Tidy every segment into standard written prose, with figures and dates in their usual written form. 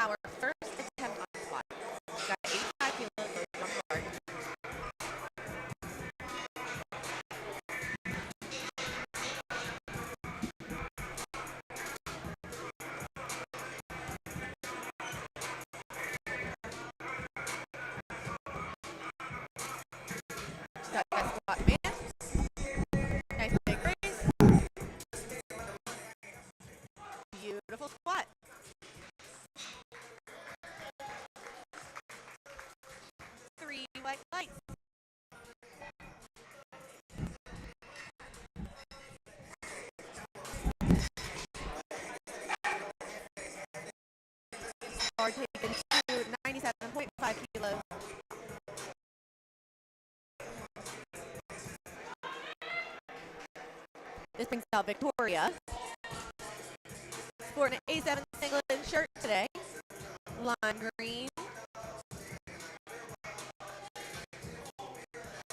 our first attempt on squat. We've got 85 kilos loaded on the bar. She's got that squat command. Nice big raise. Beautiful squat. Three white lights. Bar taken to 97.5 kilos. This brings out Victoria. Sporting an A7 singlet and shirt today. Lime green.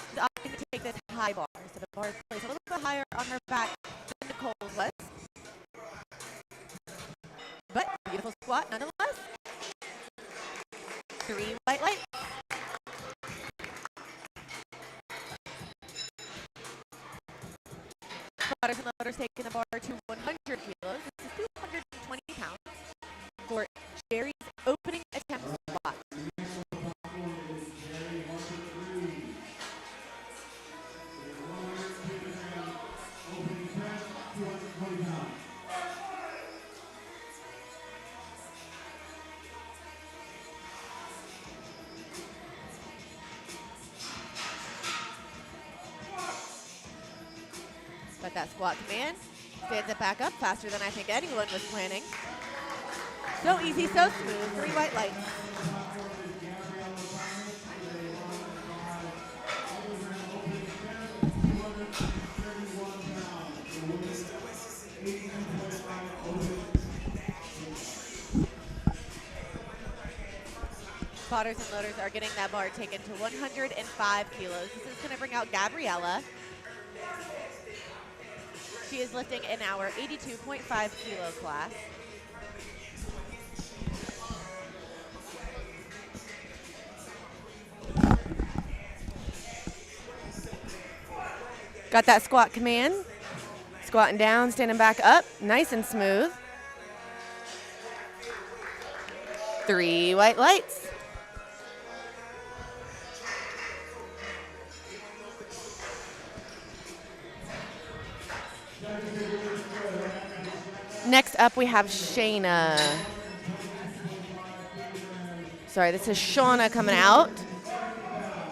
She's opting to take this high bar. So the bar is placed a little bit higher on her back than Nicole's was. But beautiful squat nonetheless. Three white lights. Squatters and loaders taking the bar to 100 kilos. This is 220 pounds for Jerry's opening attempt squat. Got that squat command. Stands it back up faster than I think anyone was planning. So easy, so smooth. Three white lights. Spotters and loaders are getting that bar taken to 105 kilos. This is going to bring out Gabriella. She is lifting in our 82.5 kilo class. Got that squat command. Squatting down, standing back up, nice and smooth. Three white lights. Next up, we have Shayna. Sorry, this is Shauna coming out.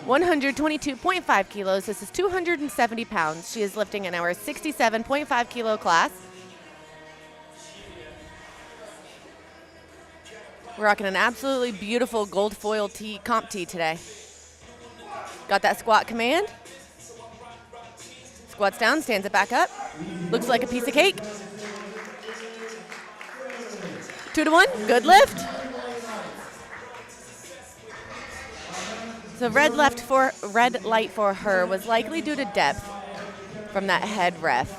122.5 kilos. This is 270 pounds. She is lifting in our 67.5 kilo class. We're rocking an absolutely beautiful gold foil tee, comp tee today. Got that squat command. Squats down, stands it back up. Looks like a piece of cake. 2 to 1, good lift. So red light for her was likely due to depth from that head ref.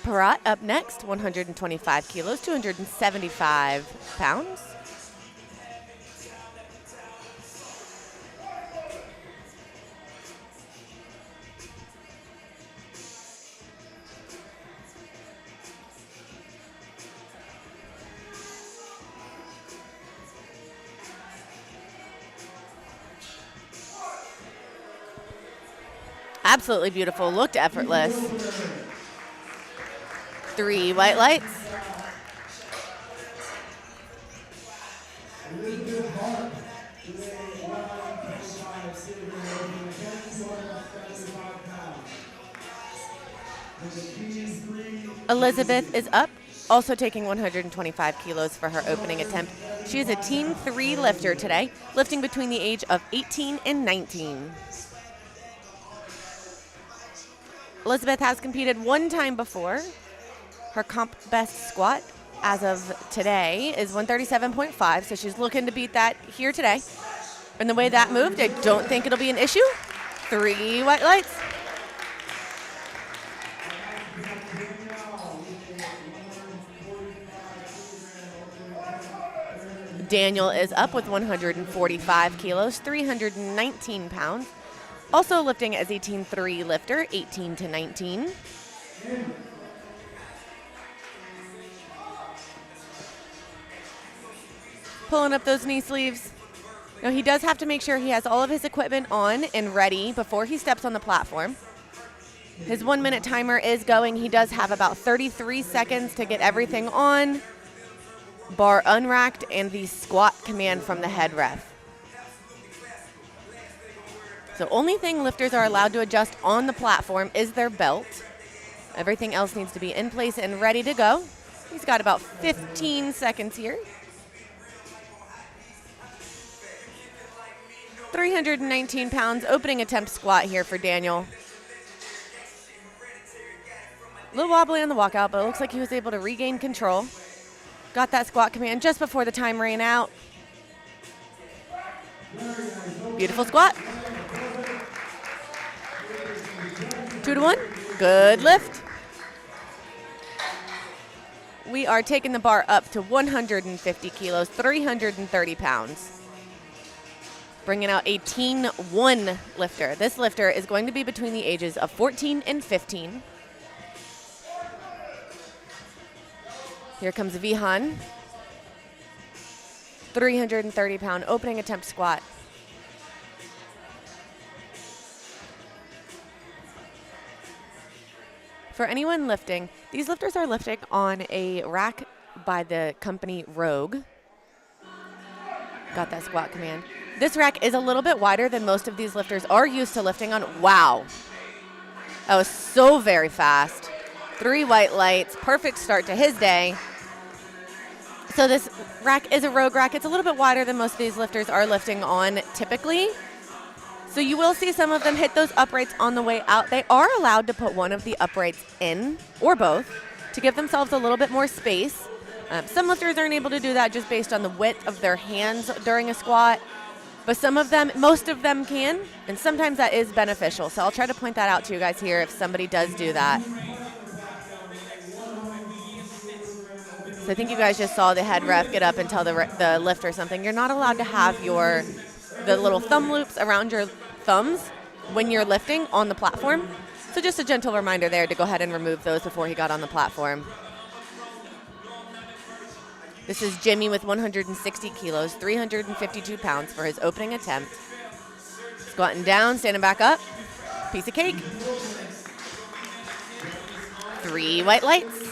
Parat up next, 125 kilos, 275 pounds. Absolutely beautiful, looked effortless. 3 white lights. Elizabeth is up, also taking 125 kilos for her opening attempt. She is a Team 3 lifter today, lifting between the age of 18 and 19. Elizabeth has competed one time before. Her comp best squat as of today is 137.5, so she's looking to beat that here today. And the way that moved, I don't think it'll be an issue. 3 white lights. Daniel is up with 145 kilos, 319 pounds. Also lifting as a Team 3 lifter, 18 to 19. Pulling up those knee sleeves. Now he does have to make sure he has all of his equipment on and ready before he steps on the platform. His 1 minute timer is going. He does have about 33 seconds to get everything on. Bar unracked and the squat command from the head ref. So only thing lifters are allowed to adjust on the platform is their belt. Everything else needs to be in place and ready to go. He's got about 15 seconds here. 319 pounds, opening attempt squat here for Daniel. A little wobbly on the walkout, but it looks like he was able to regain control. Got that squat command just before the time ran out. Beautiful squat. 2 to 1. Good lift. We are taking the bar up to 150 kilos, 330 pounds. Bringing out a Teen 1 lifter. This lifter is going to be between the ages of 14 and 15. Here comes Vihan. 330-pound opening attempt squat. For anyone lifting, these lifters are lifting on a rack by the company Rogue. Got that squat command. This rack is a little bit wider than most of these lifters are used to lifting on. Wow. That was so very fast. 3 white lights, perfect start to his day. So this rack is a Rogue rack. It's a little bit wider than most of these lifters are lifting on typically. So you will see some of them hit those uprights on the way out. They are allowed to put one of the uprights in, or both, to give themselves a little bit more space. Some lifters aren't able to do that just based on the width of their hands during a squat. But some of them, most of them can, and sometimes that is beneficial. So I'll try to point that out to you guys here if somebody does do that. So I think you guys just saw the head ref get up and tell the lifter something. You're not allowed to have the little thumb loops around your thumbs when you're lifting on the platform. So just a gentle reminder there to go ahead and remove those before he got on the platform. This is Jimmy with 160 kilos, 352 pounds for his opening attempt. Squatting down, standing back up. Piece of cake. 3 white lights.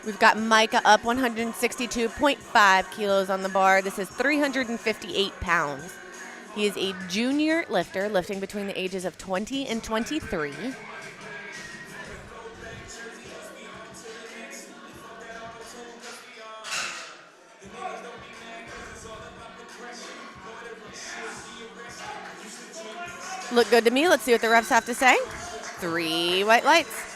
We've got Micah up 162.5 kilos on the bar. This is 358 pounds. He is a junior lifter, lifting between the ages of 20 and 23. Look good to me. Let's see what the refs have to say. 3 white lights.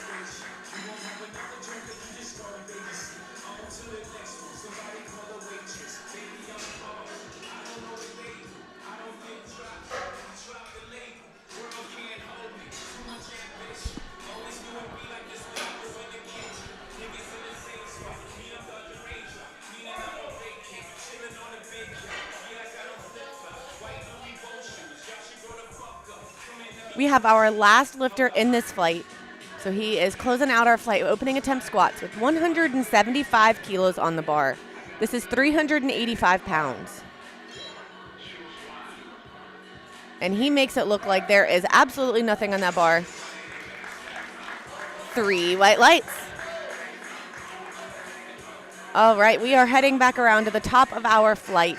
We have our last lifter in this flight. So he is closing out our flight, opening attempt squats with 175 kilos on the bar. This is 385 pounds. And he makes it look like there is absolutely nothing on that bar. 3 white lights. All right, we are heading back around to the top of our flight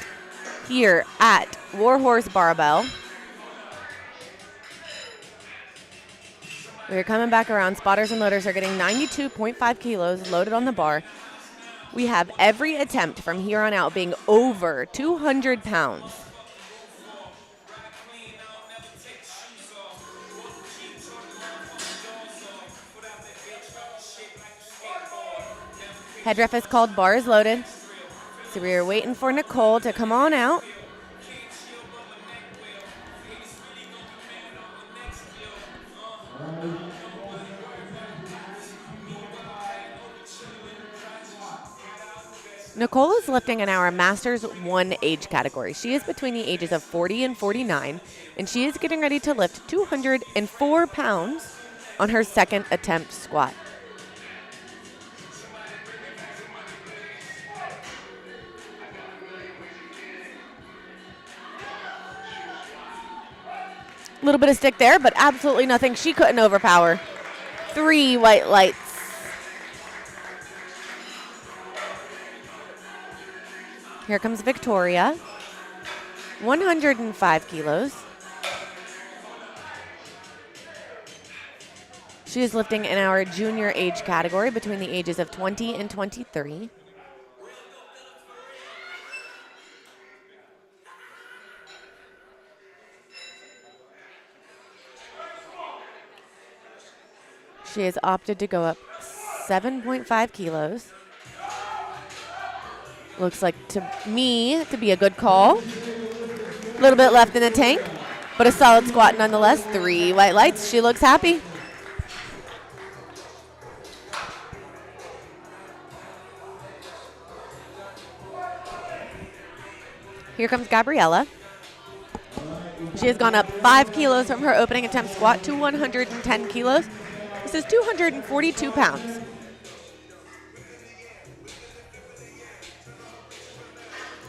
here at Warhorse Barbell. We're coming back around. Spotters and loaders are getting 92.5 kilos loaded on the bar. We have every attempt from here on out being over 200 pounds. Head ref is called, bar is loaded. So we are waiting for Nicole to come on out. Nicole is lifting in our Masters 1 age category. She is between the ages of 40 and 49, and she is getting ready to lift 204 pounds on her second attempt squat. A little bit of stick there, but absolutely nothing she couldn't overpower. 3 white lights. Here comes Victoria, 105 kilos. She is lifting in our junior age category between the ages of 20 and 23. She has opted to go up 7.5 kilos. Looks like to me to be a good call. A little bit left in the tank, but a solid squat nonetheless. 3 white lights. She looks happy. Here comes Gabriella. She has gone up 5 kilos from her opening attempt squat to 110 kilos. This is 242 pounds.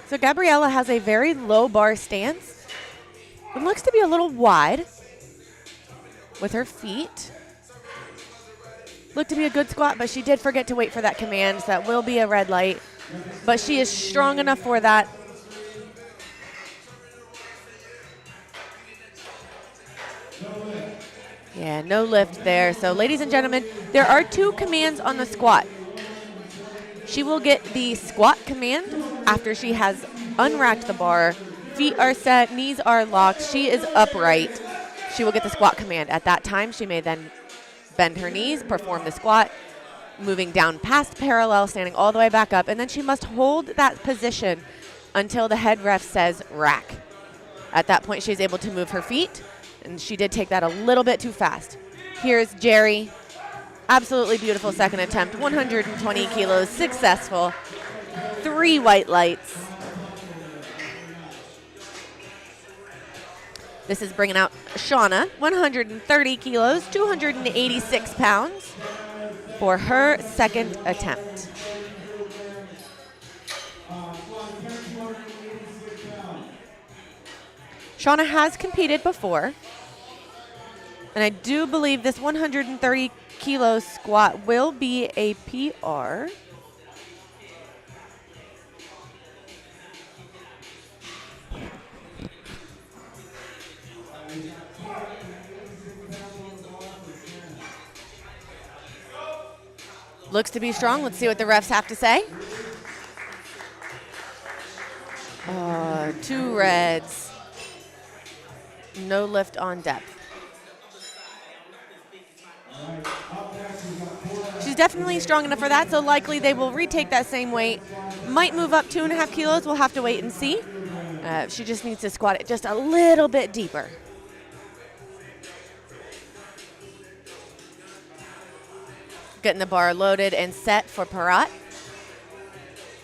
So Gabriella has a very low bar stance. It looks to be a little wide with her feet. Looked to be a good squat, but she did forget to wait for that command. So that will be a red light. But she is strong enough for that. Yeah, no lift there. So ladies and gentlemen, there are 2 commands on the squat. She will get the squat command after she has unracked the bar. Feet are set, knees are locked. She is upright. She will get the squat command. At that time, she may then bend her knees, perform the squat, moving down past parallel, standing all the way back up, and then she must hold that position until the head ref says rack. At that point, she's able to move her feet, and she did take that a little bit too fast. Here's Jerry. Absolutely beautiful second attempt, 120 kilos, successful. 3 white lights. This is bringing out Shauna, 130 kilos, 286 pounds for her second attempt. Shauna has competed before, and I do believe this 130 kilo squat will be a PR. Looks to be strong. Let's see what the refs have to say. 2 reds. No lift on depth. She's definitely strong enough for that, so likely they will retake that same weight. Might move up 2.5 kilos. We'll have to wait and see. She just needs to squat it just a little bit deeper. Getting the bar loaded and set for Parat.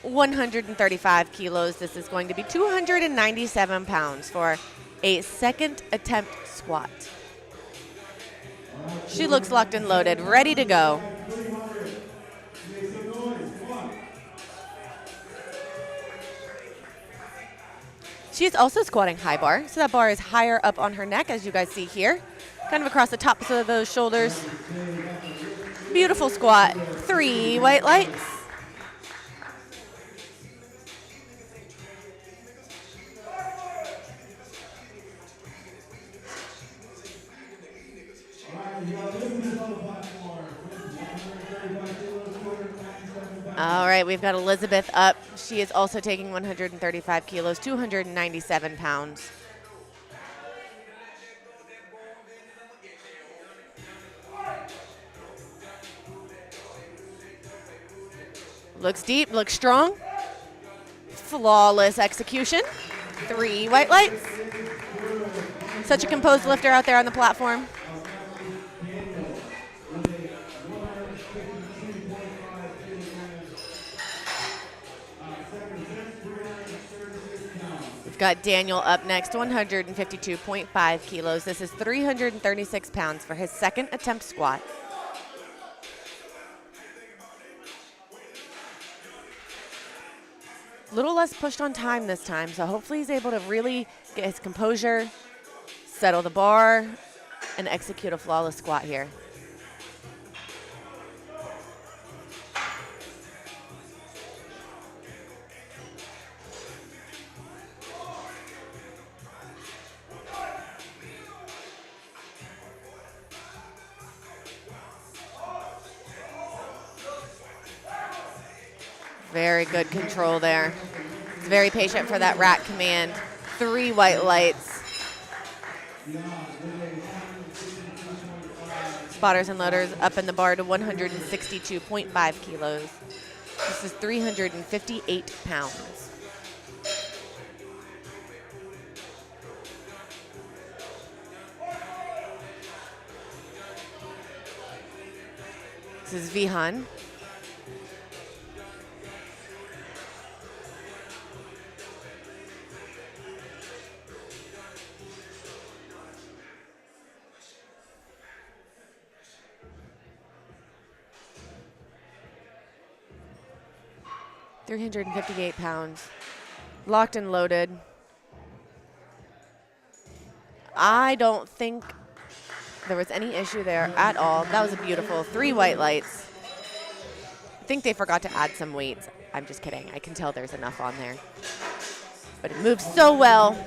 135 kilos. This is going to be 297 pounds for a second attempt squat. She looks locked and loaded, ready to go. She is also squatting high bar, so that bar is higher up on her neck, as you guys see here, kind of across the tops of those shoulders. Beautiful squat. 3 white lights. All right, we've got Elizabeth up. She is also taking 135 kilos, 297 pounds. Looks deep, looks strong. Flawless execution. 3 white lights. Such a composed lifter out there on the platform. We've got Daniel up next, 152.5 kilos. This is 336 pounds for his second attempt squat. A little less pushed on time this time, so hopefully he's able to really get his composure, settle the bar, and execute a flawless squat here. Very good control there. He's very patient for that rack command. 3 white lights. Spotters and loaders up in the bar to 162.5 kilos. This is 358 pounds. This is Vihan. $358 pounds, locked and loaded. I don't think there was any issue there at all. That was a beautiful 3 white lights. I think they forgot to add some weights. I'm just kidding. I can tell there's enough on there. But it moves so well.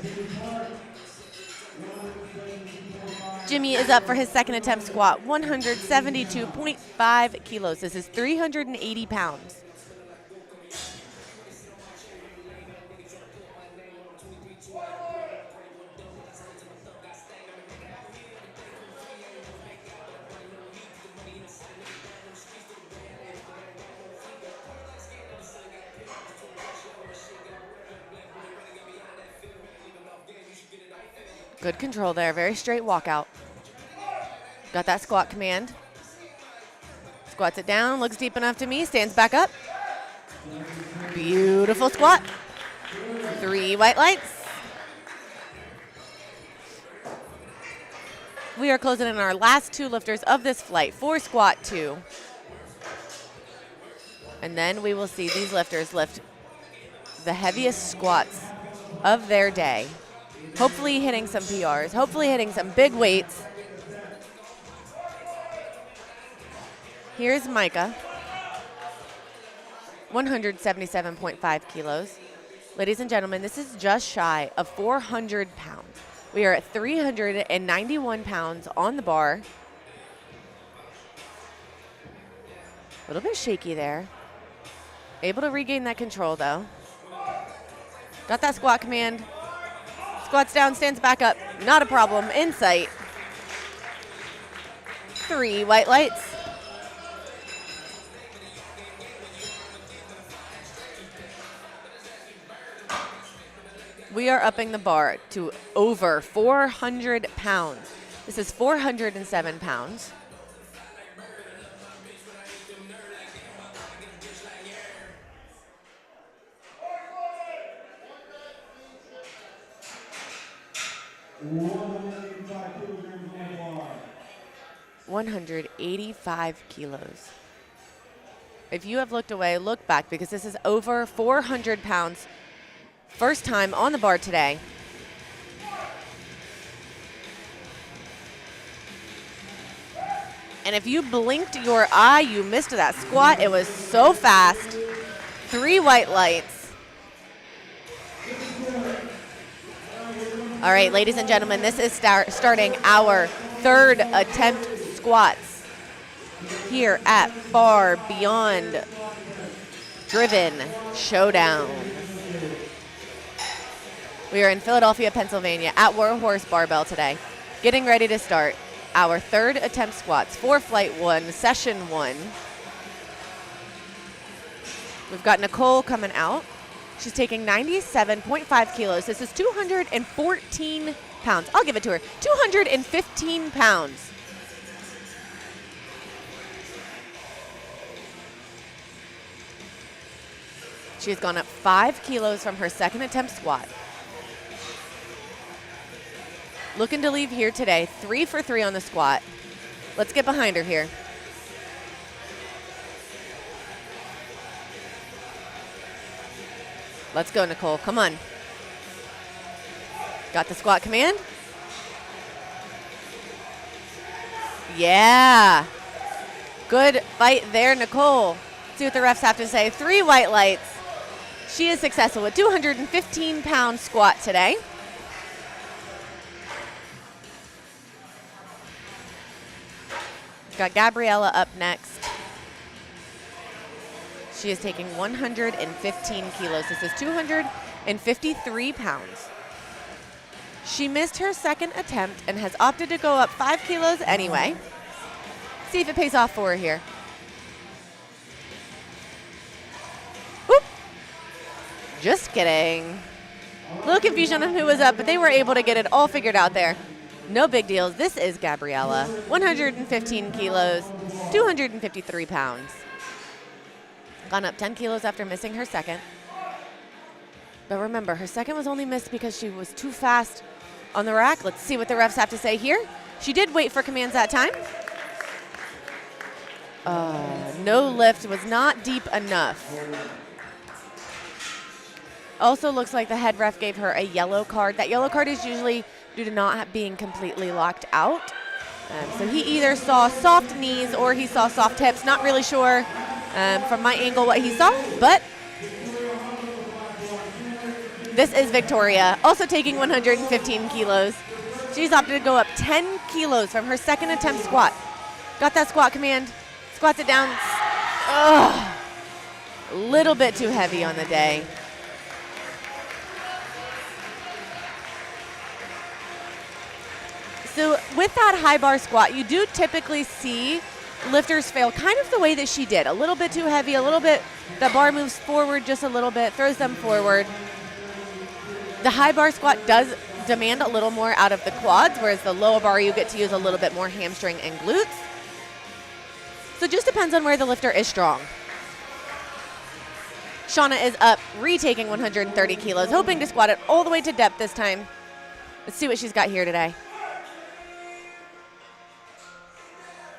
Jimmy is up for his second attempt squat, 172.5 kilos. This is 380 pounds. Good control there, very straight walkout. Got that squat command. Squats it down, looks deep enough to me, stands back up. Beautiful squat. 3 white lights. We are closing in our last 2 lifters of this flight for squat 2. And then we will see these lifters lift the heaviest squats of their day. Hopefully hitting some PRs, hopefully hitting some big weights. Here's Micah, 177.5 kilos. Ladies and gentlemen, this is just shy of 400 pounds. We are at 391 pounds on the bar. A little bit shaky there. Able to regain that control though. Got that squat command. Squats down, stands back up, not a problem, in sight. 3 white lights. We are upping the bar to over 400 pounds. This is 407 pounds. $185 kilos. If you have looked away, look back because this is over 400 pounds. First time on the bar today. And if you blinked your eye, you missed that squat. It was so fast. 3 white lights. All right, ladies and gentlemen, this is starting our 3rd attempt squats here at Bar Beyond Driven Showdown. We are in Philadelphia, Pennsylvania at Warhorse Barbell today, getting ready to start our 3rd attempt squats for Flight 1, Session 1. We've got Nicole coming out. She's taking 97.5 kilos. This is 214 pounds. I'll give it to her. 215 pounds. She has gone up 5 kilos from her second attempt squat. Looking to leave here today, 3 for 3 on the squat. Let's get behind her here. Let's go, Nicole. Come on. Got the squat command? Yeah. Good fight there, Nicole. See what the refs have to say. 3 white lights. She is successful with 215-pound squat today. Got Gabriella up next. She is taking 115 kilos. This is 253 pounds. She missed her second attempt and has opted to go up 5 kilos anyway. See if it pays off for her here. Oop. Just kidding. A little confusion on who was up, but they were able to get it all figured out there. No big deals. This is Gabriella. 115 kilos, 253 pounds. Gone up 10 kilos after missing her second. But remember, her second was only missed because she was too fast on the rack. Let's see what the refs have to say here. She did wait for commands that time. No lift, was not deep enough. Also looks like the head ref gave her a yellow card. That yellow card is usually due to not being completely locked out. So he either saw soft knees or he saw soft hips. Not really sure from my angle what he saw, but this is Victoria, also taking 115 kilos. She's opted to go up 10 kilos from her second attempt squat. Got that squat command, squats it down. A little bit too heavy on the day. So with that high bar squat, you do typically see lifters fail kind of the way that she did. A little bit too heavy, a little bit, the bar moves forward just a little bit, throws them forward. The high bar squat does demand a little more out of the quads, whereas the low bar you get to use a little bit more hamstring and glutes. So it just depends on where the lifter is strong. Shauna is up, retaking 130 kilos, hoping to squat it all the way to depth this time. Let's see what she's got here today.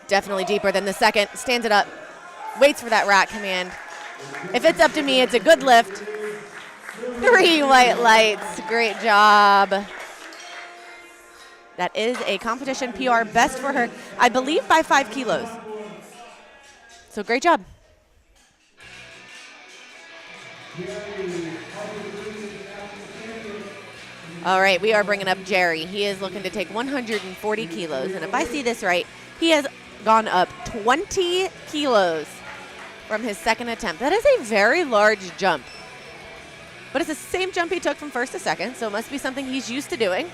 Definitely deeper than the second. Stands it up. Waits for that rack command. If it's up to me, it's a good lift. 3 white lights. Great job. That is a competition PR best for her, I believe, by 5 kilos. So great job. All right, we are bringing up Jerry. He is looking to take 140 kilos. And if I see this right, he has gone up 20 kilos from his second attempt. That is a very large jump. But it's the same jump he took from first to second, so it must be something he's used to doing.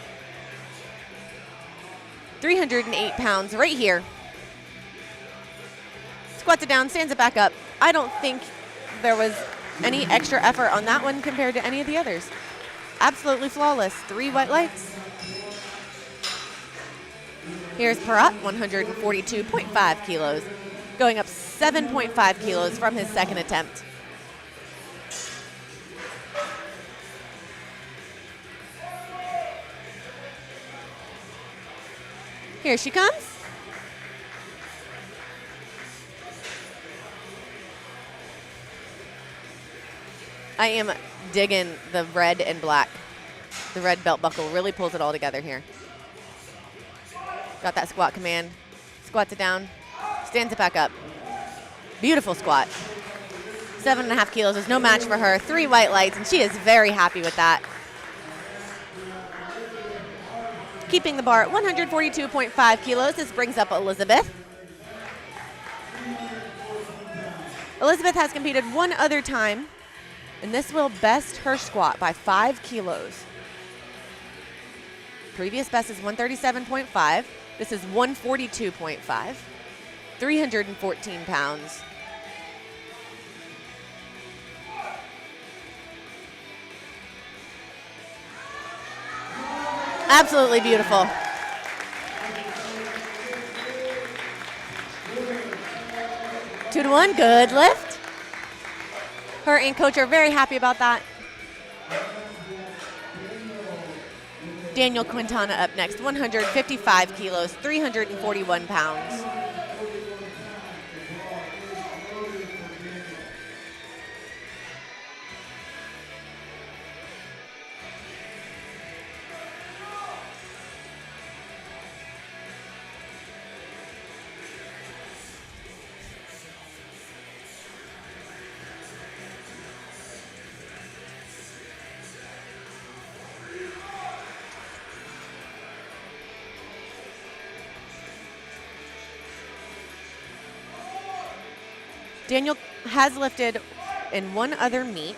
308 pounds right here. Squats it down, stands it back up. I don't think there was any extra effort on that one compared to any of the others. Absolutely flawless. 3 white lights. Here's Parat, 142.5 kilos, going up 7.5 kilos from his second attempt. Here she comes. I am digging the red and black. The red belt buckle really pulls it all together here. Got that squat command. Squats it down. Stands it back up. Beautiful squat. 7.5 kilos is no match for her. 3 white lights, and she is very happy with that. Keeping the bar at 142.5 kilos. This brings up Elizabeth. Elizabeth has competed one other time, and this will best her squat by 5 kilos. Previous best is 137.5. This is 142.5. 314 pounds. Absolutely beautiful. Two to one, good lift. Her and coach are very happy about that. Daniel Quintana up next, 155 kilos, 341 pounds. Daniel has lifted in one other meet.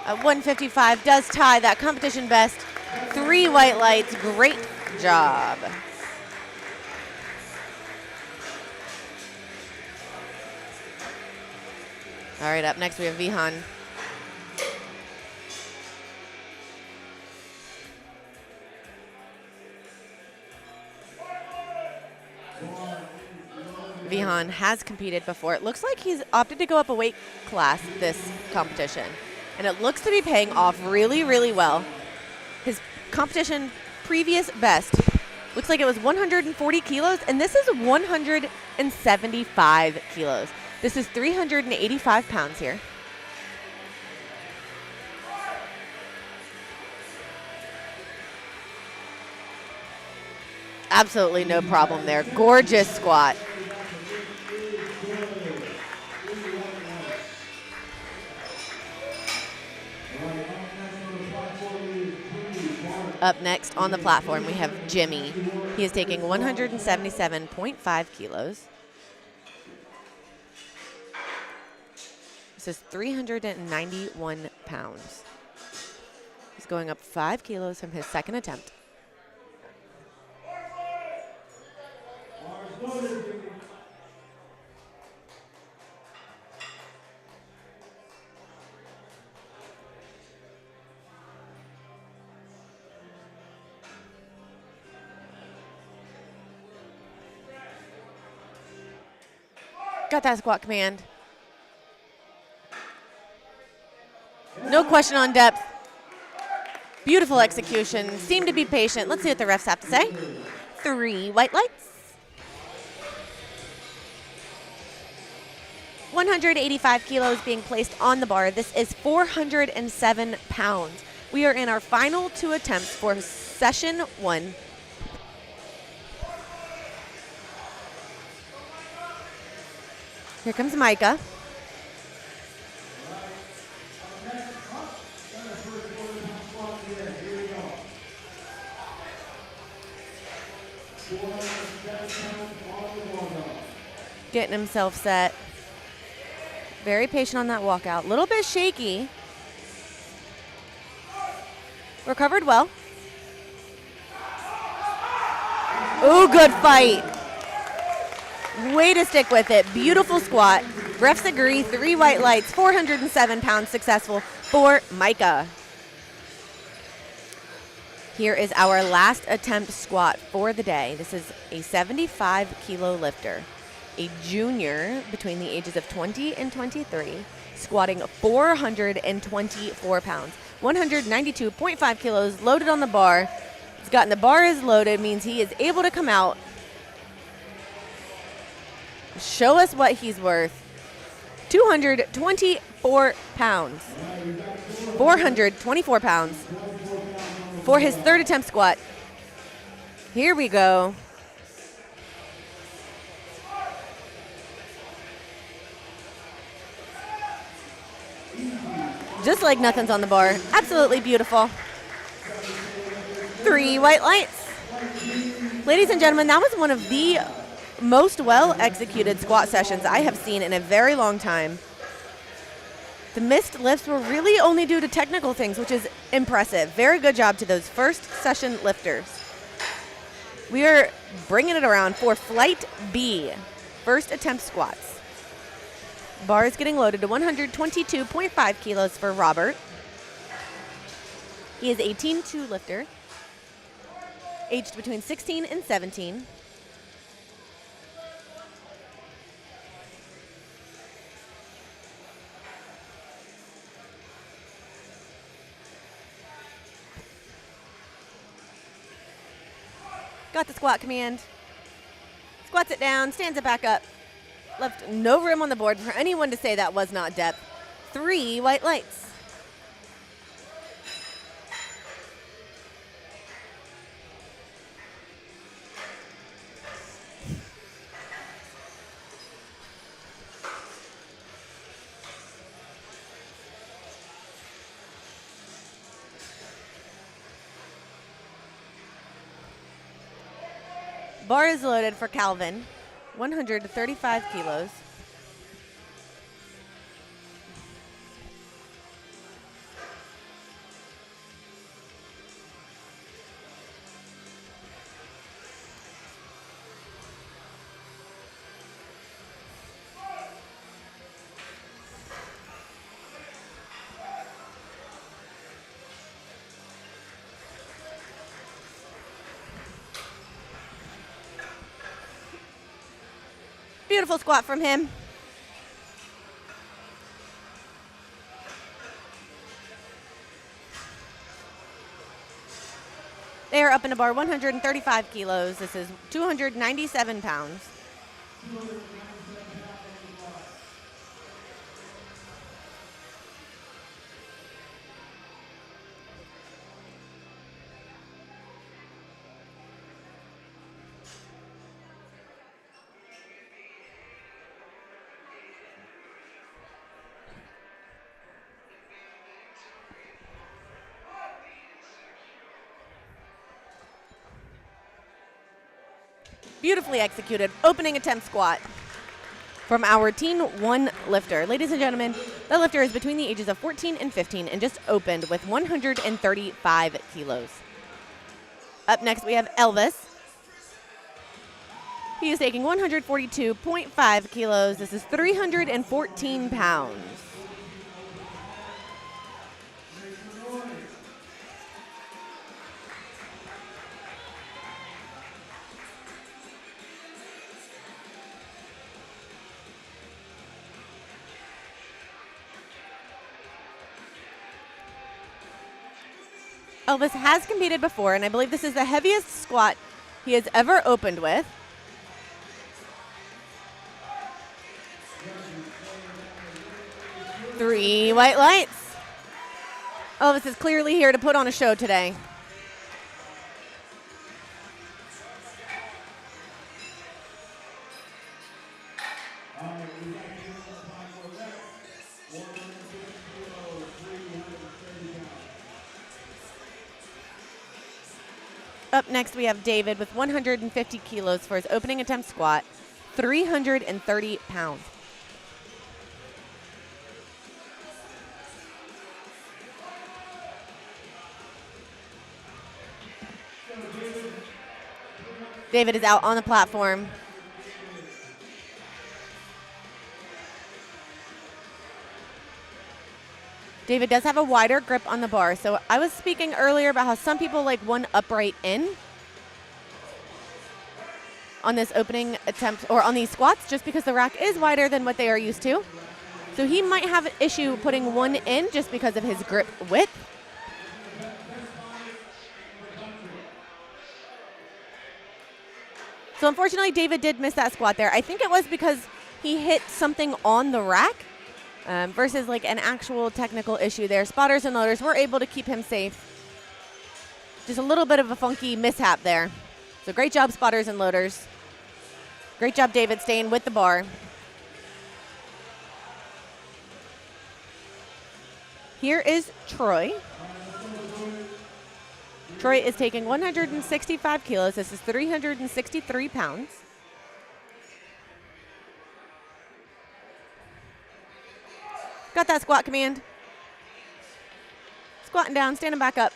At 155 does tie that competition best. 3 white lights, great job. All right, up next we have Vihan. Vihan has competed before. It looks like he's opted to go up a weight class this competition, and it looks to be paying off really, really well. His competition previous best looks like it was 140 kilos, and this is 175 kilos. This is 385 pounds here. Absolutely no problem there. Gorgeous squat. Up next on the platform, we have Jimmy. He is taking 177.5 kilos. This is 391 pounds. He's going up 5 kilos from his second attempt. Got that squat command. No question on depth. Beautiful execution. Seem to be patient. Let's see what the refs have to say. 3 white lights. 185 kilos being placed on the bar. This is 407 pounds. We are in our final 2 attempts for session 1. Here comes Micah. Getting himself set. Very patient on that walkout. A little bit shaky. Recovered well. Ooh, good fight. Way to stick with it. Beautiful squat. Refs agree. 3 white lights. 407 pounds successful for Micah. Here is our last attempt squat for the day. This is a 75 kilo lifter. A junior between the ages of 20 and 23, squatting 424 pounds. 192.5 kilos loaded on the bar. He's gotten the bar is loaded, means he is able to come out. Show us what he's worth. 224 pounds. 424 pounds for his third attempt squat. Here we go. Just like nothing's on the bar. Absolutely beautiful. 3 white lights. Ladies and gentlemen, that was one of the most well-executed squat sessions I have seen in a very long time. The missed lifts were really only due to technical things, which is impressive. Very good job to those first session lifters. We are bringing it around for Flight B, first attempt squats. Bar is getting loaded to 122.5 kilos for Robert. He is a Team 2 lifter, aged between 16 and 17. Got the squat command. Squats it down, stands it back up. Left no room on the board for anyone to say that was not depth. 3 white lights. Bar is loaded for Calvin, 135 kilos. Beautiful squat from him. They are up in a bar 135 kilos. This is 297 pounds. Beautifully executed opening attempt squat from our Teen 1 lifter. Ladies and gentlemen, the lifter is between the ages of 14 and 15 and just opened with 135 kilos. Up next, we have Elvis. He is taking 142.5 kilos. This is 314 pounds. Elvis has competed before, and I believe this is the heaviest squat he has ever opened with. Three white lights. Elvis is clearly here to put on a show today. Up next, we have David with 150 kilos for his opening attempt squat, 330 pounds. David is out on the platform. David does have a wider grip on the bar. So I was speaking earlier about how some people like one upright in on this opening attempt or on these squats just because the rack is wider than what they are used to. So he might have an issue putting one in just because of his grip width. So unfortunately, David did miss that squat there. I think it was because he hit something on the rack. Versus like an actual technical issue there. Spotters and loaders were able to keep him safe. Just a little bit of a funky mishap there. So great job, spotters and loaders. Great job, David, staying with the bar. Here is Troy. Troy is taking 165 kilos. This is 363 pounds. Got that squat command. Squatting down, standing back up.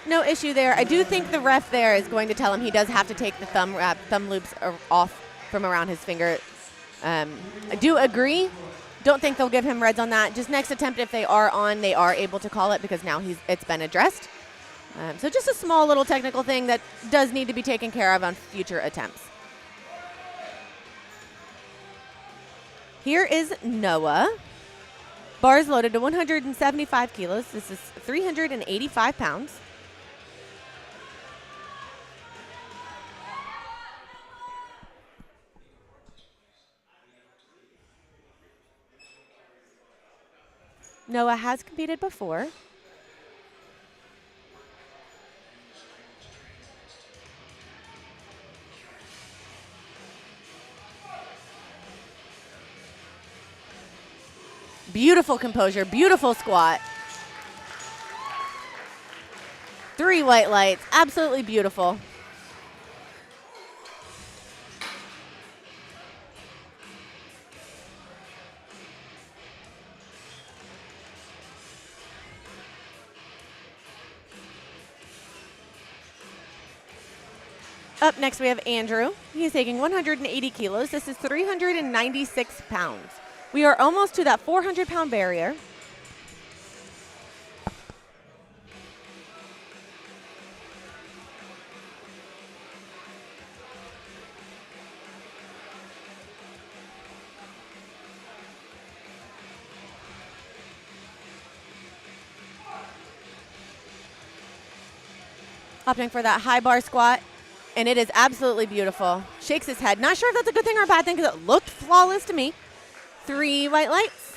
No issue there. I do think the ref there is going to tell him he does have to take the thumb loops off from around his finger. I do agree. Don't think they'll give him reds on that. Just next attempt, if they are on, they are able to call it because now it's been addressed. So just a small little technical thing that does need to be taken care of on future attempts. Here is Noah. Bars loaded to 175 kilos. This is 385 pounds. Noah has competed before. Beautiful composure, beautiful squat. 3 white lights, absolutely beautiful. Up next, we have Andrew. He's taking 180 kilos. This is 396 pounds. We are almost to that 400-pound barrier. Opting for that high bar squat. And it is absolutely beautiful. Shakes his head. Not sure if that's a good thing or a bad thing because it looked flawless to me. 3 white lights.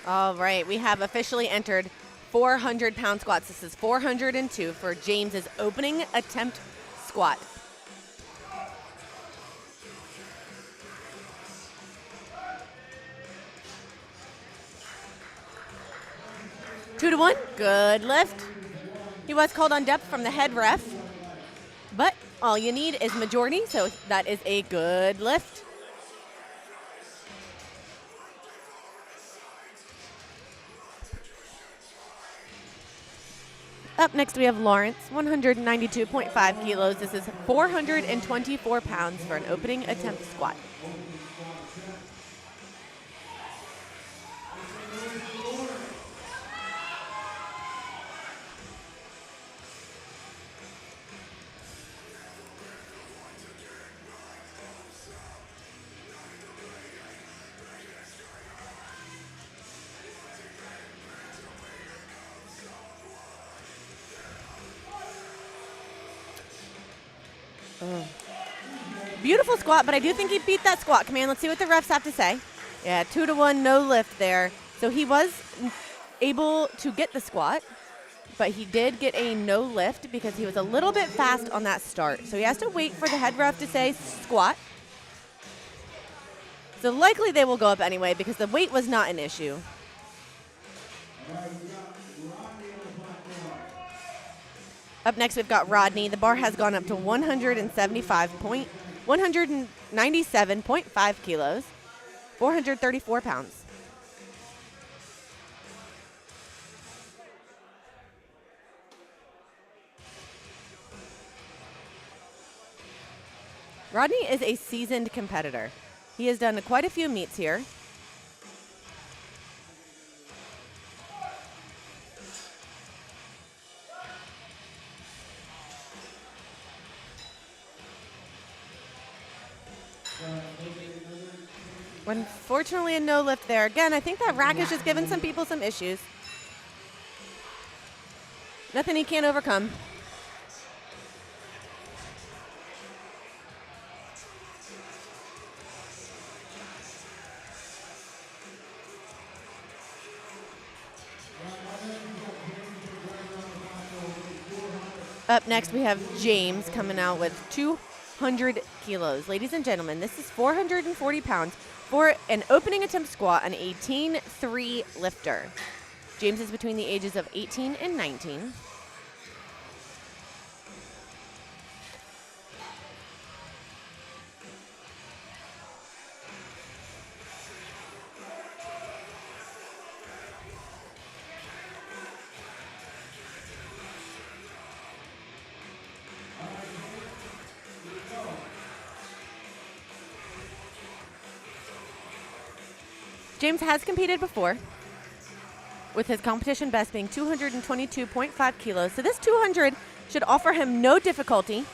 All right, we have officially entered 400-pound squats. This is 402 for James's opening attempt squat. Two to one, good lift. He was called on depth from the head ref, but all you need is majority, so that is a good lift. Up next, we have Lawrence, 192.5 kilos. This is 424 pounds for an opening attempt squat. Beautiful squat, but I do think he beat that squat command. Let's see what the refs have to say. Yeah, 2 to 1, no lift there. So he was able to get the squat, but he did get a no lift because he was a little bit fast on that start. So he has to wait for the head ref to say squat. So likely they will go up anyway because the weight was not an issue. Up next, we've got Rodney. The bar has gone up to 197.5 kilos, 434 pounds. Rodney is a seasoned competitor. He has done quite a few meets here. Unfortunately, a no lift there. Again, I think that rack is just giving some people some issues. Nothing he can't overcome. Up next, we have James coming out with 200 kilos. Ladies and gentlemen, this is 440 pounds for an opening attempt squat on a 18-3 lifter. James is between the ages of 18 and 19. James has competed before, with his competition best being 222.5 kilos. So this 200 should offer him no difficulty.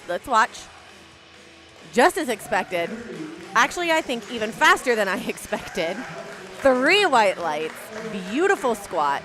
Let's watch. Just as expected. Actually, I think even faster than I expected. 3 white lights. Beautiful squat.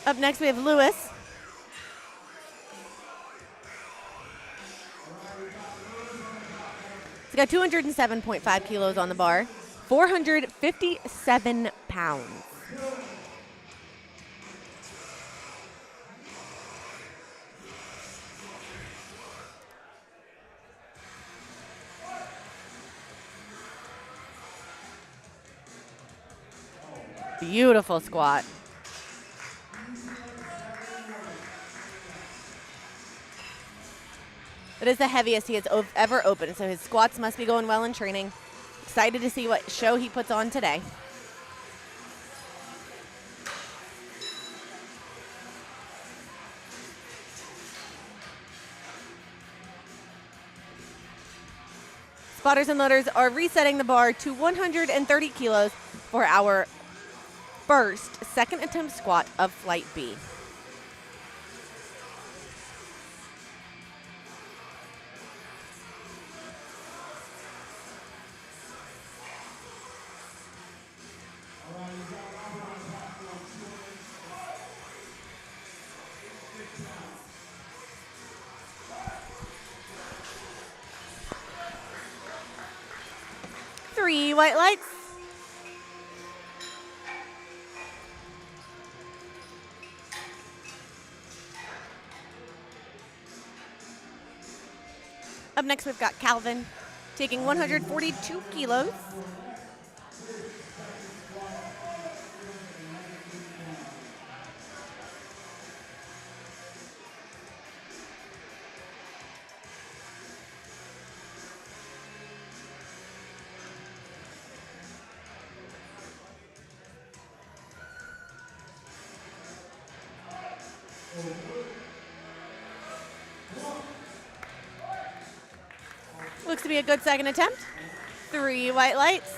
Up next, we have Lewis. He's got 207.5 kilos on the bar, 457 pounds. Beautiful squat. It is the heaviest he has ever opened, so his squats must be going well in training. Excited to see what show he puts on today. Spotters and loaders are resetting the bar to 130 kilos for our first second attempt squat of Flight B. Three white lights. Up next, we've got Calvin taking 142 kilos. Looks to be a good second attempt. 3 white lights.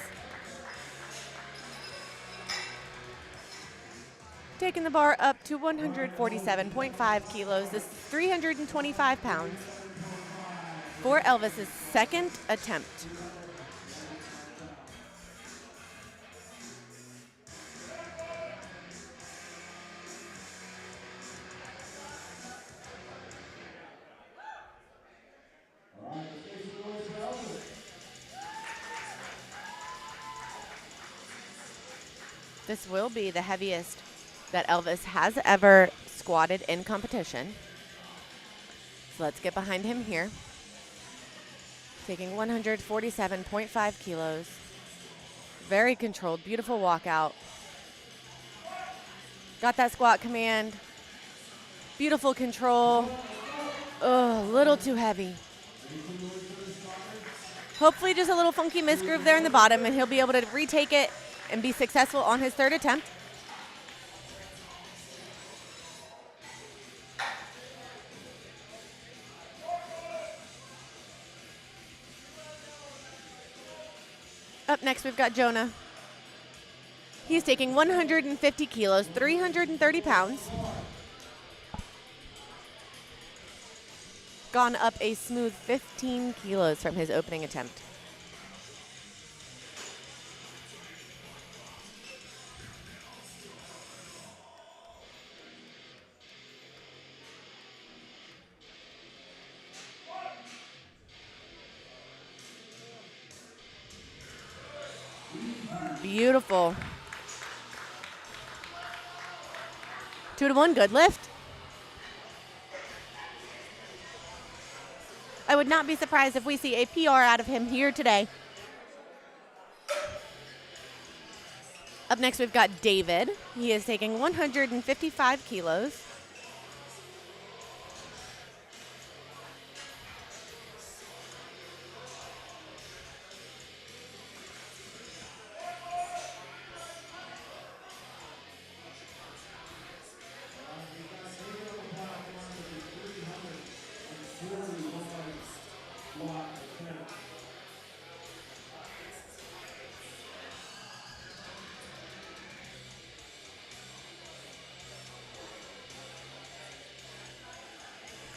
Taking the bar up to 147.5 kilos. This is 325 pounds for Elvis's second attempt. This will be the heaviest that Elvis has ever squatted in competition. So let's get behind him here. Taking 147.5 kilos. Very controlled, beautiful walkout. Got that squat command. Beautiful control. Oh, a little too heavy. Hopefully just a little funky misgroove there in the bottom, and he'll be able to retake it and be successful on his third attempt. Up next, we've got Jonah. He's taking 150 kilos, 330 pounds. Gone up a smooth 15 kilos from his opening attempt. Beautiful. 2 to 1, good lift. I would not be surprised if we see a PR out of him here today. Up next, we've got David. He is taking 155 kilos.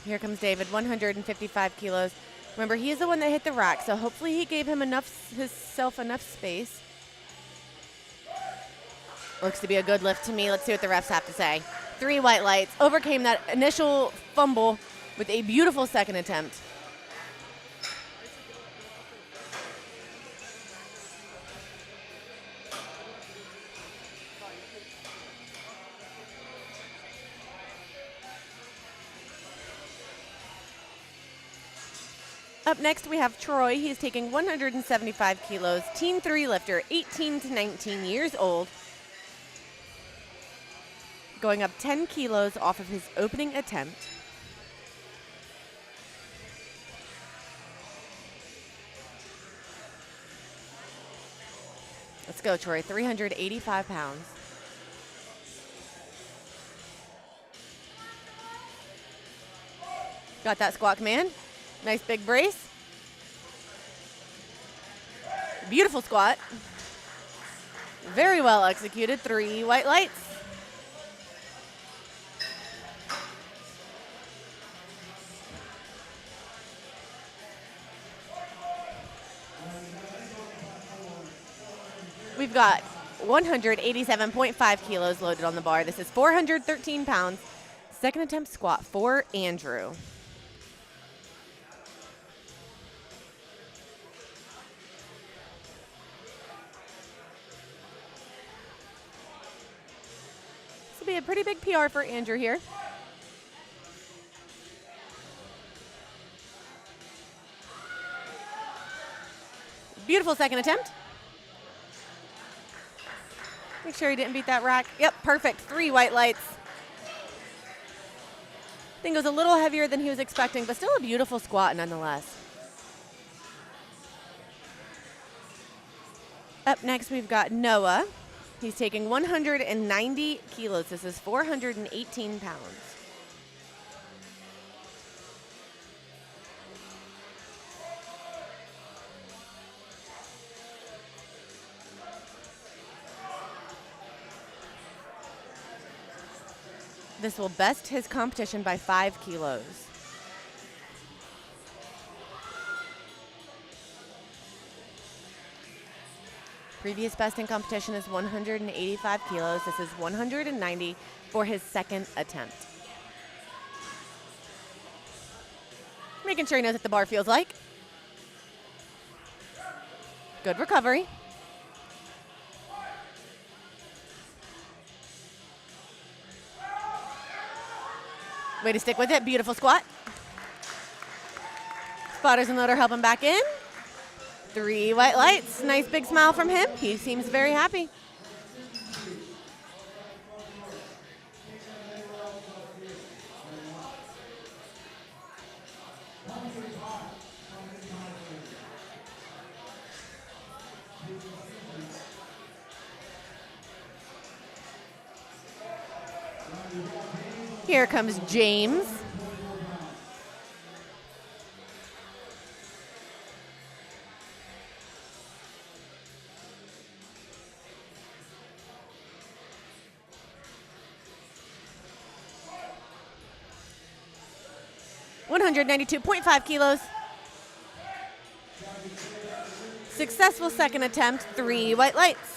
Here comes David, 155 kilos. Remember, he is the one that hit the rack, so hopefully he gave him himself enough space. Looks to be a good lift to me. Let's see what the refs have to say. 3 white lights, overcame that initial fumble with a beautiful second attempt. Up next, we have Troy. He's taking 175 kilos, Team 3 lifter, 18 to 19 years old. Going up 10 kilos off of his opening attempt. Let's go, Troy, 385 pounds. Got that squat command. Nice big brace. Beautiful squat. Very well executed. 3 white lights. We've got 187.5 kilos loaded on the bar. This is 413 pounds. Second attempt squat for Andrew. Be a pretty big PR for Andrew here. Beautiful second attempt. Make sure he didn't beat that rack. Yep, perfect. 3 white lights. I think it was a little heavier than he was expecting, but still a beautiful squat nonetheless. Up next, we've got Noah. He's taking 190 kilos. This is 418 pounds. This will best his competition by 5 kilos. Previous best in competition is 185 kilos. This is 190 for his second attempt. Making sure he knows what the bar feels like. Good recovery. Way to stick with it. Beautiful squat. Spotters and loader help him back in. 3 white lights. Nice big smile from him. He seems very happy. Here comes James. $192.5 kilos. Successful second attempt, 3 white lights.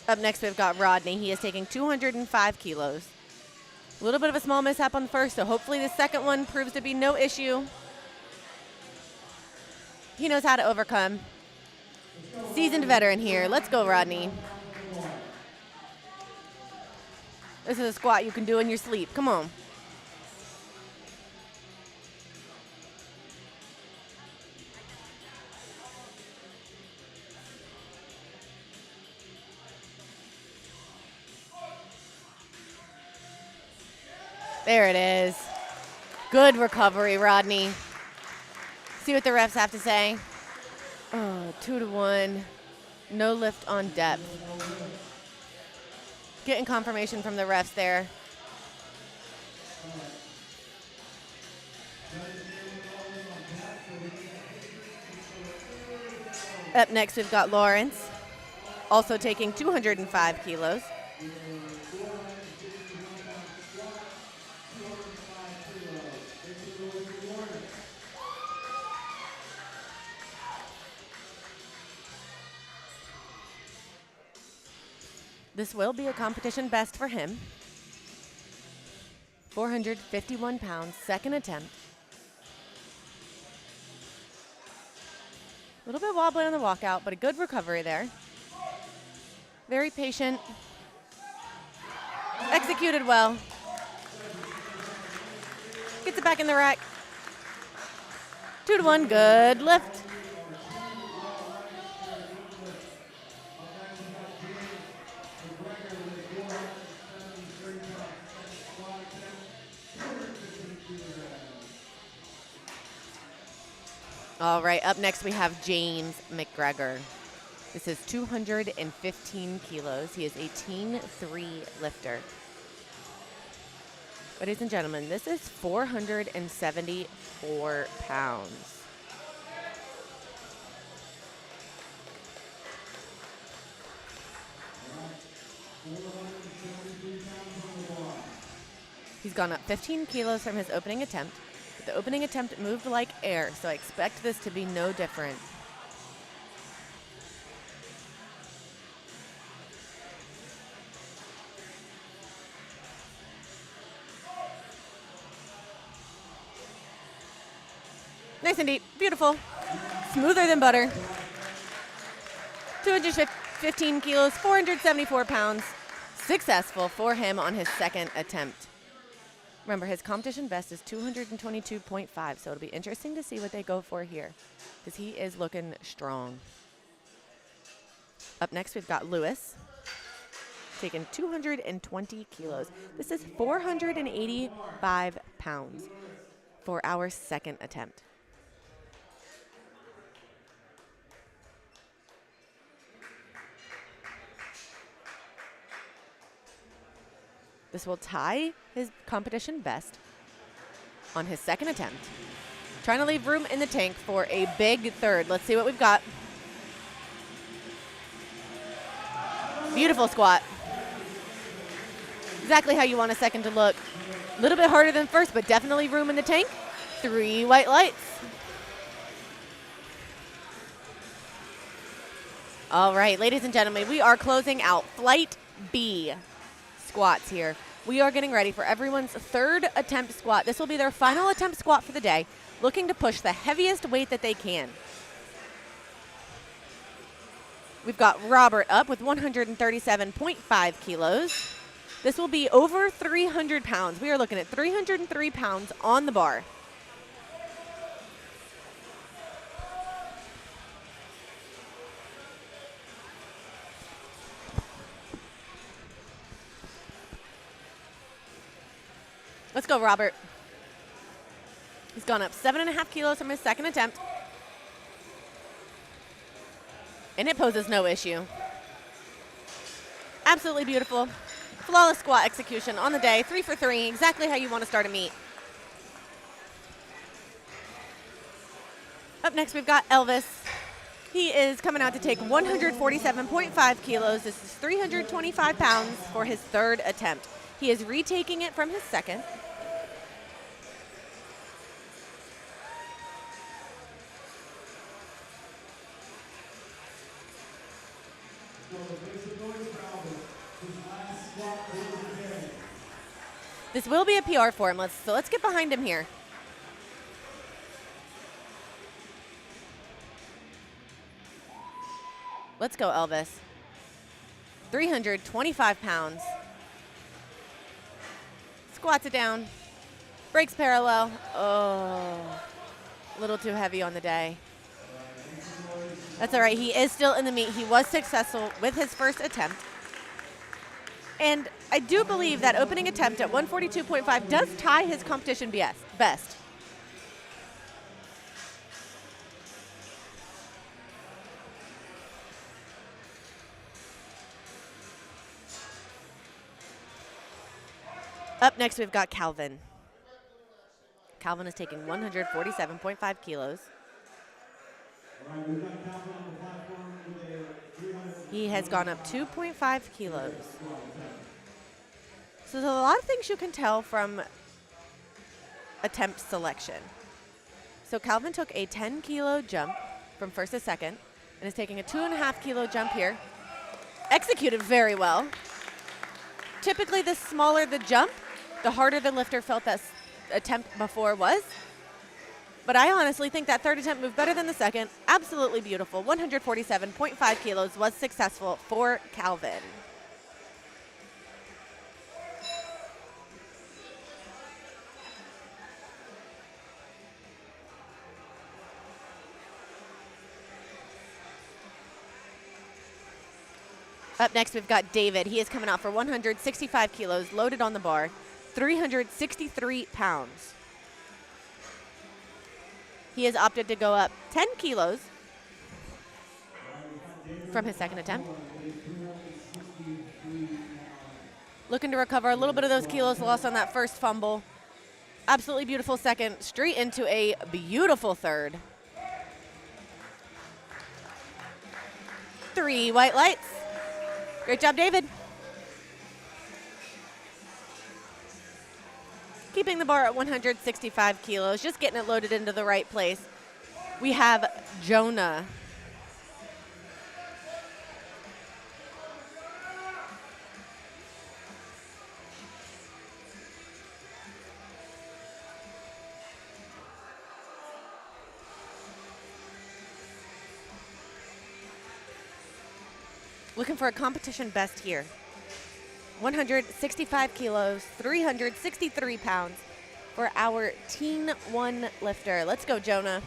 Up next, we've got Rodney. He is taking 205 kilos. A little bit of a small mishap on the first, so hopefully the second one proves to be no issue. He knows how to overcome. Seasoned veteran here. Let's go, Rodney. This is a squat you can do in your sleep. Come on. There it is. Good recovery, Rodney. See what the refs have to say. Oh, 2-1. No lift on depth. Getting confirmation from the refs there. Up next, we've got Lawrence, also taking 205 kilos. This will be a competition best for him. 451 pounds, second attempt. A little bit wobbly on the walkout, but a good recovery there. Very patient. Executed well. Gets it back in the rack. 2-1, good lift. All right, up next we have James McGregor. This is 215 kilos. He is a Teen 3 lifter. Ladies and gentlemen, this is 474 pounds. He's gone up 15 kilos from his opening attempt. The opening attempt moved like air, so I expect this to be no different. Nice and deep, beautiful. Smoother than butter. 215 kilos, 474 pounds. Successful for him on his second attempt. Remember, his competition best is 222.5, so it'll be interesting to see what they go for here because he is looking strong. Up next, we've got Lewis, taking 220 kilos. This is 485 pounds for our second attempt. This will tie his competition best on his second attempt. Trying to leave room in the tank for a big third. Let's see what we've got. Beautiful squat. Exactly how you want a second to look. A little bit harder than first, but definitely room in the tank. 3 white lights. All right, ladies and gentlemen, we are closing out Flight B squats here. We are getting ready for everyone's third attempt squat. This will be their final attempt squat for the day, looking to push the heaviest weight that they can. We've got Robert up with 137.5 kilos. This will be over 300 pounds. We are looking at 303 pounds on the bar. Let's go, Robert. He's gone up 7.5 kilos from his second attempt. And it poses no issue. Absolutely beautiful. Flawless squat execution on the day. 3 for 3, exactly how you want to start a meet. Up next, we've got Elvis. He is coming out to take 147.5 kilos. This is 325 pounds for his third attempt. He is retaking it from his second. This will be a PR for him. So let's get behind him here. Let's go, Elvis. 325 pounds. Squats it down. Breaks parallel. Oh, a little too heavy on the day. That's all right. He is still in the meet. He was successful with his first attempt. And I do believe that opening attempt at 142.5 does tie his competition best. Up next, we've got Calvin. Calvin is taking 147.5 kilos. He has gone up 2.5 kilos. So there's a lot of things you can tell from attempt selection. So Calvin took a 10-kilo jump from first to second and is taking a 2.5-kilo jump here. Executed very well. Typically, the smaller the jump, the harder the lifter felt that attempt before was. But I honestly think that third attempt moved better than the second. Absolutely beautiful. 147.5 kilos was successful for Calvin. Up next, we've got David. He is coming out for 165 kilos, loaded on the bar, 363 pounds. He has opted to go up 10 kilos from his second attempt. Looking to recover a little bit of those kilos lost on that first fumble. Absolutely beautiful second, straight into a beautiful third. 3 white lights. Great job, David. Keeping the bar at 165 kilos, just getting it loaded into the right place. We have Jonah. Looking for a competition best here. 165 kilos, 363 pounds for our Teen 1 lifter. Let's go, Jonah.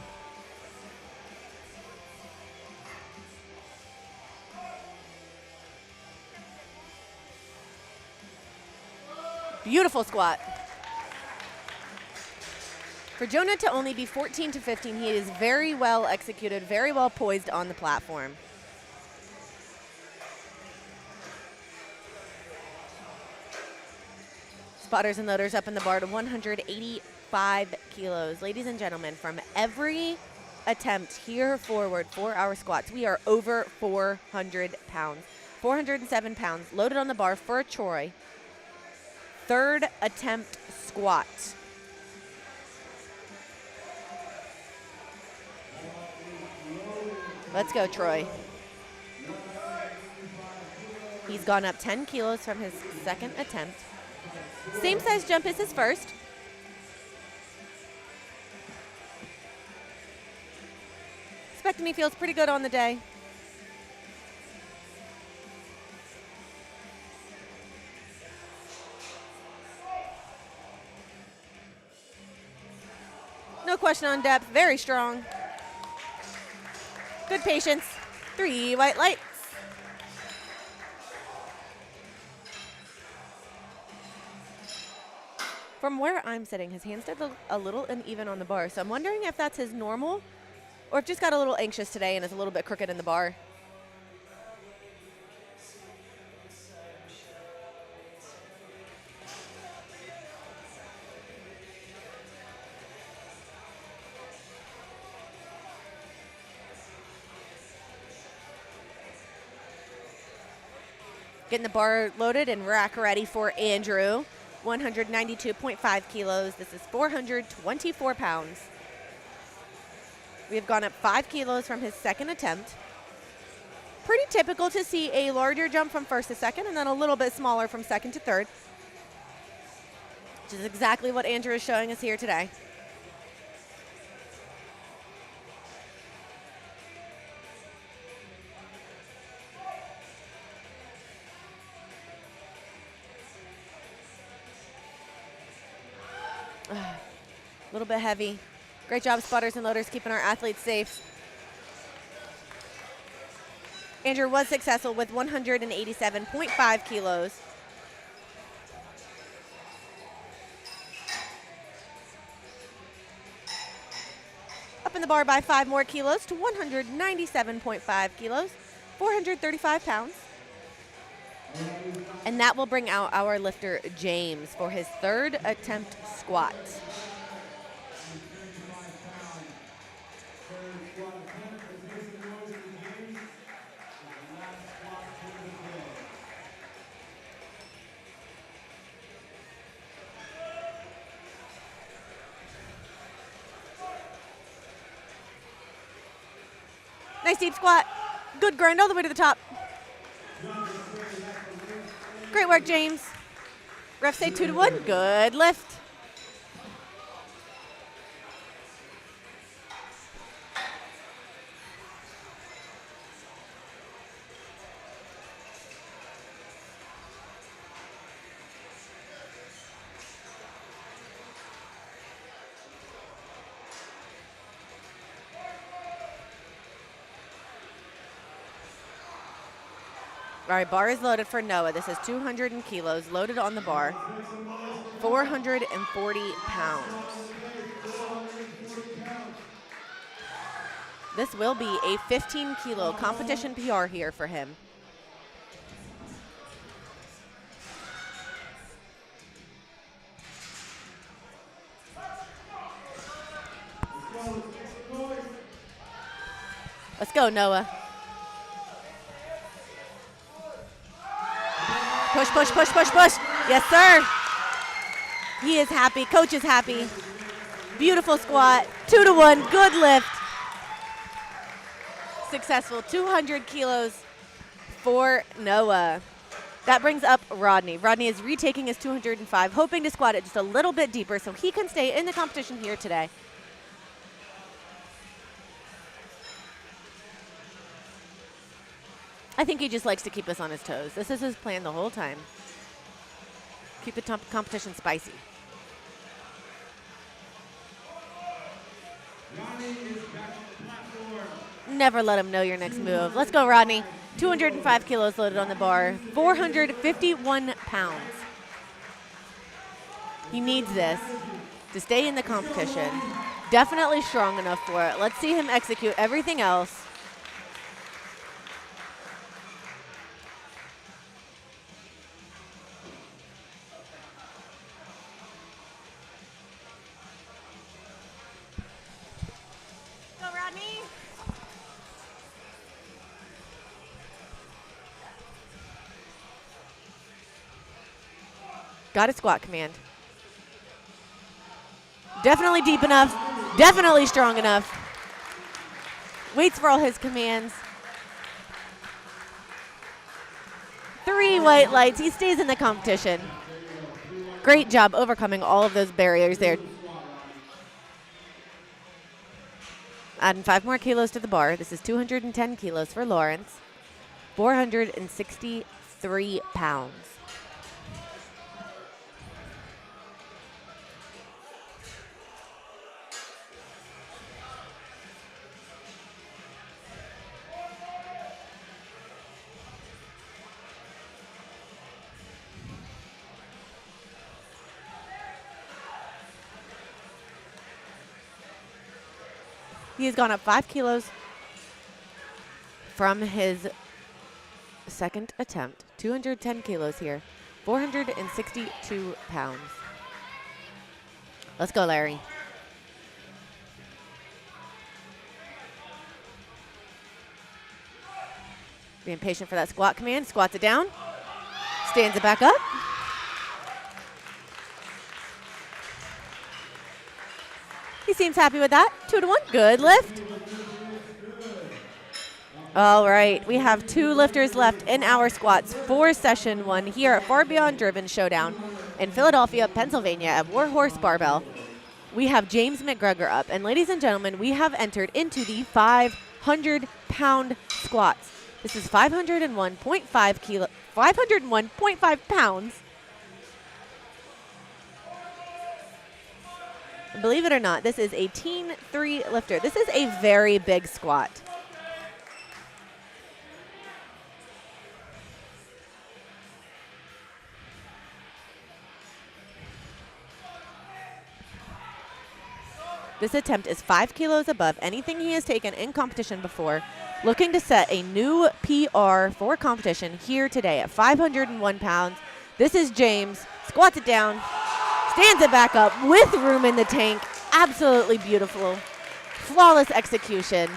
Beautiful squat. For Jonah to only be 14 to 15, he is very well executed, very well poised on the platform. Spotters and loaders up in the bar to 185 kilos. Ladies and gentlemen, from every attempt here forward for our squats, we are over 400 pounds. 407 pounds loaded on the bar for Troy. Third attempt squat. Let's go, Troy. He's gone up 10 kilos from his second attempt. Same size jump as his first. Expecting he feels pretty good on the day. No question on depth, very strong. Good patience. 3 white lights. From where I'm sitting, his hands did look a little uneven on the bar, so I'm wondering if that's his normal or if just got a little anxious today and is a little bit crooked in the bar. Getting the bar loaded and rack ready for Andrew. 192.5 kilos. This is 424 pounds. We have gone up 5 kilos from his second attempt. Pretty typical to see a larger jump from first to second and then a little bit smaller from second to third. which is exactly what Andrew is showing us here today. A little bit heavy. Great job, spotters and loaders, keeping our athletes safe. Andrew was successful with 187.5 kilos. Up in the bar by 5 more kilos to 197.5 kilos, 435 pounds. And that will bring out our lifter, James, for his third attempt squat. Nice deep squat. Good grind all the way to the top. Great work, James. Refs say 2 to 1. Good lift. All right, bar is loaded for Noah. This is 200 kilos loaded on the bar, 440 pounds. This will be a 15-kilo competition PR here for him. Let's go, Noah. Push, push, push, push, push. Yes, sir. He is happy. Coach is happy. Beautiful squat. 2 to 1. Good lift. Successful 200 kilos for Noah. That brings up Rodney. Rodney is retaking his 205, hoping to squat it just a little bit deeper so he can stay in the competition here today. I think he just likes to keep us on his toes. This is his plan the whole time. Keep the competition spicy. Never let him know your next move. Let's go, Rodney. 205 kilos loaded on the bar, 451 pounds. He needs this to stay in the competition. Definitely strong enough for it. Let's see him execute everything else. Got a squat command. Definitely deep enough. Definitely strong enough. Waits for all his commands. 3 white lights. He stays in the competition. Great job overcoming all of those barriers there. Adding 5 more kilos to the bar. This is 210 kilos for Lawrence. 463 pounds. He has gone up 5 kilos from his second attempt. 210 kilos here. 462 pounds. Let's go, Larry. Being patient for that squat command. Squats it down. Stands it back up. He seems happy with that. 2 to 1. Good lift. All right. We have 2 lifters left in our squats for session 1 here at Far Beyond Driven Showdown. in Philadelphia, Pennsylvania at Warhorse Barbell. We have James McGregor up. And ladies and gentlemen, we have entered into the 500-pound squats. This is 501.5 pounds. And believe it or not, this is a Teen 3 lifter. This is a very big squat. This attempt is 5 kilos above anything he has taken in competition before, looking to set a new PR for competition here today at 501 pounds. This is James, squats it down, stands it back up with room in the tank. Absolutely beautiful. Flawless execution.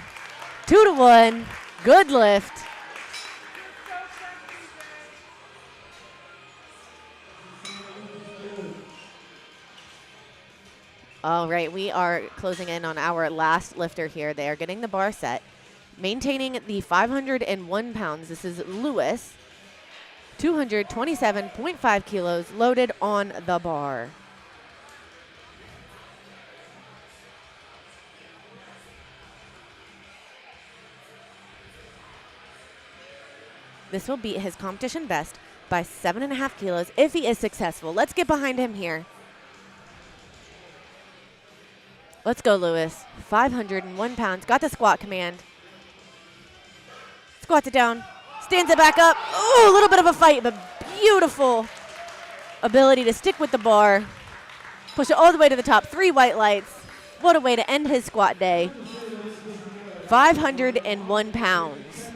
2-1, good lift. All right, we are closing in on our last lifter here. They are getting the bar set, maintaining the 501 pounds. This is Lewis, 227.5 kilos loaded on the bar. This will beat his competition best by 7.5 kilos if he is successful. Let's get behind him here. Let's go, Lewis. 501 pounds. Got the squat command. Squats it down. Stands it back up. Oh, a little bit of a fight, but beautiful ability to stick with the bar. Push it all the way to the top. 3 white lights. What a way to end his squat day. 501 pounds.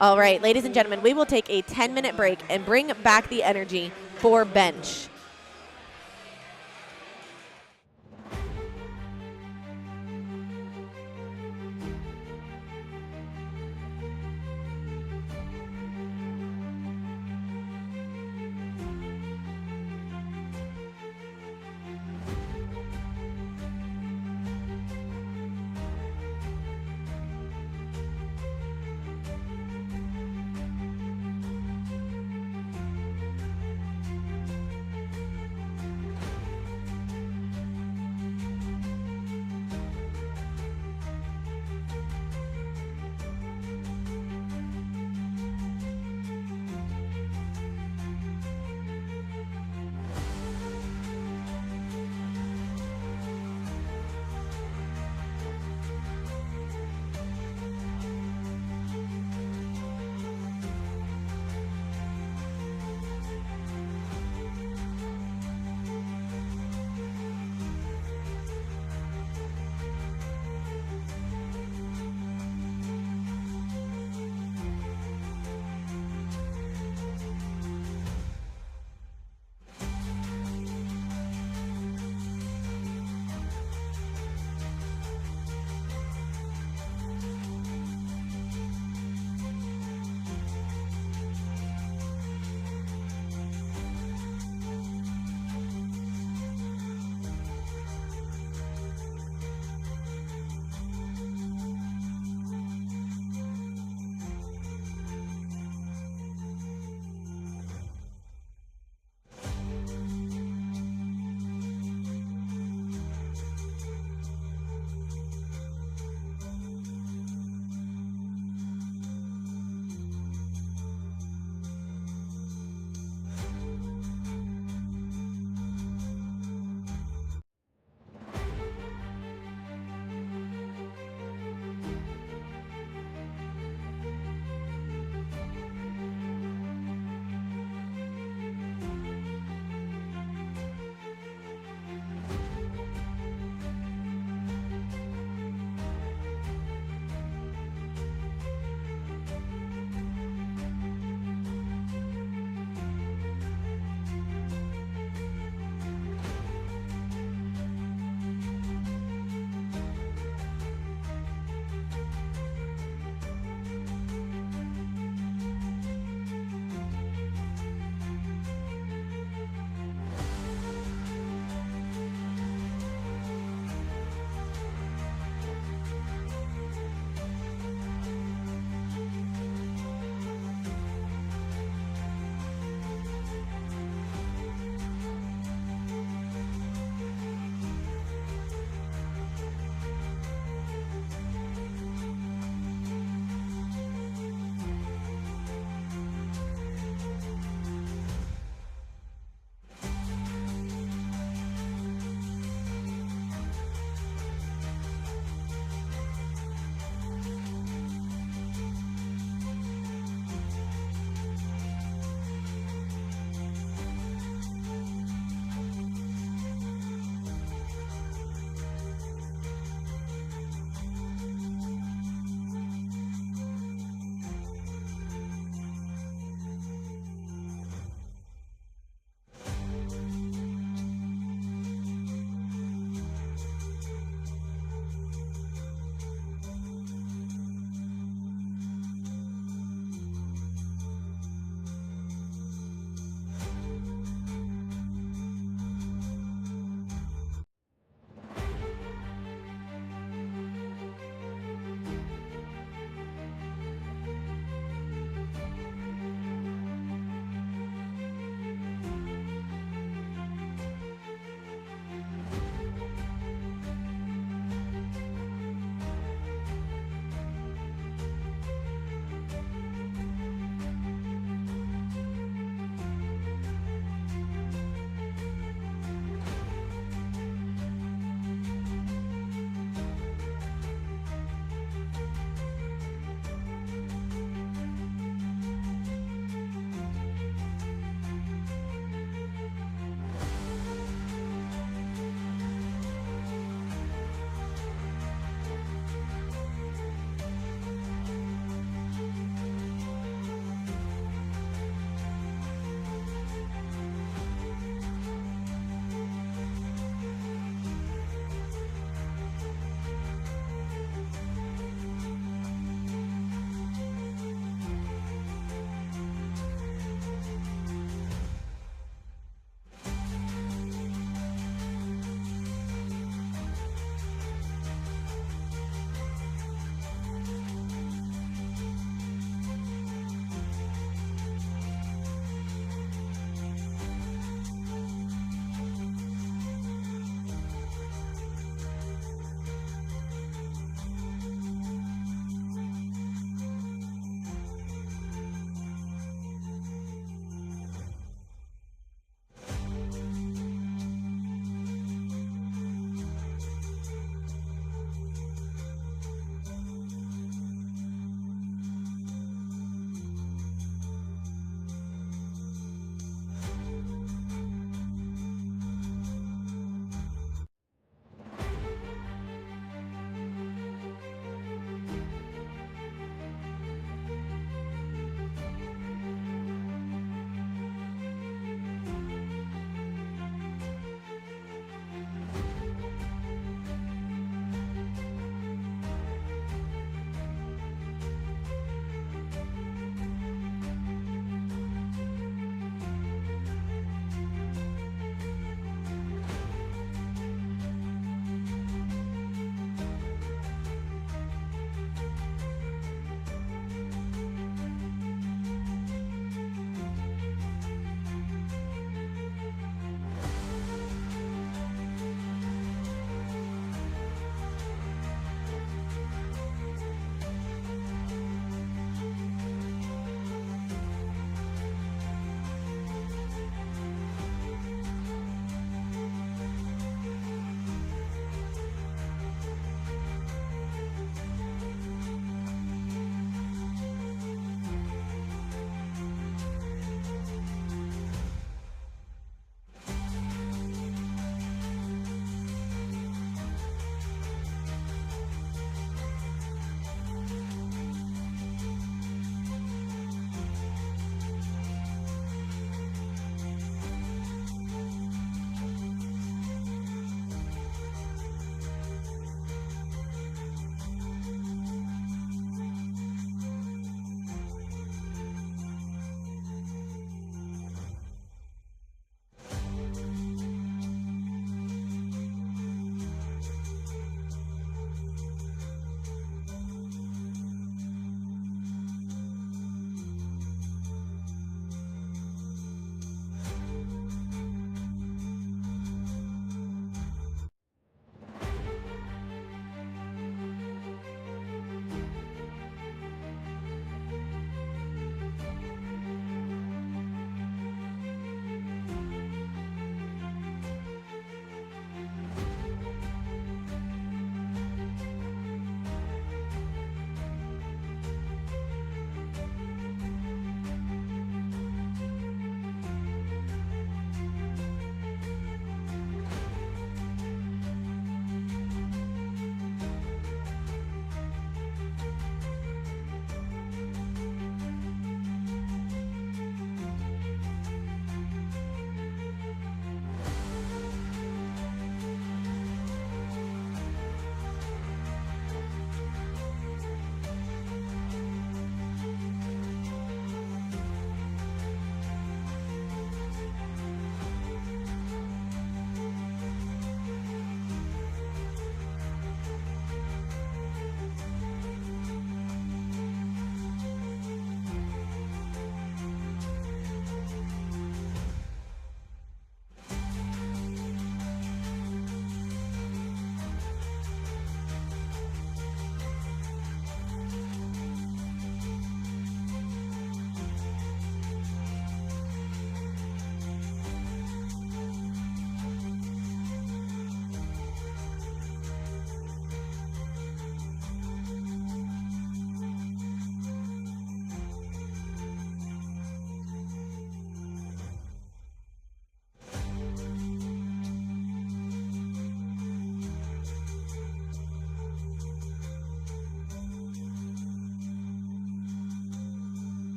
All right, ladies and gentlemen, we will take a 10-minute break and bring back the energy for bench.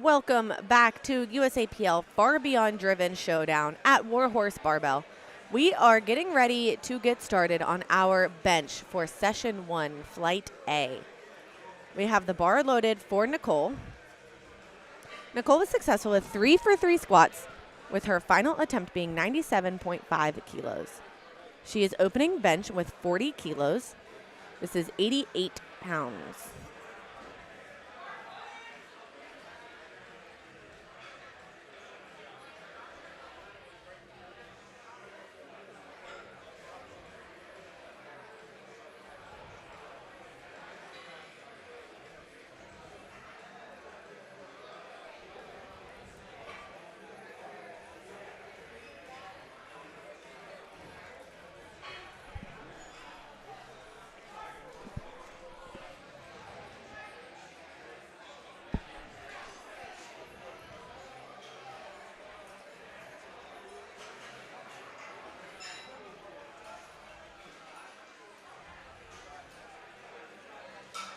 Welcome back to USAPL Far Beyond Driven Showdown at Warhorse Barbell. We are getting ready to get started on our bench for session 1, flight A. We have the bar loaded for Nicole. Nicole was successful with 3 for 3 squats, with her final attempt being 97.5 kilos. She is opening bench with 40 kilos. This is 88 pounds.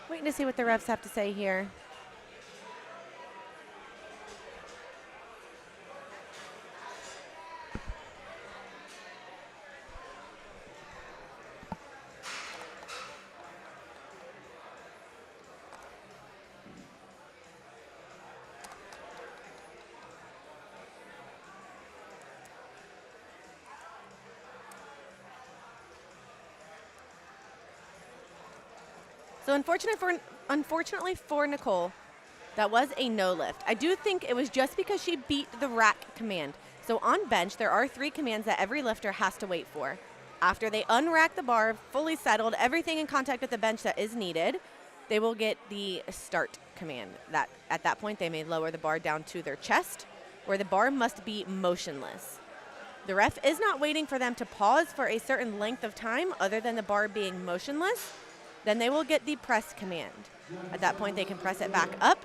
Waiting to see what the refs have to say here. So unfortunately for Nicole, that was a no lift. I do think it was just because she beat the rack command. So on bench, there are 3 commands that every lifter has to wait for. After they unrack the bar, fully settled, everything in contact with the bench that is needed, they will get the start command. That at that point, they may lower the bar down to their chest, where the bar must be motionless. The ref is not waiting for them to pause for a certain length of time other than the bar being motionless. Then they will get the press command. At that point, they can press it back up.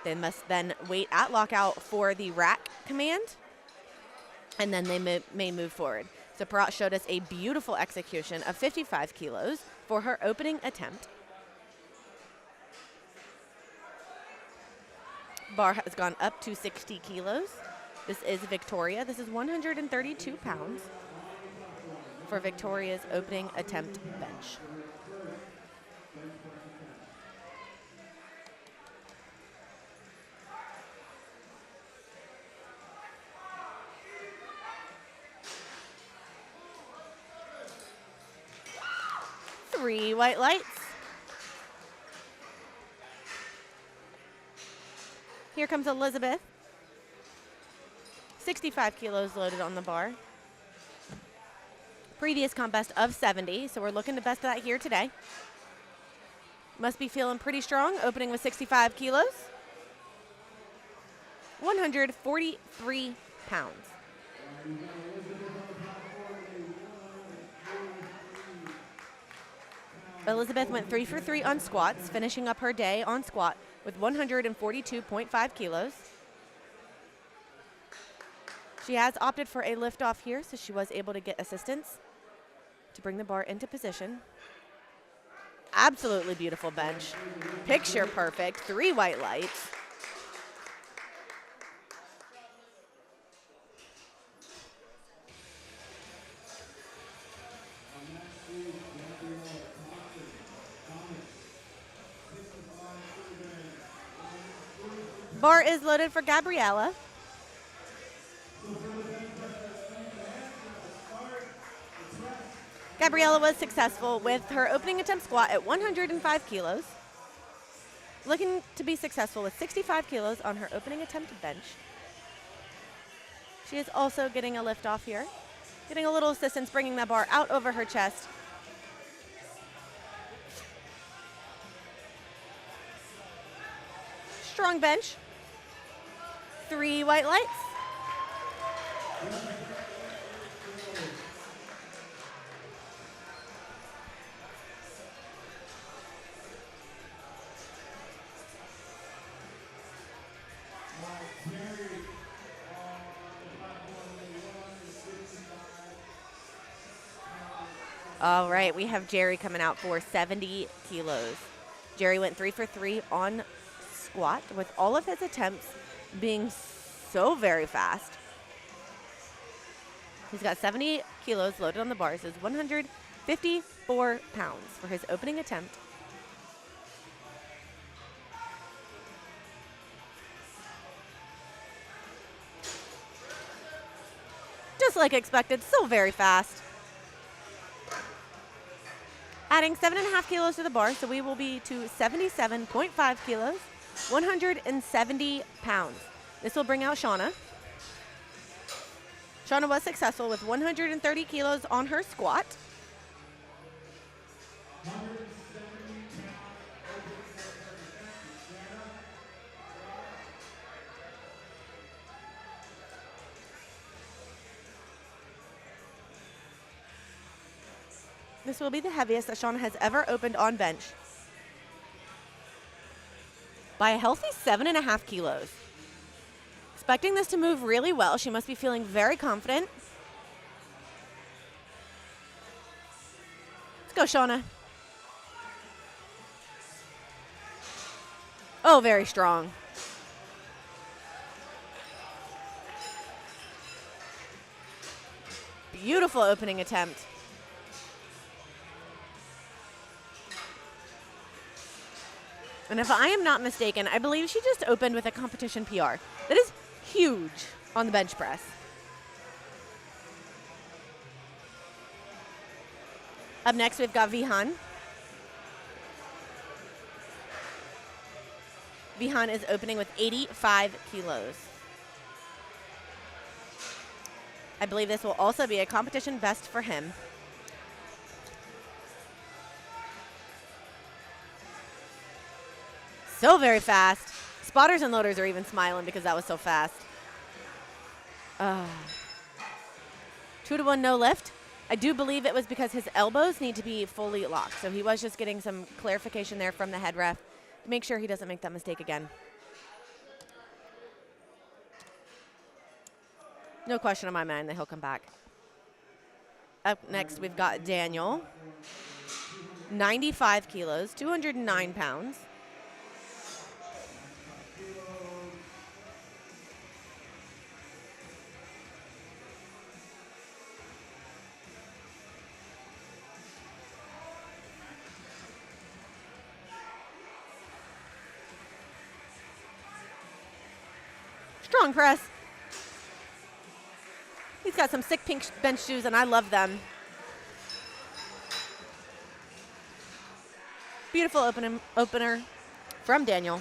They must then wait at lockout for the rack command, and then they may move forward. So Parat showed us a beautiful execution of 55 kilos for her opening attempt. Bar has gone up to 60 kilos. This is Victoria. This is 132 pounds for Victoria's opening attempt bench. Three white lights. Here comes Elizabeth. 65 kilos loaded on the bar. Previous comp best of 70, so we're looking to best that here today. Must be feeling pretty strong, opening with 65 kilos. 143 pounds. Elizabeth went 3 for 3 on squats, finishing up her day on squat with 142.5 kilos. She has opted for a lift off here, so she was able to get assistance to bring the bar into position. Absolutely beautiful bench. Picture perfect, 3 white lights. Bar is loaded for Gabriella. Gabriella was successful with her opening attempt squat at 105 kilos. Looking to be successful with 65 kilos on her opening attempt bench. She is also getting a lift off here. Getting a little assistance, bringing that bar out over her chest. Strong bench. 3 white lights. All right, we have Jerry coming out for 70 kilos. Jerry went 3 for 3 on squat with all of his attempts being so very fast. He's got 70 kilos loaded on the bars. Is 154 pounds for his opening attempt. Just like expected, so very fast. Adding 7.5 kilos to the bar, so we will be to 77.5 kilos, 170 pounds. This will bring out Shauna. Shauna was successful with 130 kilos on her squat. This will be the heaviest that Shauna has ever opened on bench by a healthy 7.5 kilos. Expecting this to move really well. She must be feeling very confident. Let's go, Shauna. Oh, very strong. Beautiful opening attempt. And if I am not mistaken, I believe she just opened with a competition PR. That is huge on the bench press. Up next, we've got Vihan. Vihan is opening with 85 kilos. I believe this will also be a competition best for him. So very fast. Spotters and loaders are even smiling because that was so fast. 2-to-1 no lift. I do believe it was because his elbows need to be fully locked. So he was just getting some clarification there from the head ref to make sure he doesn't make that mistake again. No question in my mind that he'll come back. Up next, we've got Daniel. 95 kilos, 209 pounds. Strong press. He's got some sick pink bench shoes, and I love them. Beautiful opener from Daniel.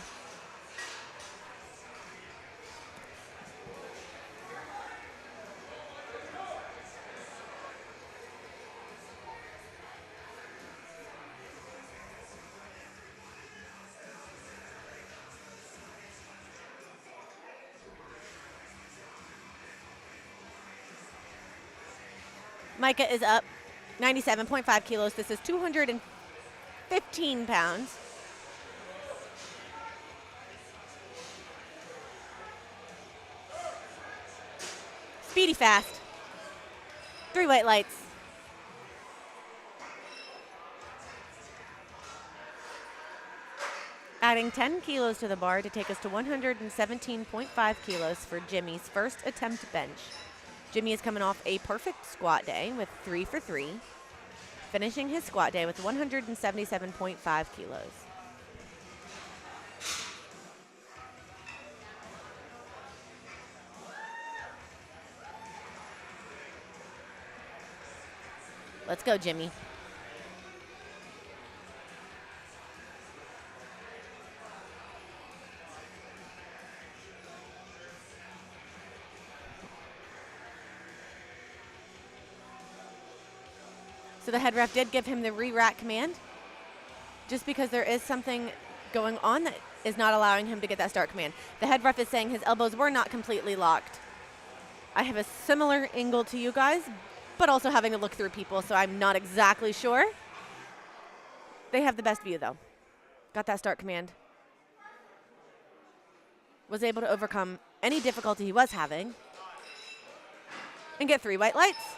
Micah is up, 97.5 kilos. This is 215 pounds. Speedy fast. 3 white lights. Adding 10 kilos to the bar to take us to 117.5 kilos for Jimmy's first attempt bench. Jimmy is coming off a perfect squat day with 3 for 3, finishing his squat day with 177.5 kilos. Let's go, Jimmy. So the head ref did give him the re-rack command just because there is something going on that is not allowing him to get that start command. The head ref is saying his elbows were not completely locked. I have a similar angle to you guys, but also having to look through people, so I'm not exactly sure. They have the best view, though. Got that start command. Was able to overcome any difficulty he was having and get 3 white lights.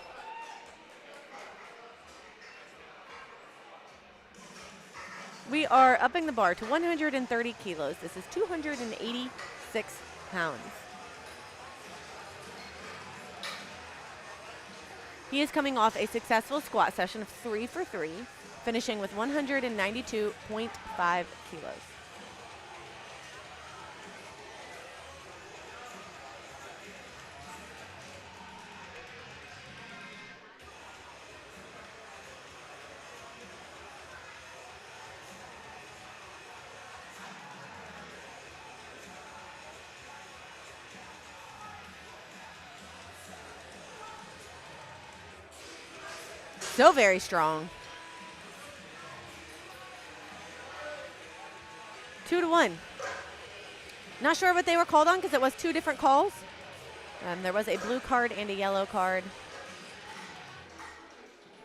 We are upping the bar to 130 kilos. This is 286 pounds. He is coming off a successful squat session of 3 for 3, finishing with 192.5 kilos. So very strong. 2-1. Not sure what they were called on because it was 2 different calls. There was a blue card and a yellow card,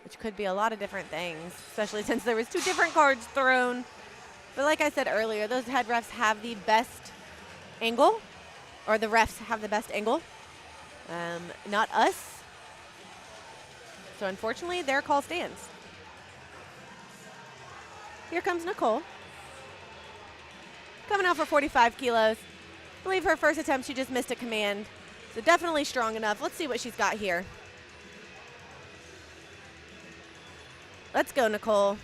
which could be a lot of different things, especially since there was 2 different cards thrown. But like I said earlier, those head refs have the best angle, or the refs have the best angle, not us. So unfortunately, their call stands. Here comes Nicole. Coming out for 45 kilos. I believe her first attempt, she just missed a command. So definitely strong enough. Let's see what she's got here. Let's go, Nicole.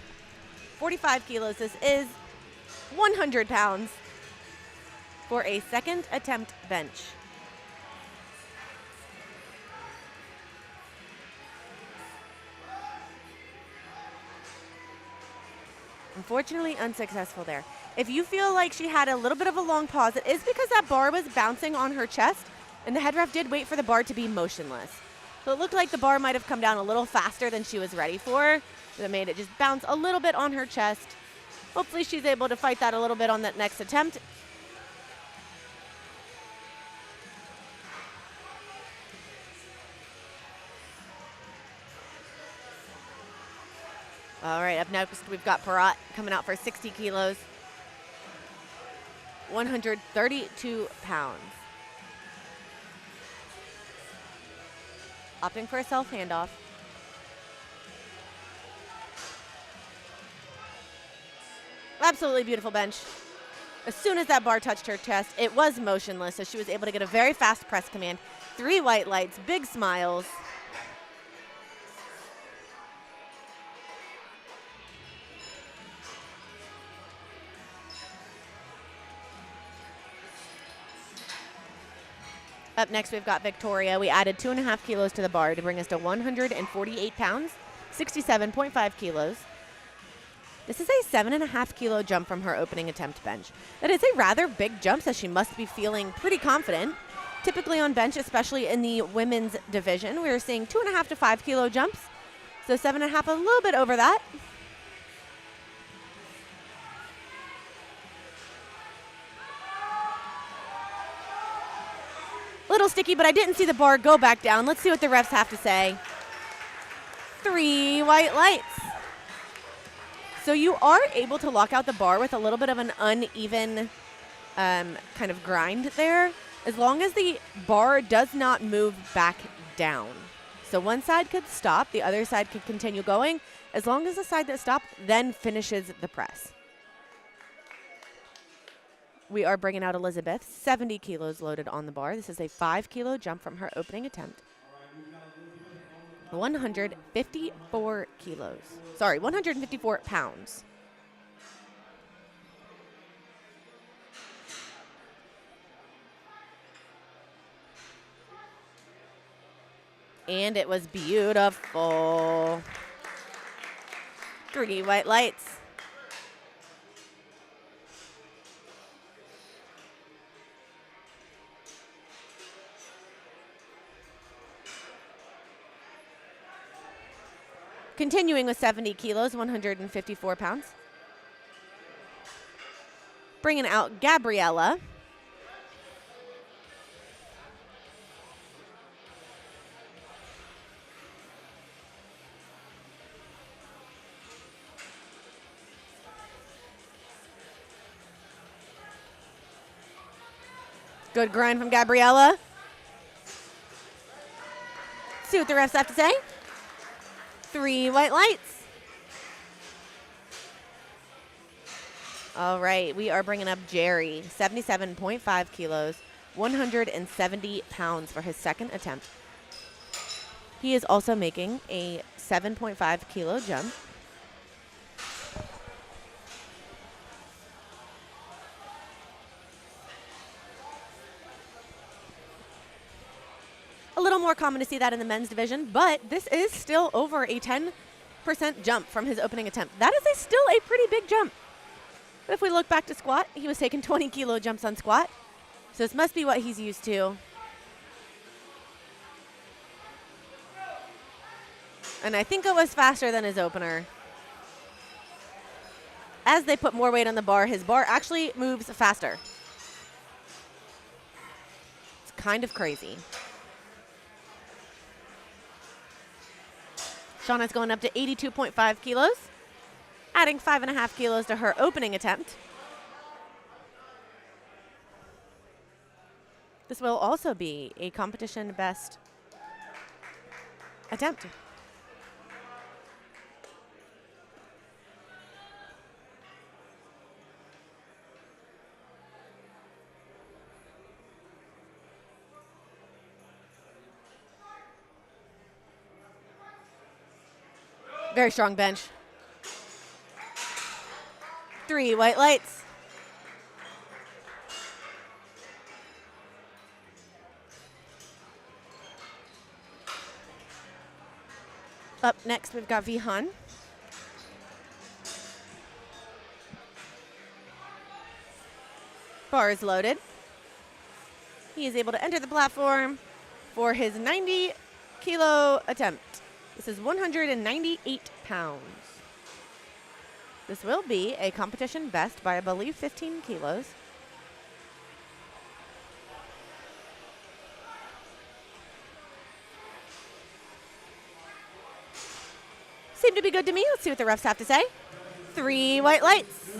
45 kilos. This is 100 pounds for a second attempt bench. Unfortunately, unsuccessful there. If you feel like she had a little bit of a long pause, it is because that bar was bouncing on her chest, and the head ref did wait for the bar to be motionless. So it looked like the bar might have come down a little faster than she was ready for. That made it just bounce a little bit on her chest. Hopefully she's able to fight that a little bit on that next attempt. All right, up next we've got Parat coming out for 60 kilos, 132 pounds. Opting for a self handoff. Absolutely beautiful bench. As soon as that bar touched her chest, it was motionless, so she was able to get a very fast press command. 3 white lights, big smiles. Up next, we've got Victoria. We added 2.5 kilos to the bar to bring us to 148 pounds, 67.5 kilos. This is a 7.5 kilo jump from her opening attempt bench. That is a rather big jump, so she must be feeling pretty confident. Typically on bench, especially in the women's division, we're seeing 2.5 to 5 kilo jumps. So 7.5, a little bit over that. Little sticky, but I didn't see the bar go back down. Let's see what the refs have to say. 3 white lights. So you are able to lock out the bar with a little bit of an uneven kind of grind there, as long as the bar does not move back down. So one side could stop, the other side could continue going, as long as the side that stopped then finishes the press. We are bringing out Elizabeth, 70 kilos loaded on the bar. This is a 5 kilo jump from her opening attempt. 154 kilos. Sorry, 154 pounds. And it was beautiful. 3 white lights. Continuing with 70 kilos, 154 pounds. Bringing out Gabriella. Good grind from Gabriella. See what the refs have to say. 3 white lights. All right, we are bringing up Jerry, 77.5 kilos, 170 pounds for his second attempt. He is also making a 7.5 kilo jump. A little more common to see that in the men's division, but this is still over a 10% jump from his opening attempt. That is still a pretty big jump. But if we look back to squat, he was taking 20 kilo jumps on squat. So this must be what he's used to. And I think it was faster than his opener. As they put more weight on the bar, his bar actually moves faster. It's kind of crazy. Shauna's going up to 82.5 kilos, adding 5.5 kilos to her opening attempt. This will also be a competition best attempt. Very strong bench. 3 white lights. Up next, we've got Vihan. Bar is loaded. He is able to enter the platform for his 90 kilo attempt. This is 198 pounds. This will be a competition best by, I believe, 15 kilos. Seem to be good to me. Let's see what the refs have to say. 3 white lights.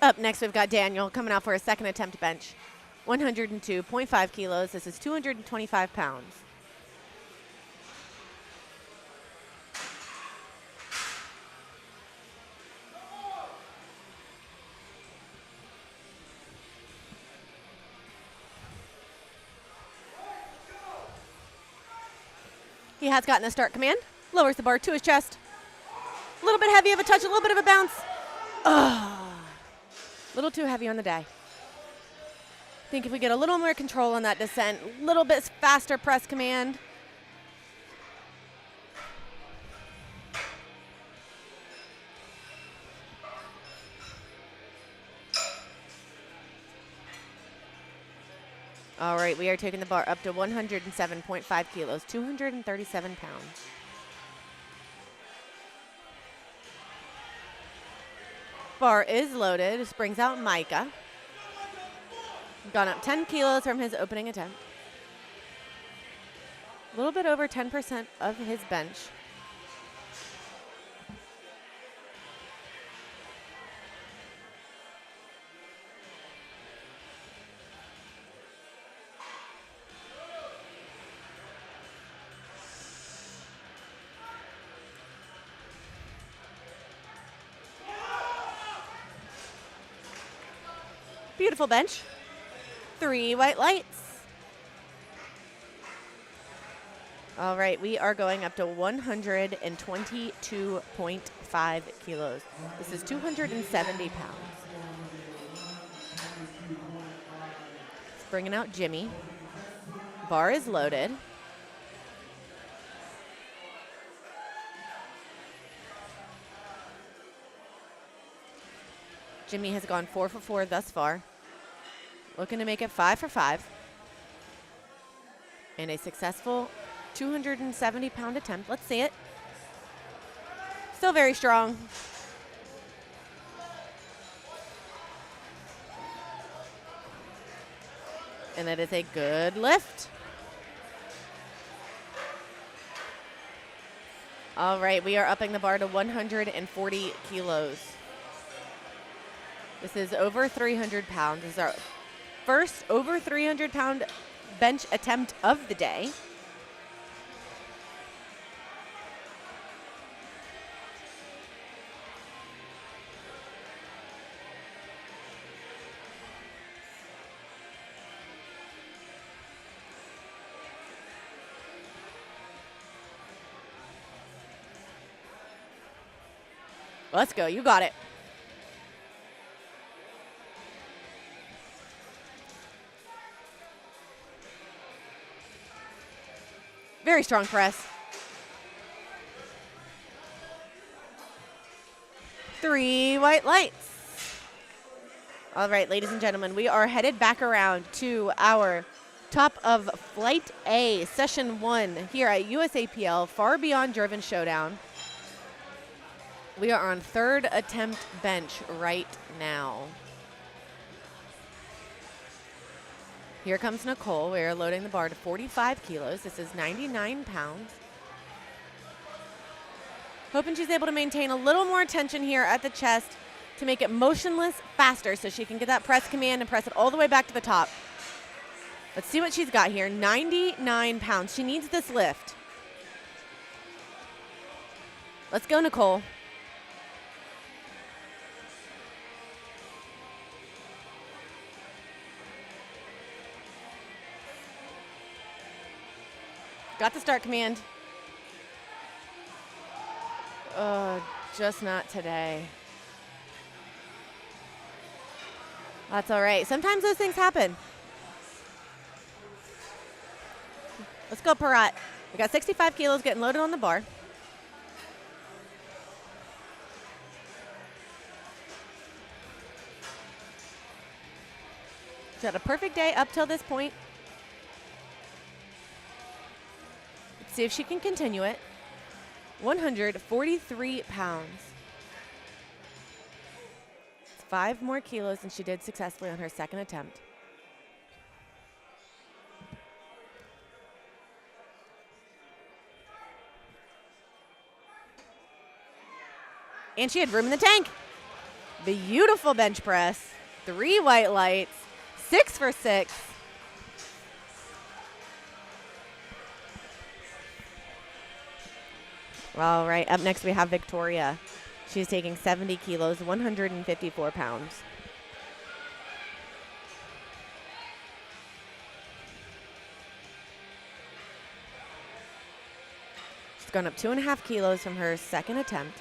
Up next, we've got Daniel coming out for a second attempt bench. 102.5 kilos. This is 225 pounds. He has gotten a start command. Lowers the bar to his chest. A little bit heavy of a touch, a little bit of a bounce. A little too heavy on the day. I think if we get a little more control on that descent, a little bit faster press command. All right, we are taking the bar up to 107.5 kilos, 237 pounds. Bar is loaded. This brings out Micah. Gone up 10 kilos from his opening attempt. A little bit over 10% of his bench. Beautiful bench. 3 white lights. All right, we are going up to 122.5 kilos. This is 270 pounds. It's bringing out Jimmy. Bar is loaded. Jimmy has gone 4 for 4 thus far. Looking to make it 5 for 5. And a successful 270-pound attempt. Let's see it. Still very strong. And it is a good lift. All right, we are upping the bar to 140 kilos. This is over 300 pounds. This is our first over 300 pound bench attempt of the day. Let's go. You got it. Very strong press. 3 white lights. All right, ladies and gentlemen, we are headed back around to our top of Flight A, Session 1 here at USAPL, Far Beyond Driven Showdown. We are on third attempt bench right now. Here comes Nicole. We are loading the bar to 45 kilos. This is 99 pounds. Hoping she's able to maintain a little more tension here at the chest to make it motionless faster so she can get that press command and press it all the way back to the top. Let's see what she's got here. 99 pounds. She needs this lift. Let's go, Nicole. Got the start command. Just not today. That's all right. Sometimes those things happen. Let's go, Parat. We got 65 kilos getting loaded on the bar. She's had a perfect day up till this point. Let's see if she can continue it. 143 pounds. It's 5 more kilos than she did successfully on her second attempt. And she had room in the tank. Beautiful bench press. 3 white lights. 6 for 6. All right, up next we have Victoria. She's taking 70 kilos, 154 pounds. She's gone up 2.5 kilos from her second attempt.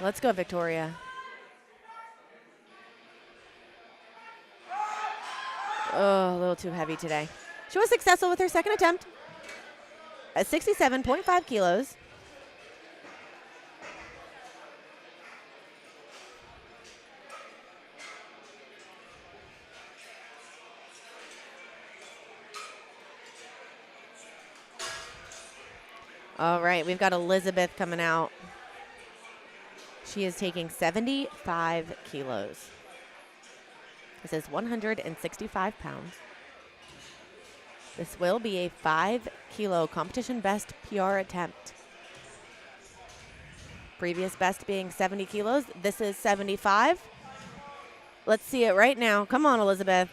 Let's go, Victoria. Oh, a little too heavy today. She was successful with her second attempt at 67.5 kilos. All right, we've got Elizabeth coming out. She is taking 75 kilos. This is 165 pounds. This will be a 5-kilo competition best PR attempt. Previous best being 70 kilos. This is 75. Let's see it right now. Come on, Elizabeth.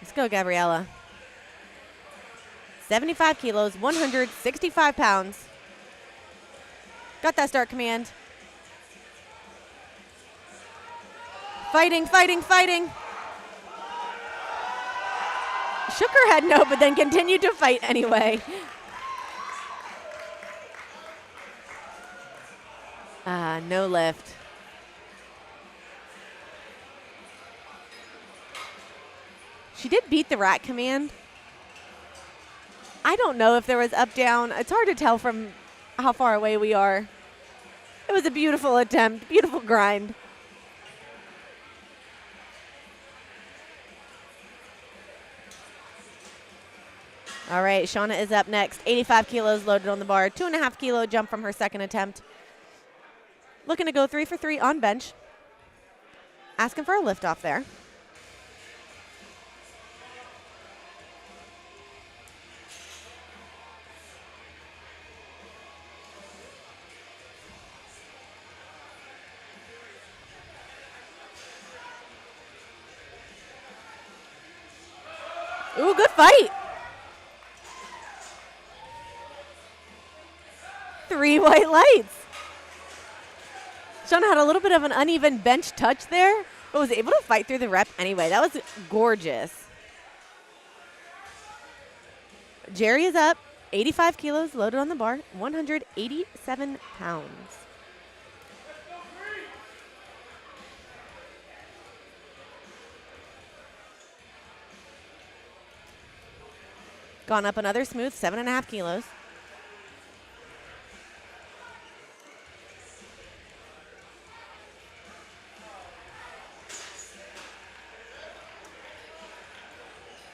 Let's go, Gabriella. 75 kilos, 165 pounds. Got that start command. Fighting, fighting, fighting. Shook her head no, but then continued to fight anyway. No lift. She did beat the rack command. I don't know if there was up, down. It's hard to tell from how far away we are. It was a beautiful attempt, beautiful grind. All right, Shauna is up next. 85 kilos loaded on the bar. 2.5 kilo jump from her second attempt. Looking to go 3 for 3 on bench. Asking for a lift off there. Ooh, good fight. 3 white lights. Shauna had a little bit of an uneven bench touch there, but was able to fight through the rep anyway. That was gorgeous. Jerry is up, 85 kilos loaded on the bar, 187 pounds. Gone up another smooth 7.5 kilos.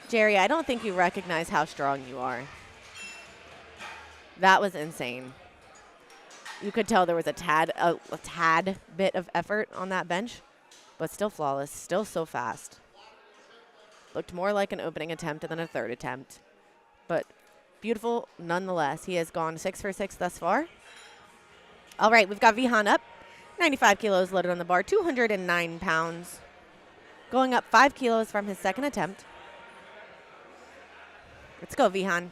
Jerry, I don't think you recognize how strong you are. That was insane. You could tell there was a tad bit of effort on that bench, but still flawless, still so fast. Looked more like an opening attempt than a third attempt, but beautiful nonetheless. He has gone 6 for 6 thus far. All right, we've got Vihan up, 95 kilos loaded on the bar, 209 pounds. Going up 5 kilos from his second attempt. Let's go, Vihan.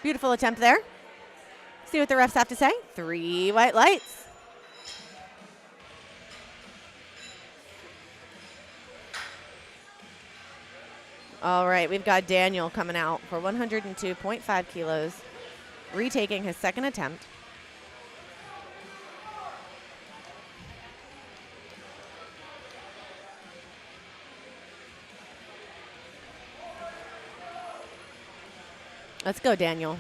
Beautiful attempt there. See what the refs have to say. 3 white lights. All right, we've got Daniel coming out for 102.5 kilos, retaking his second attempt. Let's go, Daniel.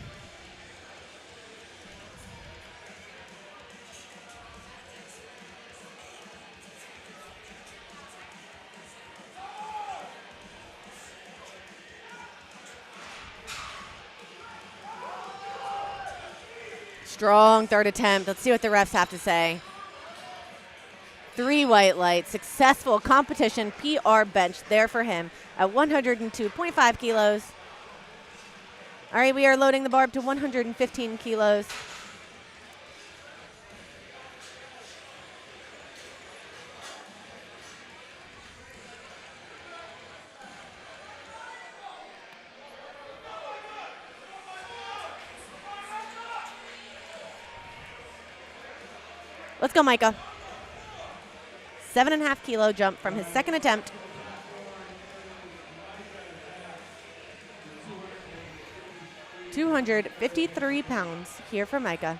Strong third attempt. Let's see what the refs have to say. 3 white lights. Successful competition PR bench there for him at 102.5 kilos. All right, we are loading the bar up to 115 kilos. Let's go, Micah. 7.5 kilo jump from his second attempt. $253 here for Micah.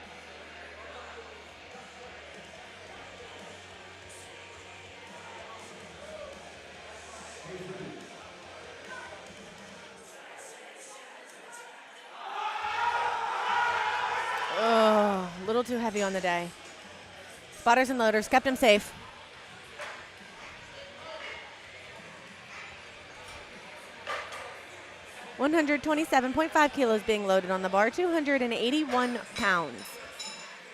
Oh, a little too heavy on the day. Spotters and loaders kept him safe. $127.5 kilos being loaded on the bar, 281 pounds.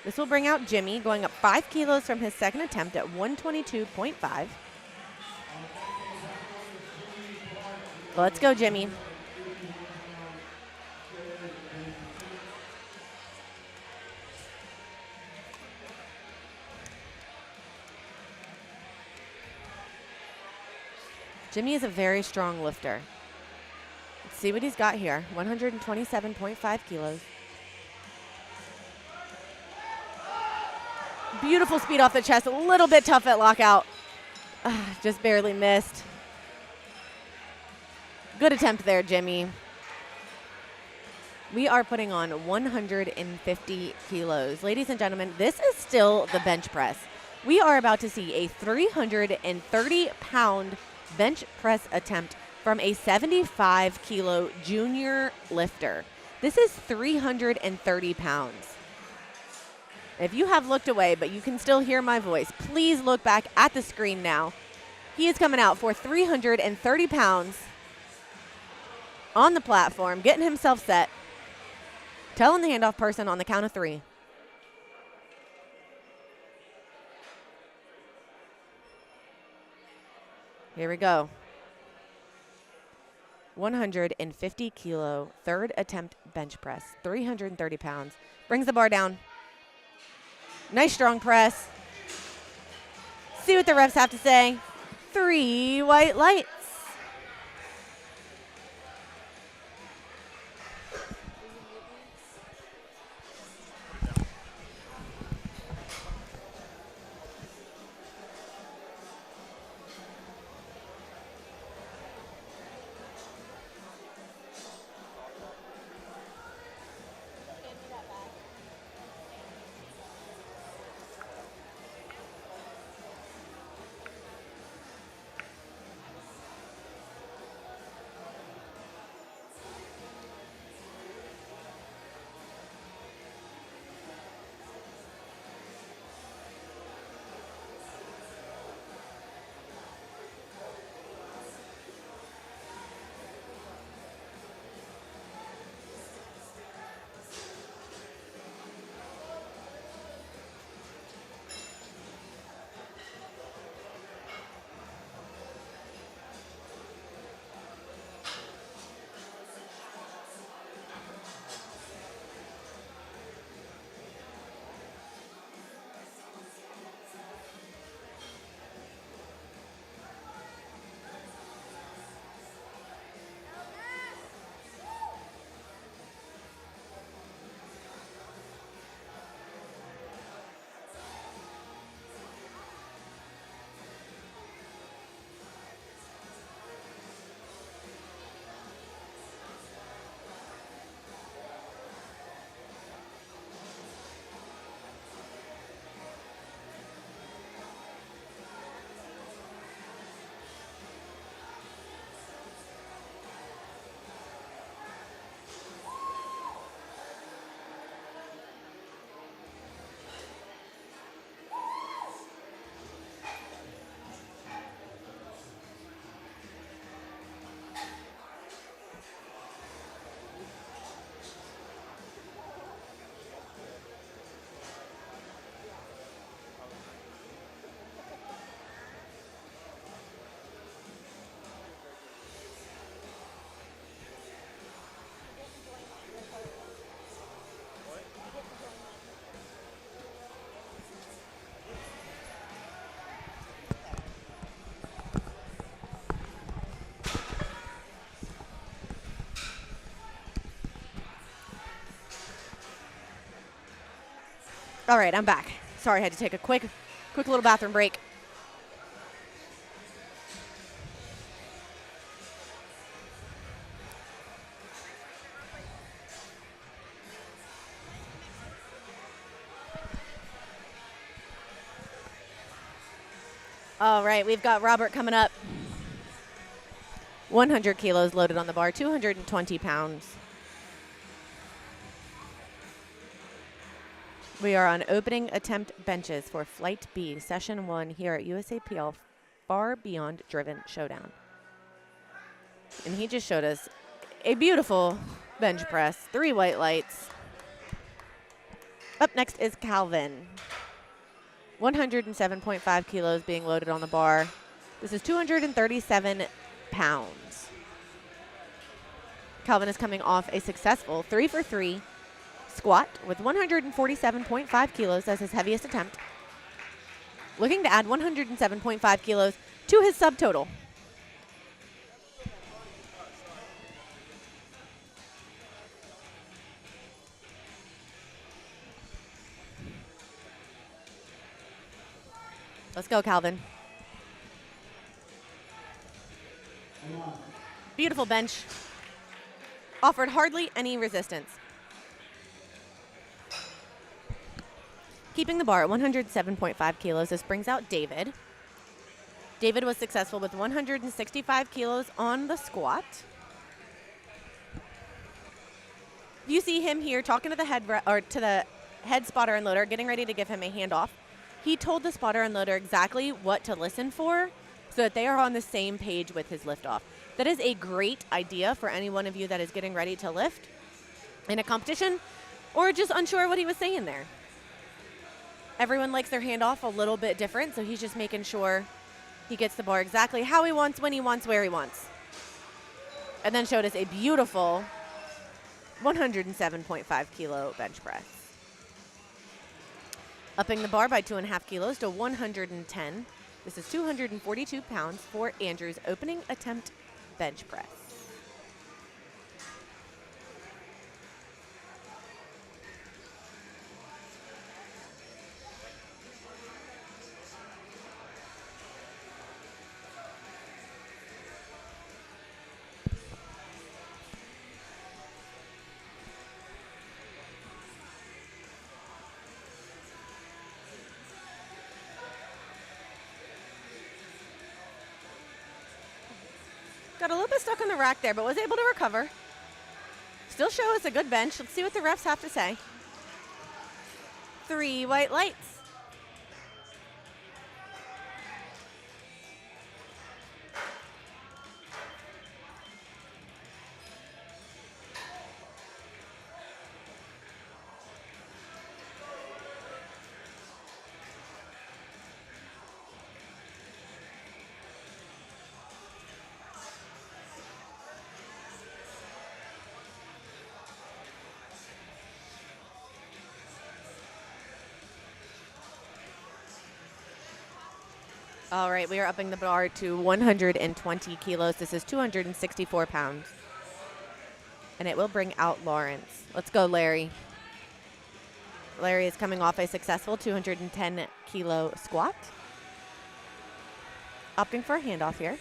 This will bring out Jimmy, going up 5 kilos from his second attempt at 122.5. Let's go, Jimmy. Jimmy is a very strong lifter. Let's see what he's got here. 127.5 kilos. Beautiful speed off the chest. A little bit tough at lockout. Just barely missed. Good attempt there, Jimmy. We are putting on 150 kilos. Ladies and gentlemen, this is still the bench press. We are about to see a 330-pound bench press attempt from a 75-kilo junior lifter. This is 330 pounds. If you have looked away, but you can still hear my voice, please look back at the screen now. He is coming out for 330 pounds. on the platform, getting himself set, telling the handoff person on the count of 3. Here we go. 150 kilo, third attempt bench press, 330 pounds. Brings the bar down. Nice strong press. See what the refs have to say. 3 white lights. All right, I'm back. Sorry, I had to take a quick little bathroom break. All right, we've got Robert coming up. 100 kilos loaded on the bar, 220 pounds. We are on opening attempt benches for Flight B, Session 1 here at USAPL Far Beyond Driven Showdown. And he just showed us a beautiful bench press, 3 white lights. Up next is Calvin. 107.5 kilos being loaded on the bar. This is 237 pounds. Calvin is coming off a successful 3 for 3 squat with 147.5 kilos as his heaviest attempt. Looking to add 107.5 kilos to his subtotal. Let's go, Calvin. Beautiful bench. Offered hardly any resistance. Keeping the bar at 107.5 kilos, this brings out David. David was successful with 165 kilos on the squat. You see him here talking to the head spotter and loader, getting ready to give him a handoff. He told the spotter and loader exactly what to listen for, so that they are on the same page with his liftoff. That is a great idea for any one of you that is getting ready to lift in a competition or just unsure what he was saying there. Everyone likes their handoff a little bit different, so he's just making sure he gets the bar exactly how he wants, when he wants, where he wants. And then showed us a beautiful 107.5 kilo bench press. Upping the bar by 2.5 kilos to 110. This is 242 pounds for Andrew's opening attempt bench press. Got a little bit stuck on the rack there, but was able to recover. Still show us a good bench. Let's see what the refs have to say. 3 white lights. All right, we are upping the bar to 120 kilos. This is 264 pounds. And it will bring out Lawrence. Let's go, Larry. Larry is coming off a successful 210 kilo squat. Opting for a handoff here.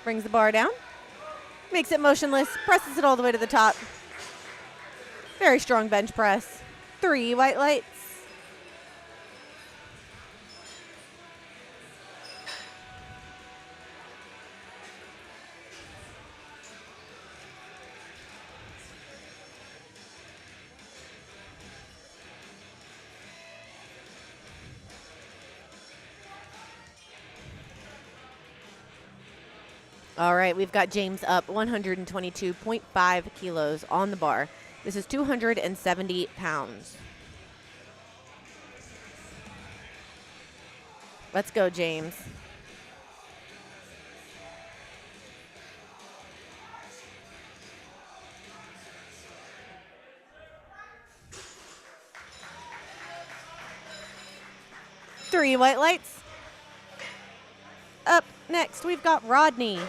Brings the bar down. Makes it motionless. Presses it all the way to the top. Very strong bench press. 3 white lights. All right, we've got James up 122.5 kilos on the bar. This is 270 pounds. Let's go, James. Three white lights. Up next, we've got Rodney.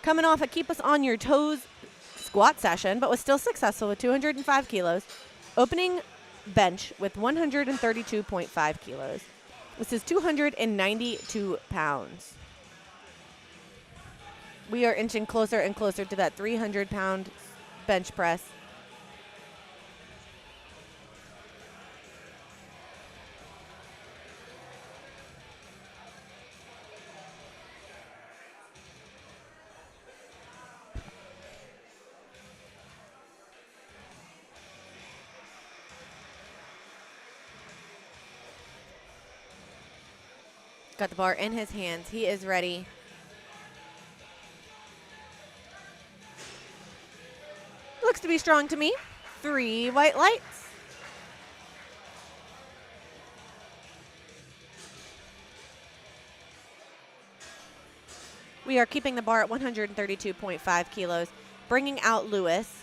Coming off a keep us on your toes squat session, but was still successful with 205 kilos. Opening bench with 132.5 kilos. This is 292 pounds. We are inching closer and closer to that 300-pound bench press. Got the bar in his hands. He is ready. Looks to be strong to me. 3 white lights. We are keeping the bar at 132.5 kilos, bringing out Lewis.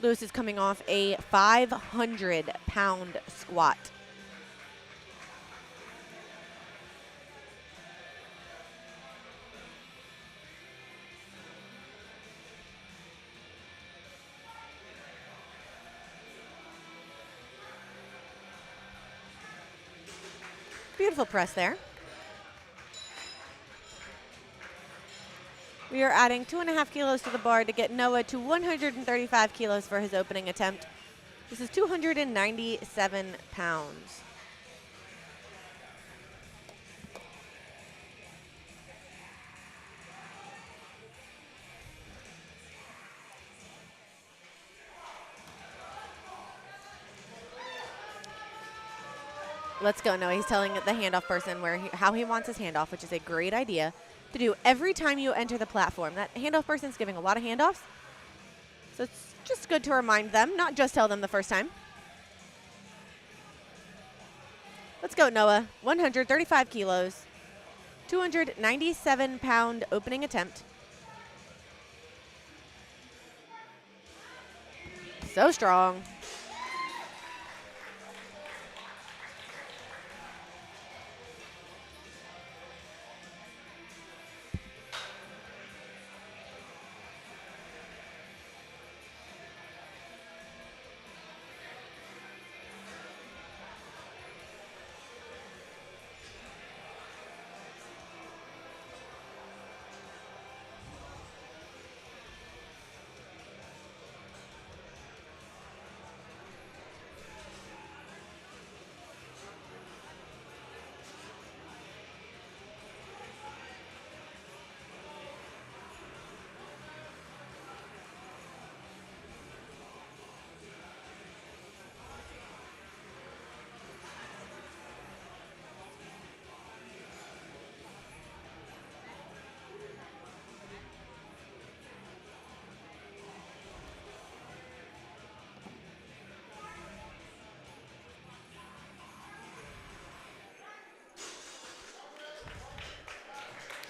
Lewis is coming off a 500-pound squat. Beautiful press there. We are adding 2.5 kilos to the bar to get Noah to 135 kilos for his opening attempt. This is 297 pounds. Let's go, Noah. He's telling the handoff person how he wants his handoff, which is a great idea to do every time you enter the platform. That handoff person's giving a lot of handoffs, so it's just good to remind them, not just tell them the first time. Let's go, Noah. 135 kilos, 297-pound opening attempt. So strong.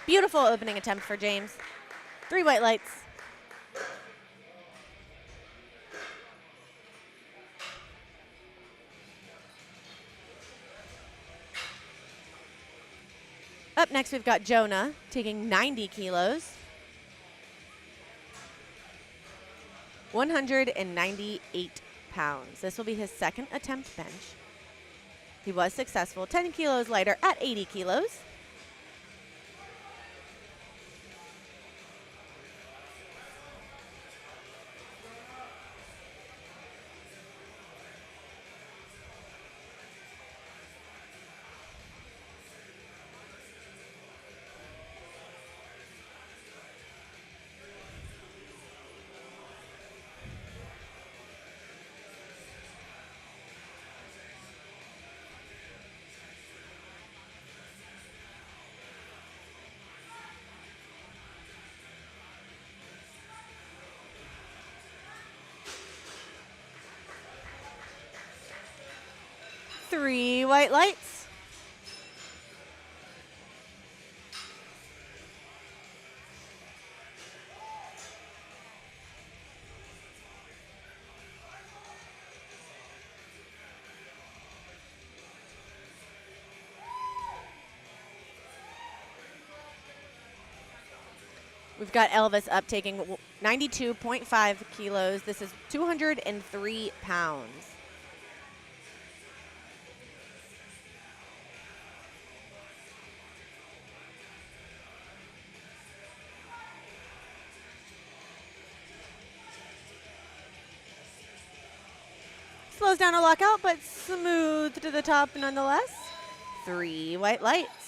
Beautiful opening attempt for James. 3 white lights. Up next, we've got Jonah taking 90 kilos. 198 pounds. This will be his second attempt bench. He was successful, 10 kilos lighter at 80 kilos. Three white lights. We've got Elvis up taking 92.5 kilos. This is 203 pounds. Slows down a lockout, but smooth to the top nonetheless. 3 white lights.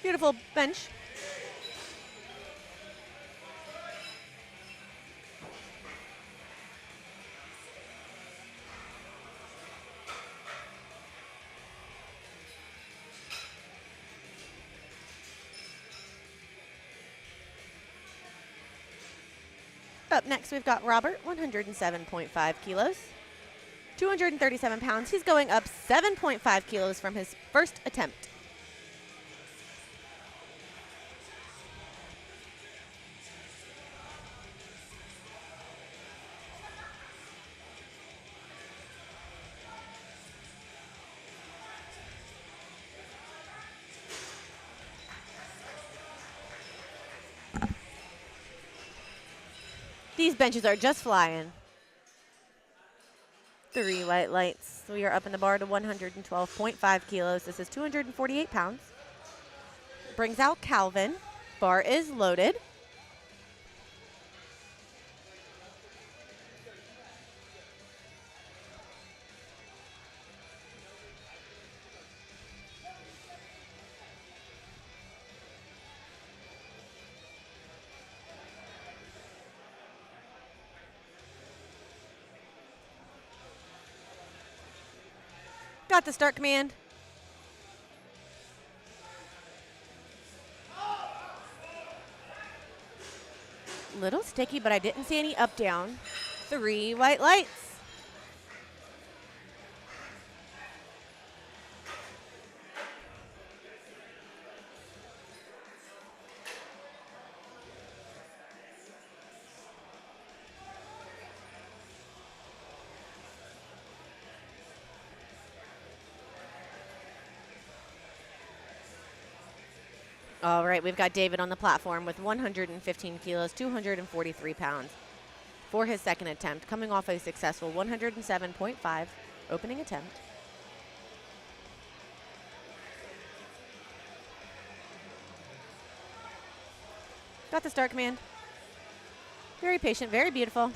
Beautiful bench. Up next, we've got Robert, 107.5 kilos, 237 pounds. He's going up 7.5 kilos from his first attempt. These benches are just flying. 3 white lights. We are up in the bar to 112.5 kilos. This is 248 pounds. Brings out Calvin. Bar is loaded. Got the start command. Little sticky, but I didn't see any up down. 3 white lights. All right, we've got David on the platform with 115 kilos, 243 pounds for his second attempt, coming off a successful 107.5 opening attempt. Got the start command. Very patient, very beautiful.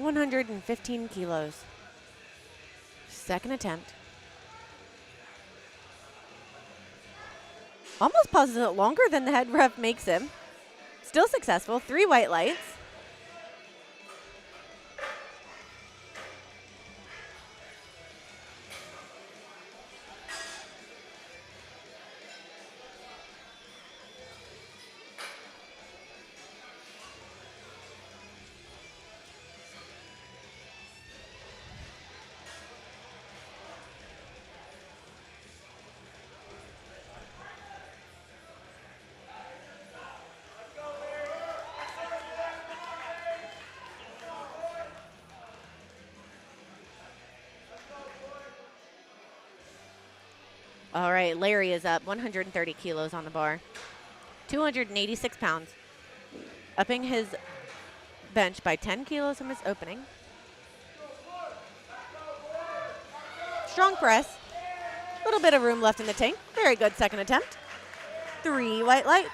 $115 kilos. Second attempt. Almost pauses it longer than the head ref makes him. Still successful. 3 white lights. All right, Larry is up, 130 kilos on the bar, 286 pounds, upping his bench by 10 kilos from his opening. Strong press, a little bit of room left in the tank. Very good second attempt. 3 white lights.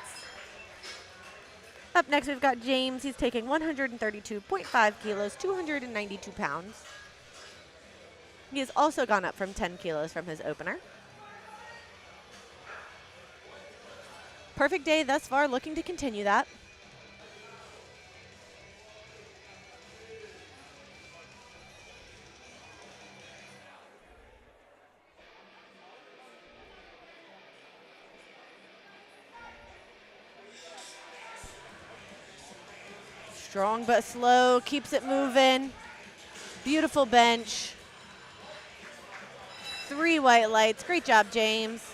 Up next, we've got James. He's taking 132.5 kilos, 292 pounds. He has also gone up from 10 kilos from his opener. Perfect day thus far, looking to continue that. Strong but slow, keeps it moving. Beautiful bench. 3 white lights. Great job, James.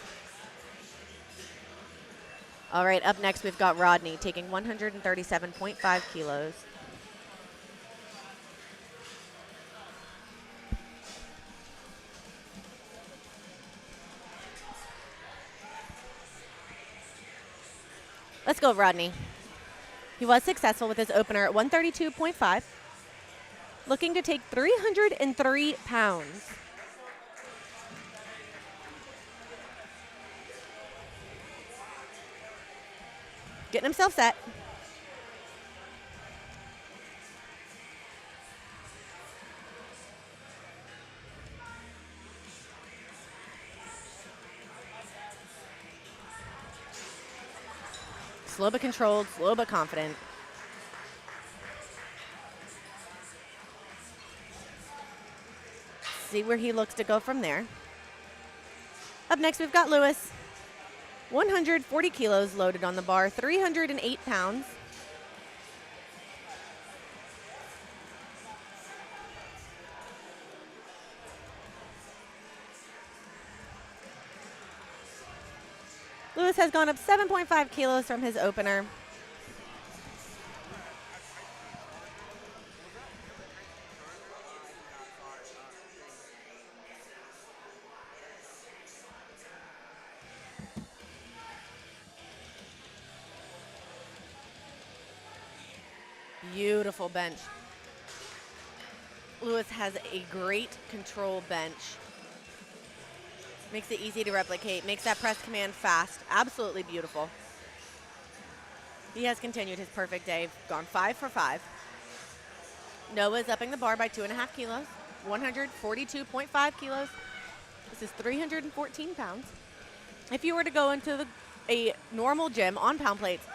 All right, up next we've got Rodney taking 137.5 kilos. Let's go, Rodney. He was successful with his opener at 132.5, looking to take 303 pounds. Getting himself set. Slow but controlled, slow but confident. See where he looks to go from there. Up next, we've got Lewis. 140 kilos loaded on the bar, 308 pounds. Lewis has gone up 7.5 kilos from his opener. Beautiful bench. Lewis has a great control bench. Makes it easy to replicate, makes that press command fast. Absolutely beautiful. He has continued his perfect day, gone 5 for 5. Noah's upping the bar by 2.5 kilos, 142.5 kilos. This is 314 pounds. If you were to go into a normal gym on pound plates,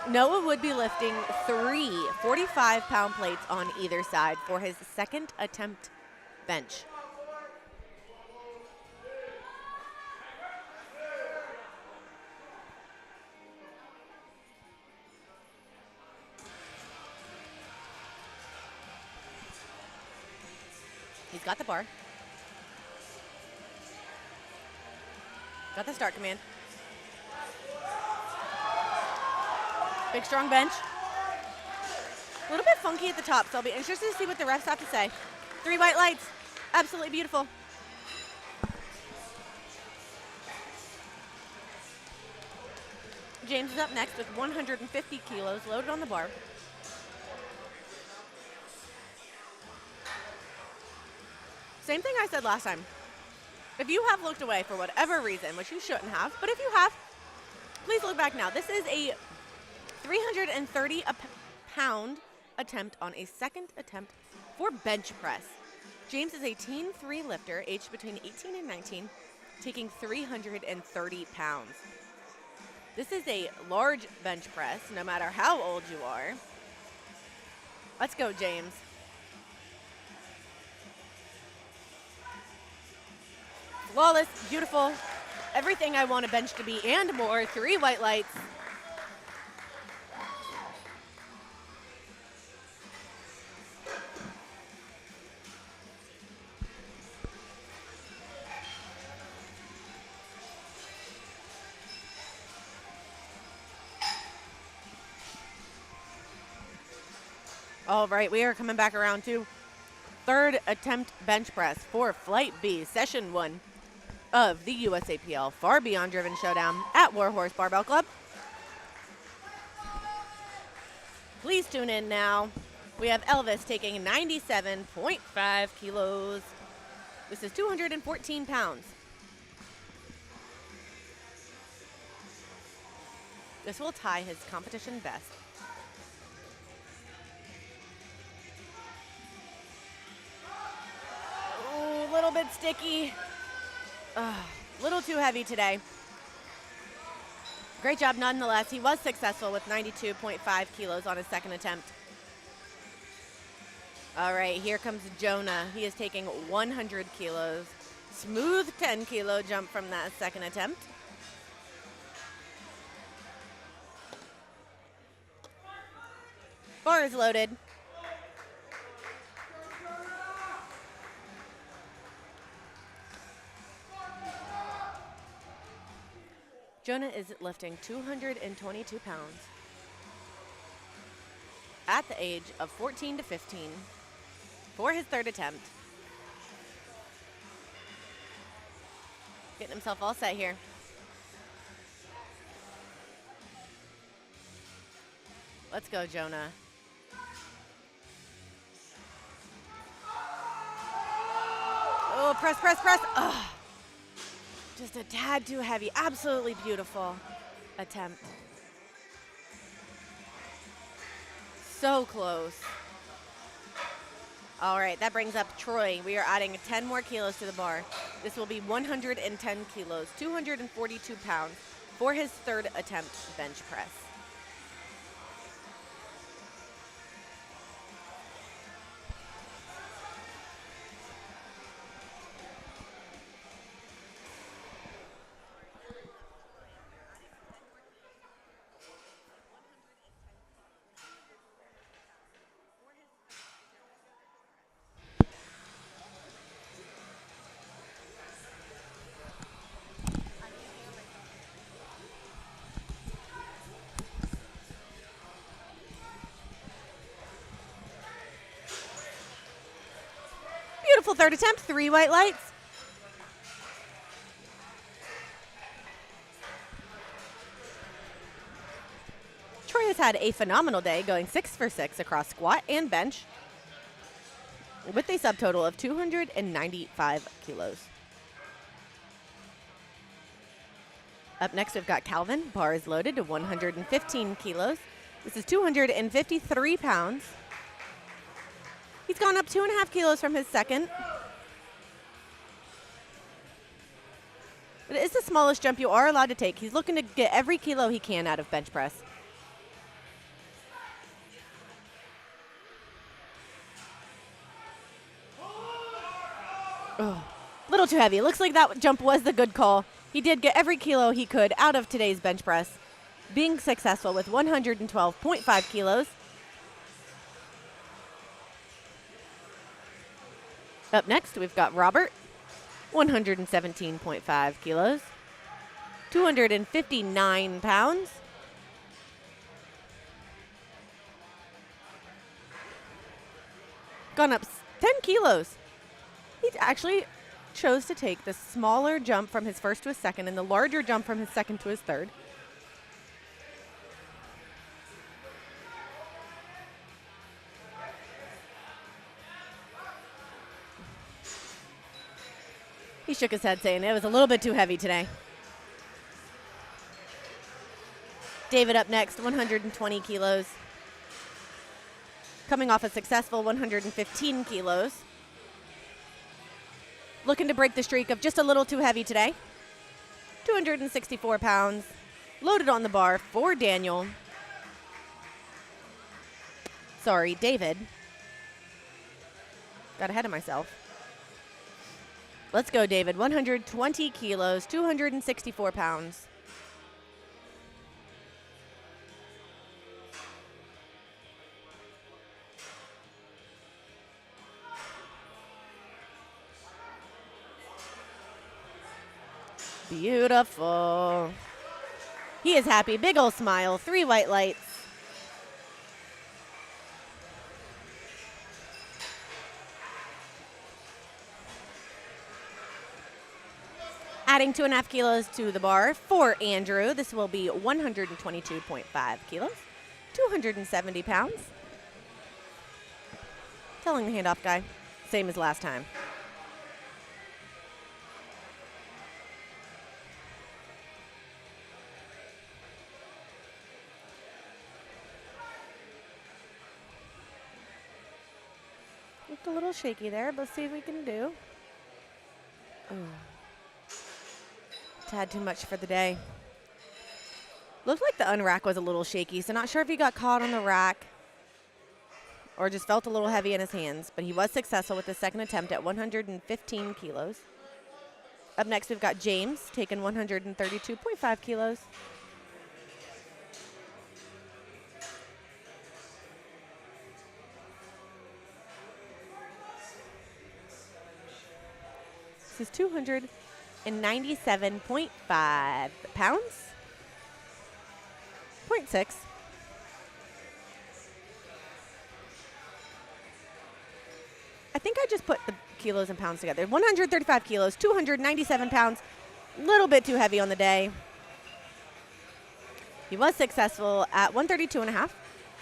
Noah would be lifting 3 45-pound plates on either side for his second attempt bench. He's got the bar. Got the start command. Big strong bench. A little bit funky at the top, so I'll be interested to see what the refs have to say. 3 white lights. Absolutely beautiful. James is up next with 150 kilos loaded on the bar. Same thing I said last time. If you have looked away for whatever reason, which you shouldn't have, but if you have, please look back now. This is a 330-pound attempt on a second attempt for bench press. James is a teen 3 lifter, aged between 18 and 19, taking 330 pounds. This is a large bench press, no matter how old you are. Let's go, James. Flawless, beautiful, everything I want a bench to be and more. 3 white lights. All right, we are coming back around to third attempt bench press for Flight B, Session 1 of the USAPL Far Beyond Driven Showdown at Warhorse Barbell Club. Please tune in now. We have Elvis taking 97.5 kilos. This is 214 pounds. This will tie his competition best. Oh, a little bit sticky. A little too heavy today. Great job nonetheless. He was successful with 92.5 kilos on his second attempt. All right, here comes Jonah. He is taking 100 kilos. Smooth 10-kilo jump from that second attempt. Bar is loaded. Jonah is lifting 222 pounds at the age of 14 to 15 for his third attempt. Getting himself all set here. Let's go, Jonah. Oh, press, press, press. Ugh. Just a tad too heavy. Absolutely beautiful attempt. So close. All right, that brings up Troy. We are adding 10 more kilos to the bar. This will be 110 kilos, 242 pounds for his third attempt bench press. Beautiful third attempt, 3 white lights. Troy has had a phenomenal day, going 6 for 6 across squat and bench with a subtotal of 295 kilos. Up next, we've got Calvin. Bar is loaded to 115 kilos. This is 253 pounds. He's gone up 2.5 kilos from his second. It is the smallest jump you are allowed to take. He's looking to get every kilo he can out of bench press. Oh, little too heavy. Looks like that jump was the good call. He did get every kilo he could out of today's bench press, being successful with 112.5 kilos. Up next, we've got Robert, 117.5 kilos, 259 pounds. Gone up 10 kilos. He actually chose to take the smaller jump from his first to his second and the larger jump from his second to his third. He shook his head saying it was a little bit too heavy today. David up next, 120 kilos. Coming off a successful 115 kilos. Looking to break the streak of just a little too heavy today. 264 pounds. Loaded on the bar for Daniel. Sorry, David. Got ahead of myself. Let's go, David. 120 kilos, 264 pounds. Beautiful. He is happy. Big ol' smile. 3 white lights. Adding 2.5 kilos to the bar for Andrew. This will be 122.5 kilos, 270 pounds. Telling the handoff guy, same as last time. Looked a little shaky there, but let's see what we can do. Ooh. Had too much for the day. Looked like the unrack was a little shaky, so not sure if he got caught on the rack or just felt a little heavy in his hands, but he was successful with his second attempt at 115 kilos. Up next, we've got James taking 132.5 kilos. This is 297.5 pounds. 0.6. I think I just put the kilos and pounds together. 135 kilos, 297 pounds. A little bit too heavy on the day. He was successful at 132.5,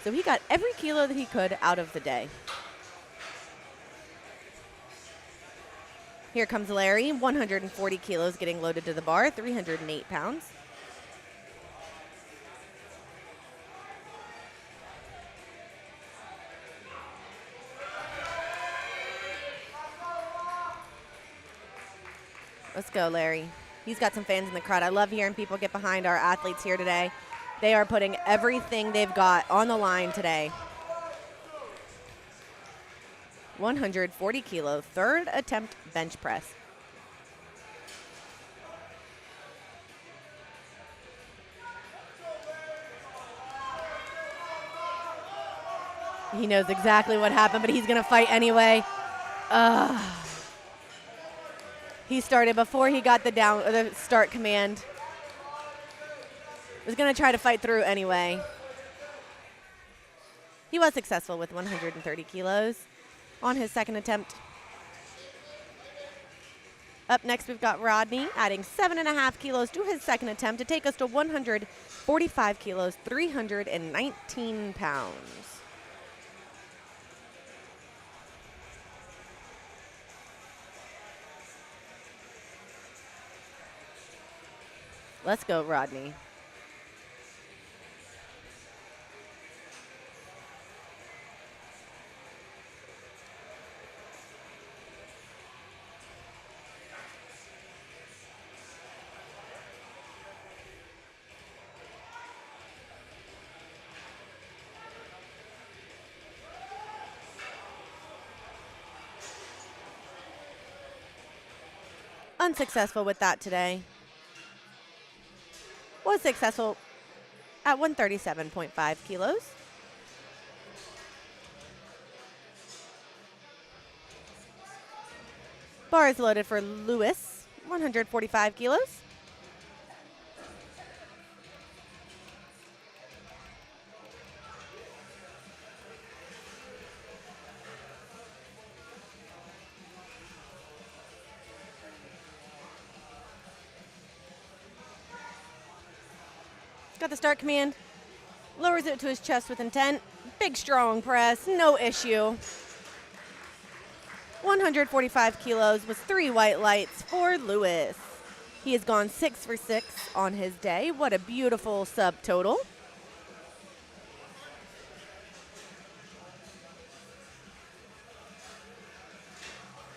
so he got every kilo that he could out of the day. Here comes Larry, 140 kilos getting loaded to the bar, 308 pounds. Let's go, Larry. He's got some fans in the crowd. I love hearing people get behind our athletes here today. They are putting everything they've got on the line today. 140 kilo, third attempt bench press. He knows exactly what happened, but he's going to fight anyway. He started before he got the start command. Was going to try to fight through anyway. He was successful with 130 kilos on his second attempt. Up next, we've got Rodney adding 7.5 kilos to his second attempt to take us to 145 kilos, 319 pounds. Let's go, Rodney. Unsuccessful with that today. Was successful at 137.5 kilos. Bar is loaded for Lewis, 145 kilos. Got the start command. Lowers it to his chest with intent. Big strong press, no issue. 145 kilos was 3 white lights for Lewis. He has gone 6 for 6 on his day. What a beautiful subtotal.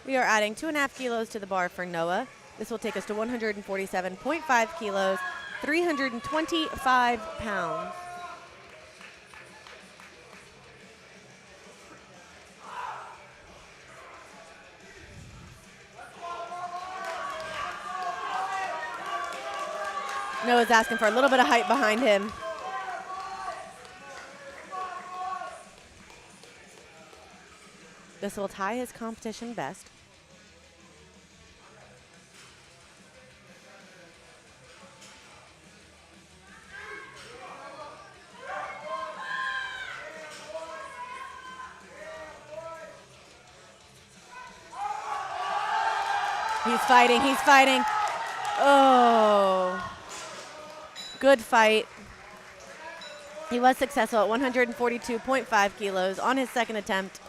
We are adding 2.5 kilos to the bar for Noah. This will take us to 147.5 kilos, 325 pounds. Noah's asking for a little bit of height behind him. This will tie his competition best. He's fighting, he's fighting. Oh. Good fight. He was successful at 142.5 kilos on his second attempt.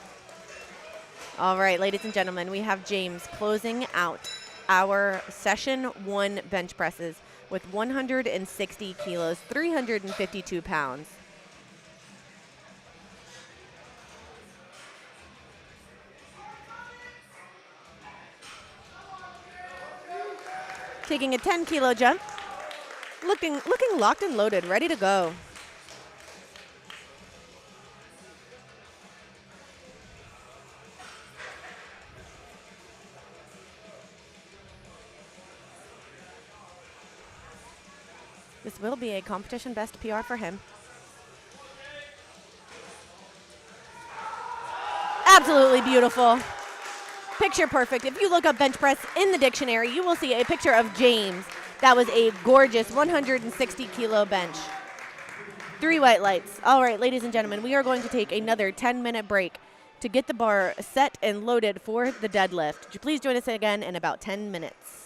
All right, ladies and gentlemen, we have James closing out our session 1 bench presses with 160 kilos, 352 pounds. Taking a 10-kilo jump. Looking locked and loaded, ready to go. This will be a competition best PR for him. Absolutely beautiful. Picture perfect. If you look up bench press in the dictionary, you will see a picture of James. That was a gorgeous 160-kilo bench. 3 white lights. All right, ladies and gentlemen, we are going to take another 10-minute break to get the bar set and loaded for the deadlift. Would you please join us again in about 10 minutes?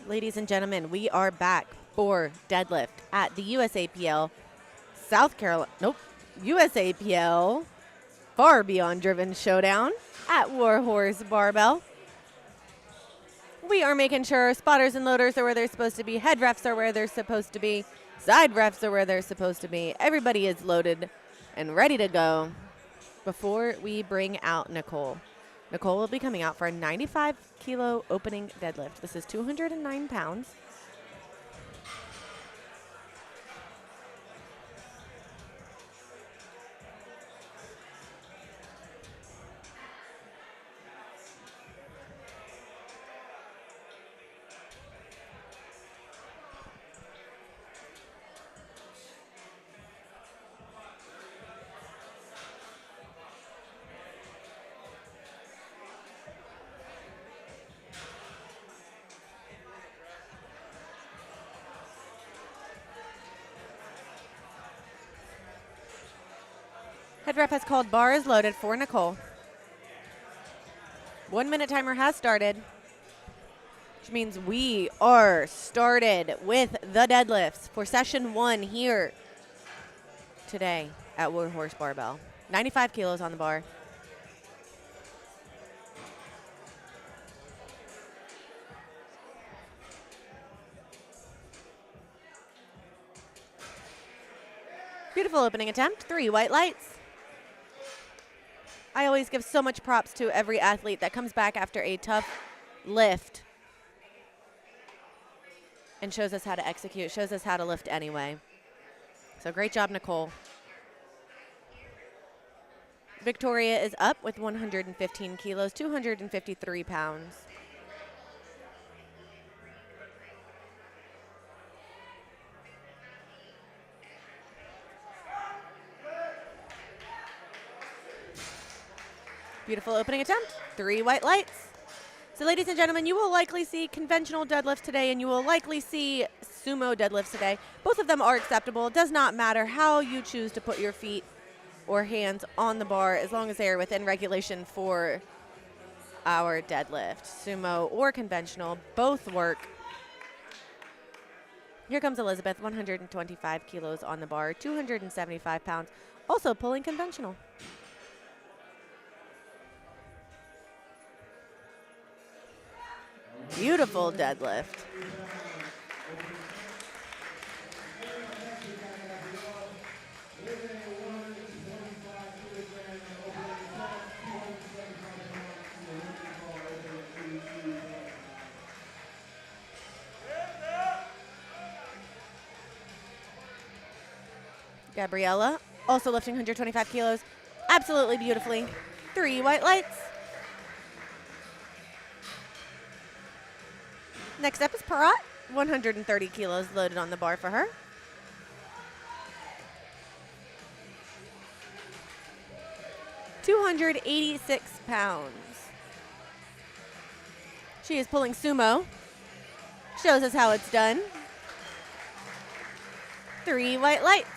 Ladies and gentlemen, we are back for deadlift at the USAPL South Carolina, USAPL Far Beyond Driven Showdown at Warhorse Barbell. We are making sure spotters and loaders are where they're supposed to be, head refs are where they're supposed to be, side refs are where they're supposed to be. Everybody is loaded and ready to go before we bring out Nicole. Nicole will be coming out for a 95-kilo opening deadlift. This is 209 pounds. Head ref has called bar is loaded for Nicole. 1 minute timer has started, which means we are started with the deadlifts for session 1 here today at Warhorse Barbell. 95 kilos on the bar. Beautiful opening attempt, 3 white lights. I always give so much props to every athlete that comes back after a tough lift and shows us how to execute, shows us how to lift anyway. So great job, Nicole. Victoria is up with 115 kilos, 253 pounds. Beautiful opening attempt, 3 white lights. So ladies and gentlemen, you will likely see conventional deadlifts today and you will likely see sumo deadlifts today. Both of them are acceptable. It does not matter how you choose to put your feet or hands on the bar as long as they are within regulation for our deadlift. Sumo or conventional, both work. Here comes Elizabeth, 125 kilos on the bar, 275 pounds, also pulling conventional. Beautiful deadlift. Gabriella, also lifting 125 kilos, absolutely beautifully. 3 white lights. Next up is Parat, 130 kilos loaded on the bar for her. £286. She is pulling sumo. Shows us how it's done. 3 white lights.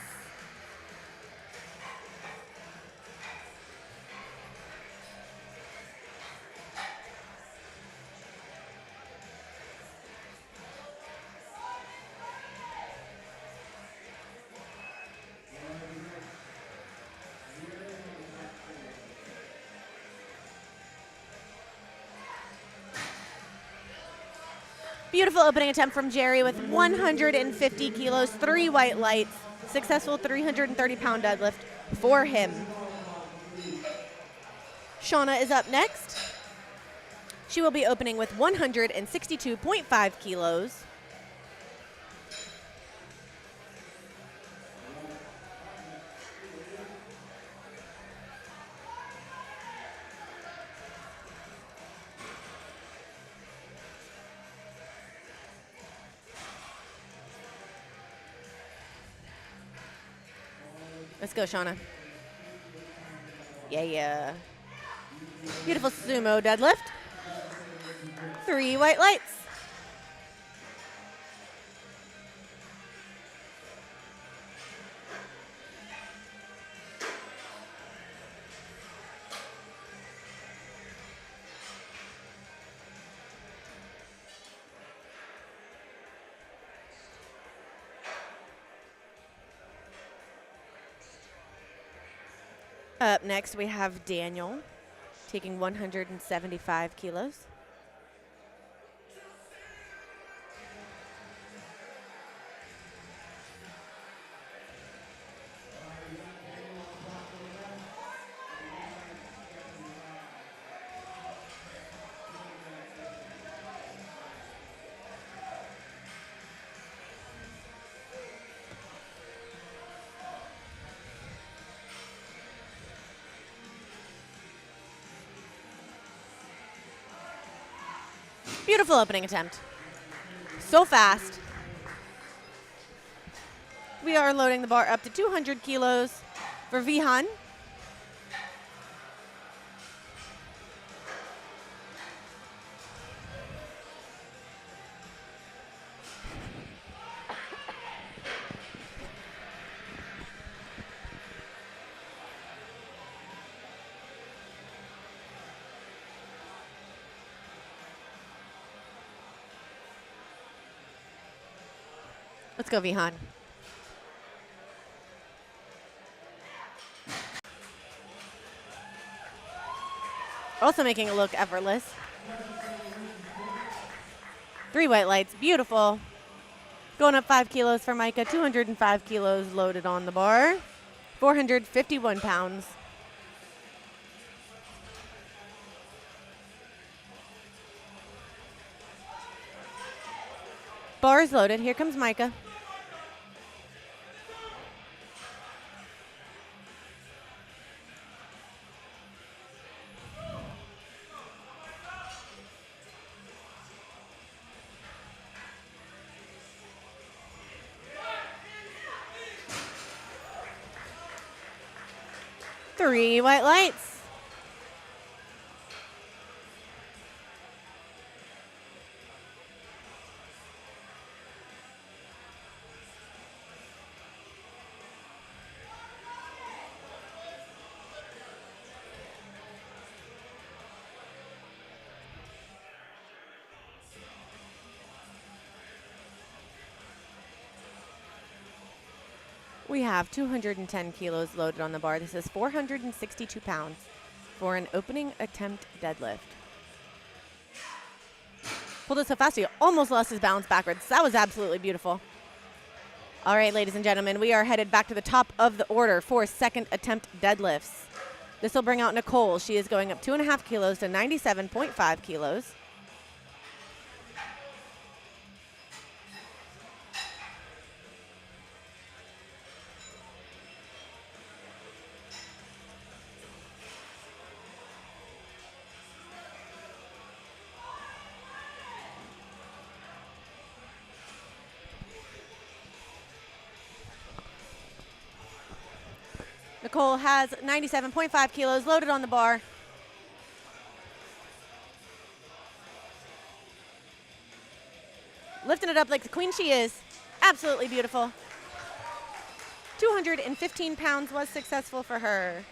Beautiful opening attempt from Jerry with 150 kilos, 3 white lights, successful 330-pound deadlift for him. Shauna is up next. She will be opening with 162.5 kilos. Let's go, Shauna. Yeah. Beautiful sumo deadlift. 3 white lights. Up next, we have Daniel taking 175 kilos. Beautiful opening attempt. So fast. We are loading the bar up to 200 kilos for Vihan. Let's go, Vihan. Also making it look effortless. 3 white lights, beautiful. Going up 5 kilos for Micah, 205 kilos loaded on the bar, 451 pounds. Bars loaded, here comes Micah. Three white lights. We have 210 kilos loaded on the bar. This is 462 pounds for an opening attempt deadlift. Pulled it so fast he almost lost his balance backwards. That was absolutely beautiful. All right, ladies and gentlemen, we are headed back to the top of the order for second attempt deadlifts. This will bring out Nicole. She is going up 2.5 kilos to 97.5 kilos. Nicole has 97.5 kilos loaded on the bar. Lifting it up like the queen she is. Absolutely beautiful. 215 pounds was successful for her.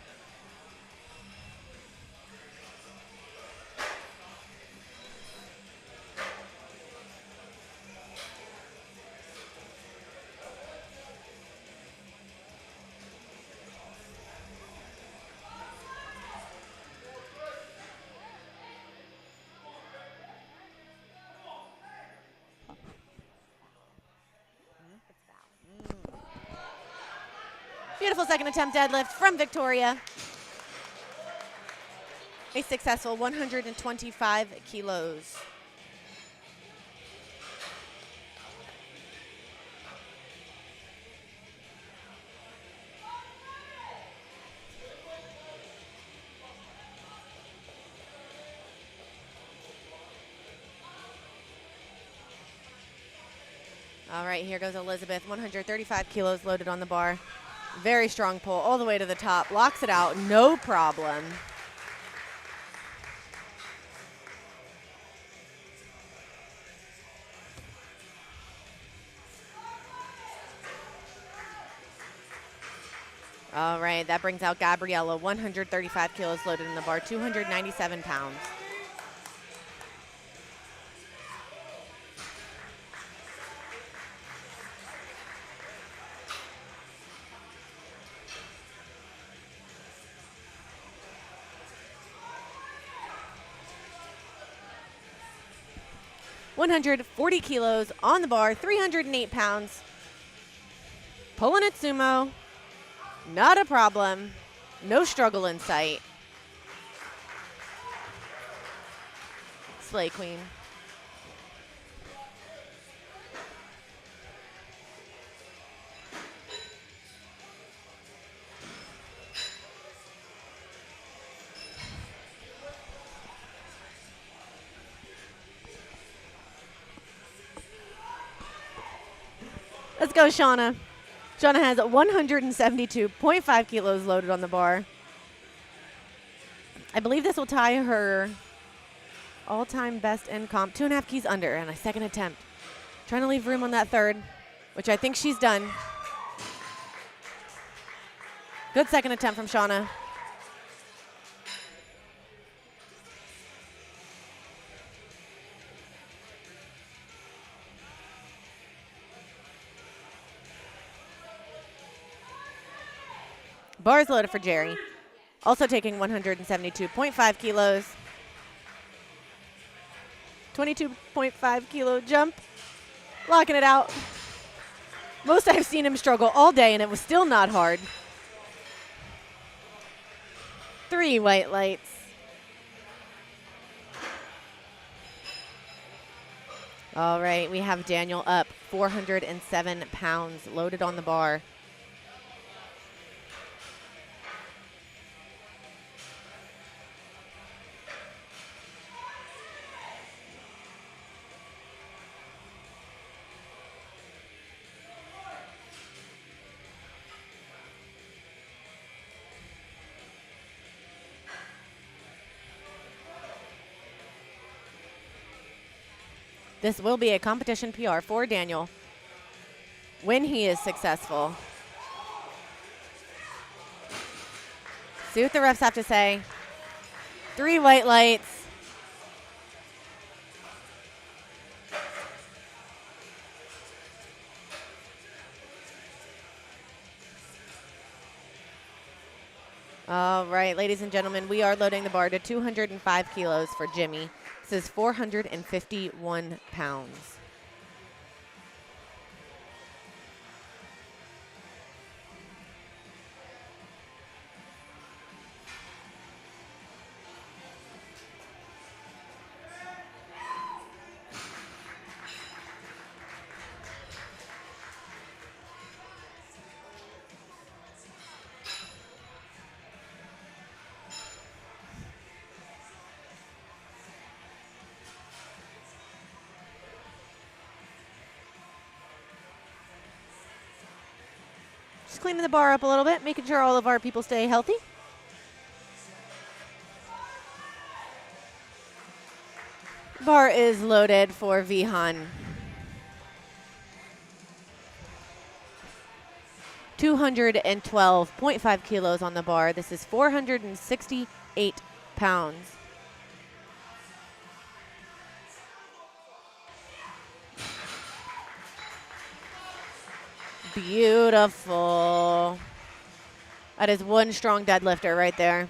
Beautiful second attempt deadlift from Victoria. A successful 125 kilos. All right, here goes Elizabeth, 135 kilos loaded on the bar. Very strong pull all the way to the top. Locks it out, no problem. All right, that brings out Gabriella, 135 kilos loaded in the bar, 297 pounds. 140 kilos on the bar, 308 pounds. Pulling it sumo. Not a problem. No struggle in sight. Slay Queen. Let's go, Shauna. Shauna has 172.5 kilos loaded on the bar. I believe this will tie her all-time best in comp. 2.5 keys under and a second attempt. Trying to leave room on that third, which I think she's done. Good second attempt from Shauna. Bars loaded for Jerry. Also taking 172.5 kilos. 22.5 kilo jump. Locking it out. Most I've seen him struggle all day, and it was still not hard. 3 white lights. All right, we have Daniel up 407 pounds loaded on the bar. This will be a competition PR for Daniel when he is successful. See what the refs have to say. 3 white lights. All right, ladies and gentlemen, we are loading the bar to 205 kilos for Jimmy. This is 451 pounds. Just cleaning the bar up a little bit, making sure all of our people stay healthy. Bar is loaded for Vihan. 212.5 kilos on the bar. This is 468 pounds. Beautiful. That is one strong deadlifter right there.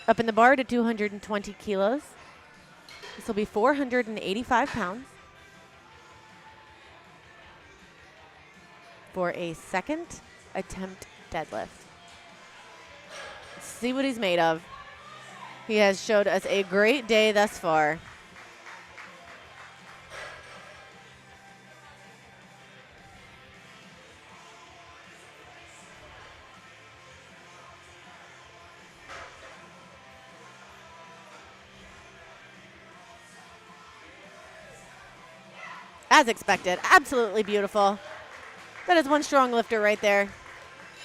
Up in the bar to 220 kilos. This will be 485 pounds. For a second attempt deadlift. Let's see what he's made of. He has showed us a great day thus far. As expected, absolutely beautiful. That is one strong lifter right there.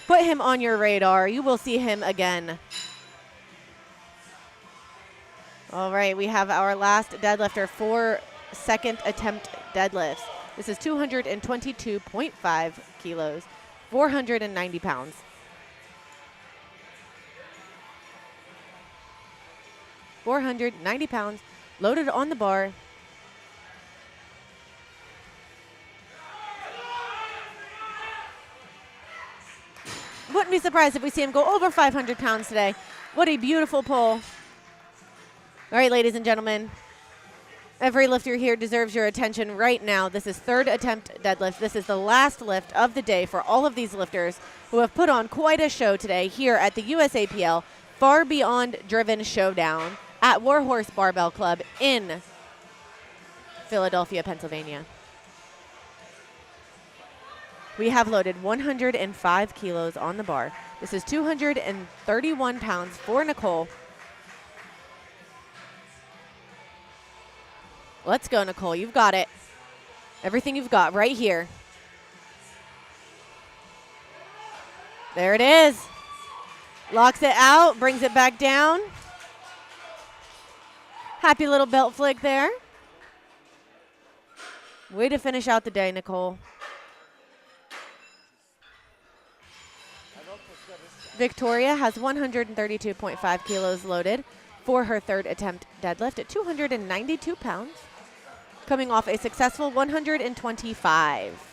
Put him on your radar. You will see him again. All right, we have our last deadlifter for second attempt deadlifts. This is 222.5 kilos, 490 pounds. £490 loaded on the bar. Wouldn't be surprised if we see him go over 500 pounds today. What a beautiful pull. All right, ladies and gentlemen, Every lifter here deserves your attention right now. This is third attempt deadlift. This is the last lift of the day for all of these lifters who have put on quite a show today here at the USAPL Far Beyond Driven Showdown at Warhorse Barbell Club in Philadelphia, Pennsylvania. We have loaded 105 kilos on the bar. This is 231 pounds for Nicole. Let's go, Nicole. You've got it. Everything you've got right here. There it is. Locks it out, brings it back down. Happy little belt flick there. Way to finish out the day, Nicole. Victoria has 132.5 kilos loaded for her third attempt deadlift at 292 pounds, coming off a successful 125.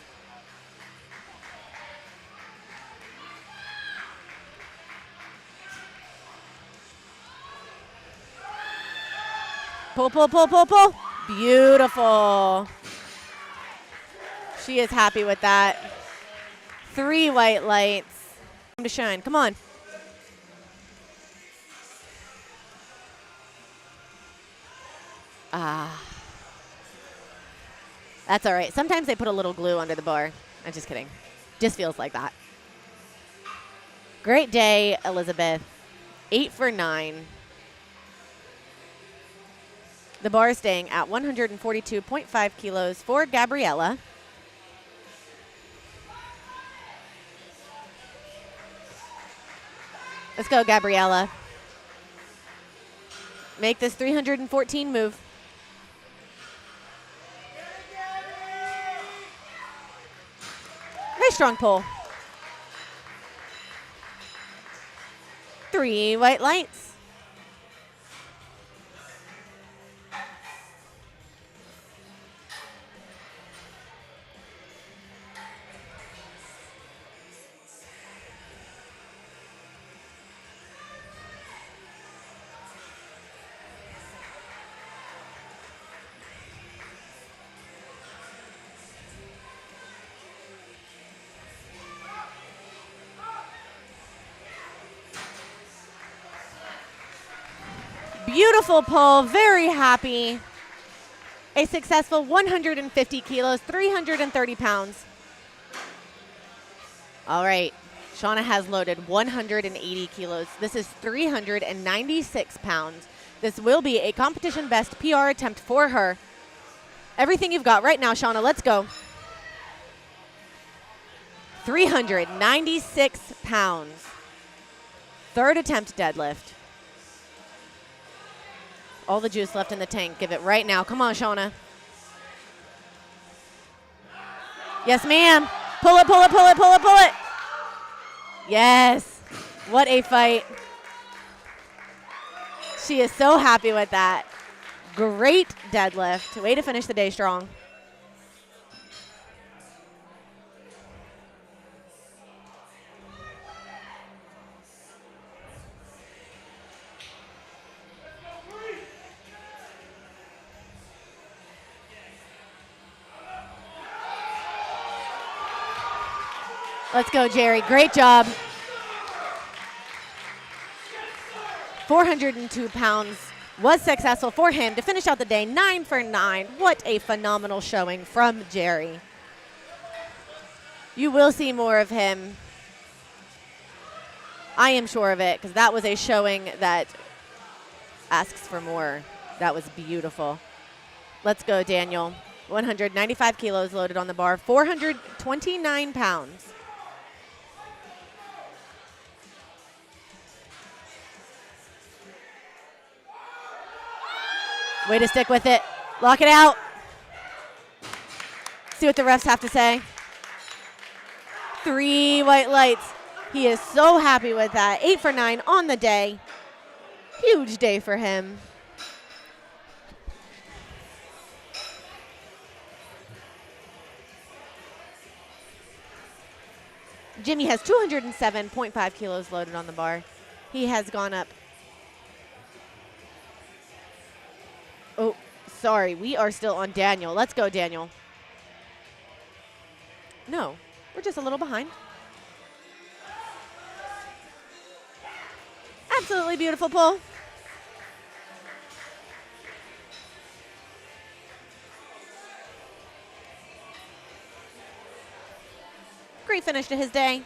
Pull, pull, pull, pull, pull. Beautiful. She is happy with that. 3 white lights. Time to shine. Come on. That's all right. Sometimes they put a little glue under the bar. I'm just kidding. Just feels like that. Great day, Elizabeth. 8 for 9. The bar is staying at 142.5 kilos for Gabriella. Let's go, Gabriella. Make this 314 move. Nice strong pull. 3 white lights. Beautiful pull, very happy. A successful 150 kilos, 330 pounds. All right, Shauna has loaded 180 kilos. This is 396 pounds. This will be a competition best PR attempt for her. Everything you've got right now, Shauna, let's go. 396 pounds. Third attempt deadlift. All the juice left in the tank. Give it right now. Come on, Shauna. Yes, ma'am. Pull it, pull it, pull it, pull it, pull it. Yes. What a fight. She is so happy with that. Great deadlift. Way to finish the day strong. Let's go, Jerry. Great job. 402 pounds was successful for him to finish out the day 9 for 9. What a phenomenal showing from Jerry. You will see more of him. I am sure of it, because that was a showing that asks for more. That was beautiful. Let's go, Daniel. 195 kilos loaded on the bar, 429 pounds. Way to stick with it. Lock it out. See what the refs have to say. 3 white lights. He is so happy with that. 8 for 9 on the day. Huge day for him. Jimmy has 207.5 kilos loaded on the bar. He has gone up sorry. We are still on Daniel. Let's go, Daniel. No, we're just a little behind. Absolutely beautiful pull. Great finish to his day.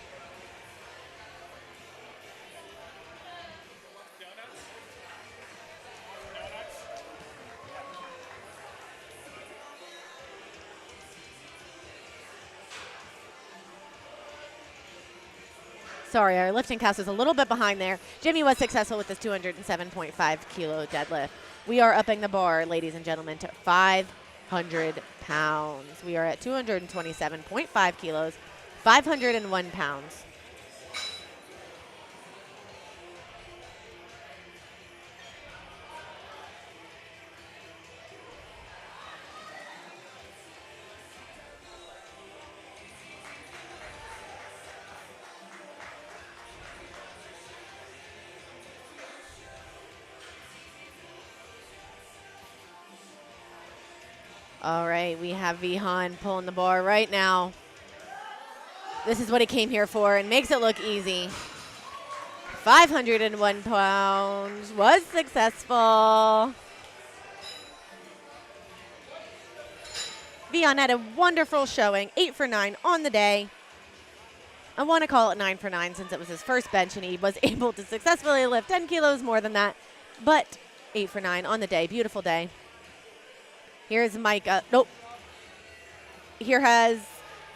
Sorry, our lifting cast is a little bit behind there. Jimmy was successful with this 207.5 kilo deadlift. We are upping the bar, ladies and gentlemen, to 500 pounds. We are at 227.5 kilos, 501 pounds. All right, we have Vihan pulling the bar right now. This is what he came here for and makes it look easy. 501 pounds was successful. Vihan had a wonderful showing, 8 for 9 on the day. I want to call it 9 for 9 since it was his first bench and he was able to successfully lift 10 kilos more than that, but 8 for 9 on the day, beautiful day. Here's Micah. Nope. Here has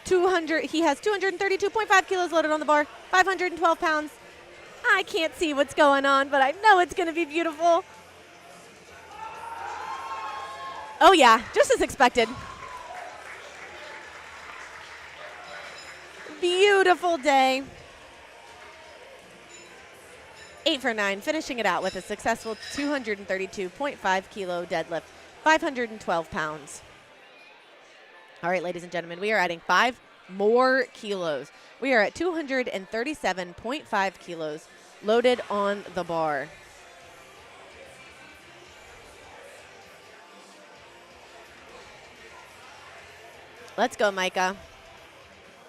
200. He has 232.5 kilos loaded on the bar, 512 pounds. I can't see what's going on, but I know it's going to be beautiful. Oh, yeah, just as expected. Beautiful day. 8 for 9, finishing it out with a successful 232.5 kilo deadlift. 512 pounds. All right, ladies and gentlemen, we are adding 5 more kilos. We are at 237.5 kilos loaded on the bar. Let's go, Micah.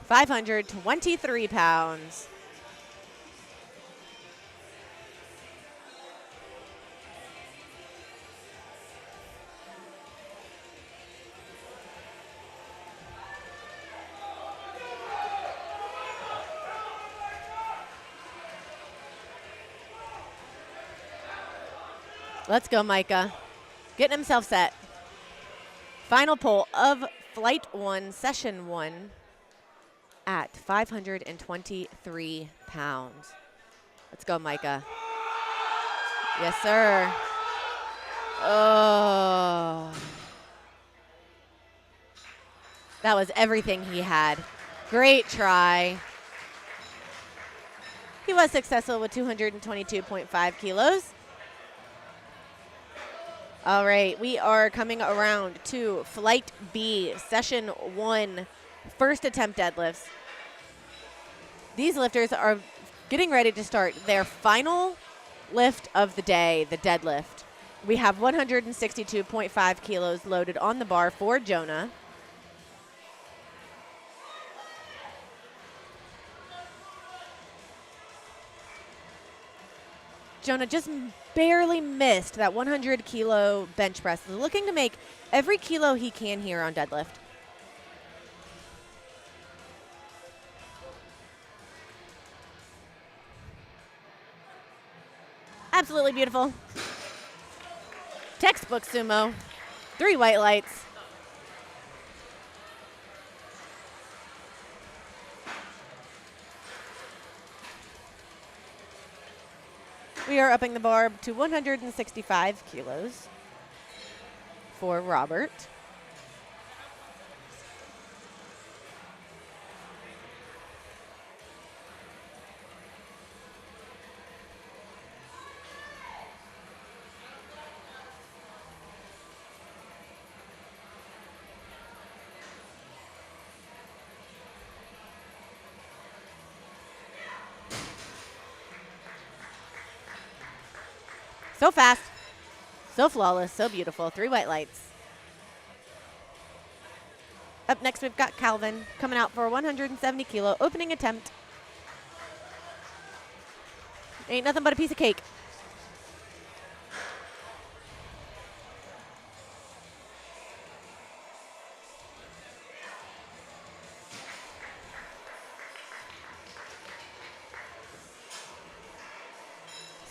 523 pounds. Let's go, Micah. Getting himself set. Final pull of Flight 1, Session 1 at 523 pounds. Let's go, Micah. Yes, sir. Oh. That was everything he had. Great try. He was successful with 222.5 kilos. All right, we are coming around to Flight B, Session 1, first attempt deadlifts. These lifters are getting ready to start their final lift of the day, the deadlift. We have 162.5 kilos loaded on the bar for Jonah. Jonah just barely missed that 100 kilo bench press. He's looking to make every kilo he can here on deadlift. Absolutely beautiful. Textbook sumo. 3 white lights. We are upping the bar to 165 kilos for Robert. So fast, so flawless, so beautiful. 3 white lights. Up next, we've got Calvin coming out for a 170 kilo opening attempt. Ain't nothing but a piece of cake.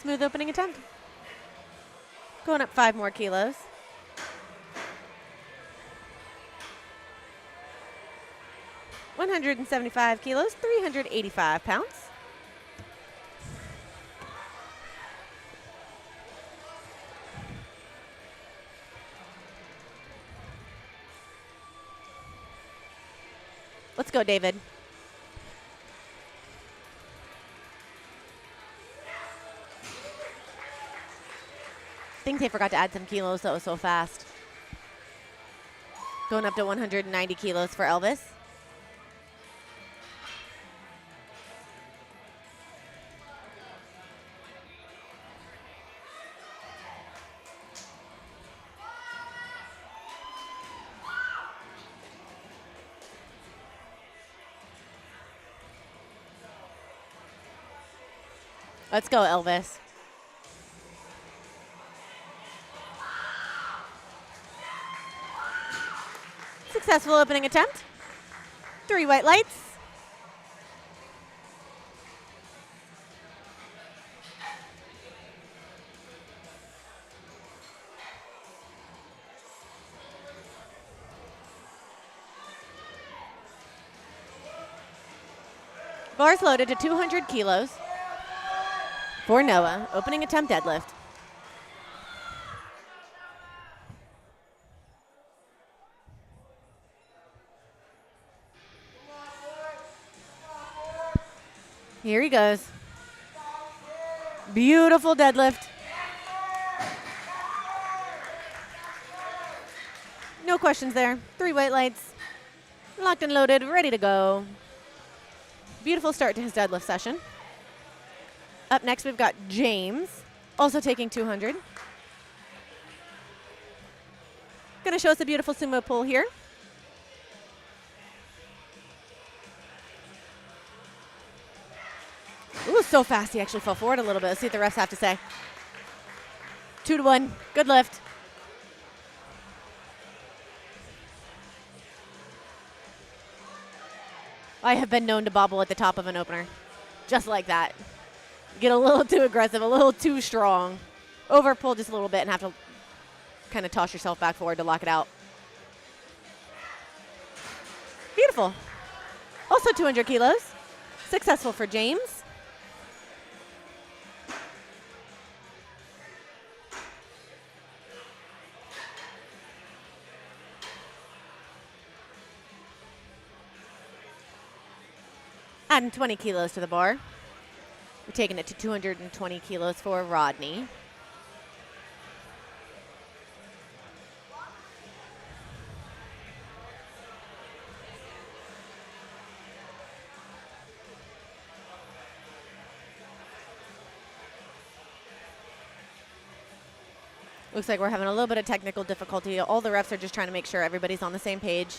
Smooth opening attempt. Going up 5 more kilos. $175 kilos, 385 pounds. Let's go, David. I think they forgot to add some kilos. That was so fast. Going up to 190 kilos for Elvis. Let's go, Elvis. Successful opening attempt. 3 white lights. Bars loaded to 200 kilos. For Noah, opening attempt deadlift. Here he goes. Beautiful deadlift. No questions there. 3 white lights. Locked and loaded, ready to go. Beautiful start to his deadlift session. Up next, we've got James, also taking 200. Gonna show us a beautiful sumo pull here. Ooh, so fast he actually fell forward a little bit. Let's see what the refs have to say. 2-1, good lift. I have been known to bobble at the top of an opener, just like that. Get a little too aggressive, a little too strong. Over pull just a little bit and have to kind of toss yourself back forward to lock it out. Beautiful. Also 200 kilos. Successful for James. Adding 20 kilos to the bar. We're taking it to 220 kilos for Rodney. Looks like we're having a little bit of technical difficulty. All the refs are just trying to make sure everybody's on the same page.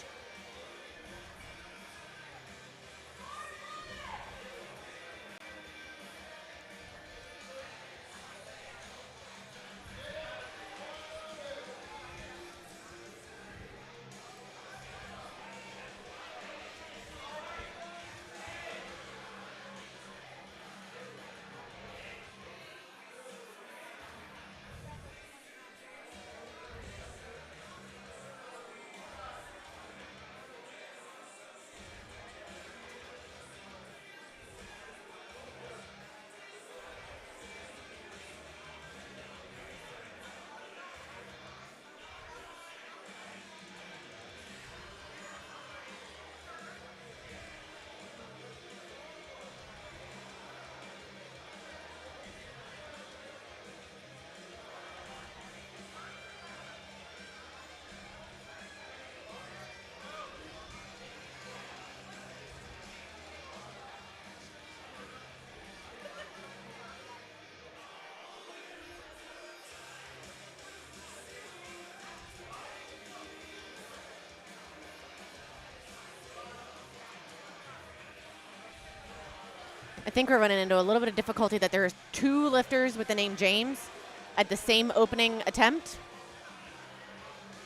I think we're running into a little bit of difficulty that there's 2 lifters with the name James at the same opening attempt.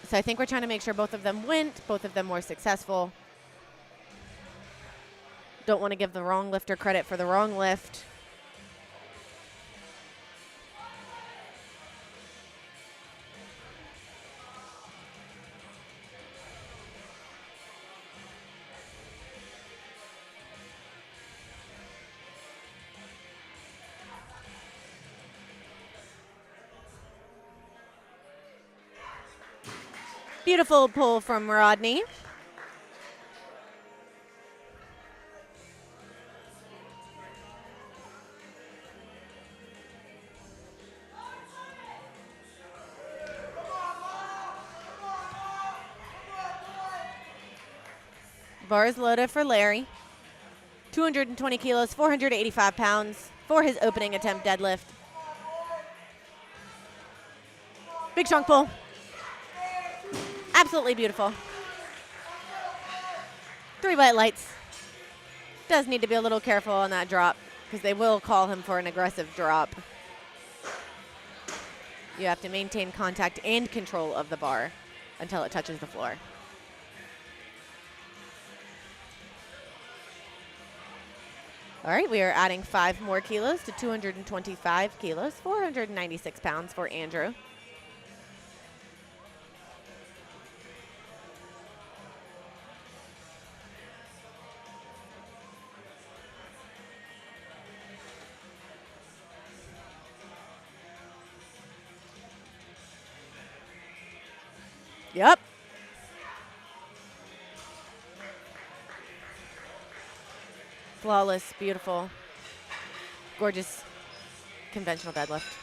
So I think we're trying to make sure both of them went, both of them were successful. Don't want to give the wrong lifter credit for the wrong lift. Beautiful pull from Rodney. Bar is loaded for Larry. 220 kilos, 485 pounds for his opening attempt deadlift. Big strong pull. Absolutely beautiful. 3 white lights. Does need to be a little careful on that drop because they will call him for an aggressive drop. You have to maintain contact and control of the bar until it touches the floor. All right, we are adding 5 more kilos to 225 kilos, 496 pounds for Andrew. Yep. Flawless, beautiful, gorgeous conventional deadlift.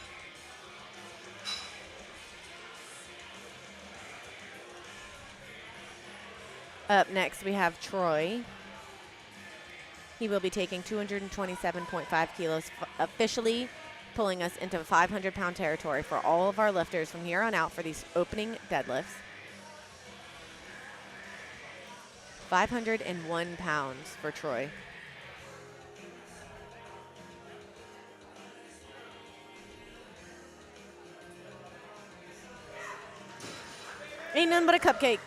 Up next, we have Troy. He will be taking 227.5 kilos, officially pulling us into 500-pound territory for all of our lifters from here on out for these opening deadlifts. 501 pounds for Troy. Ain't nothing but a cupcake.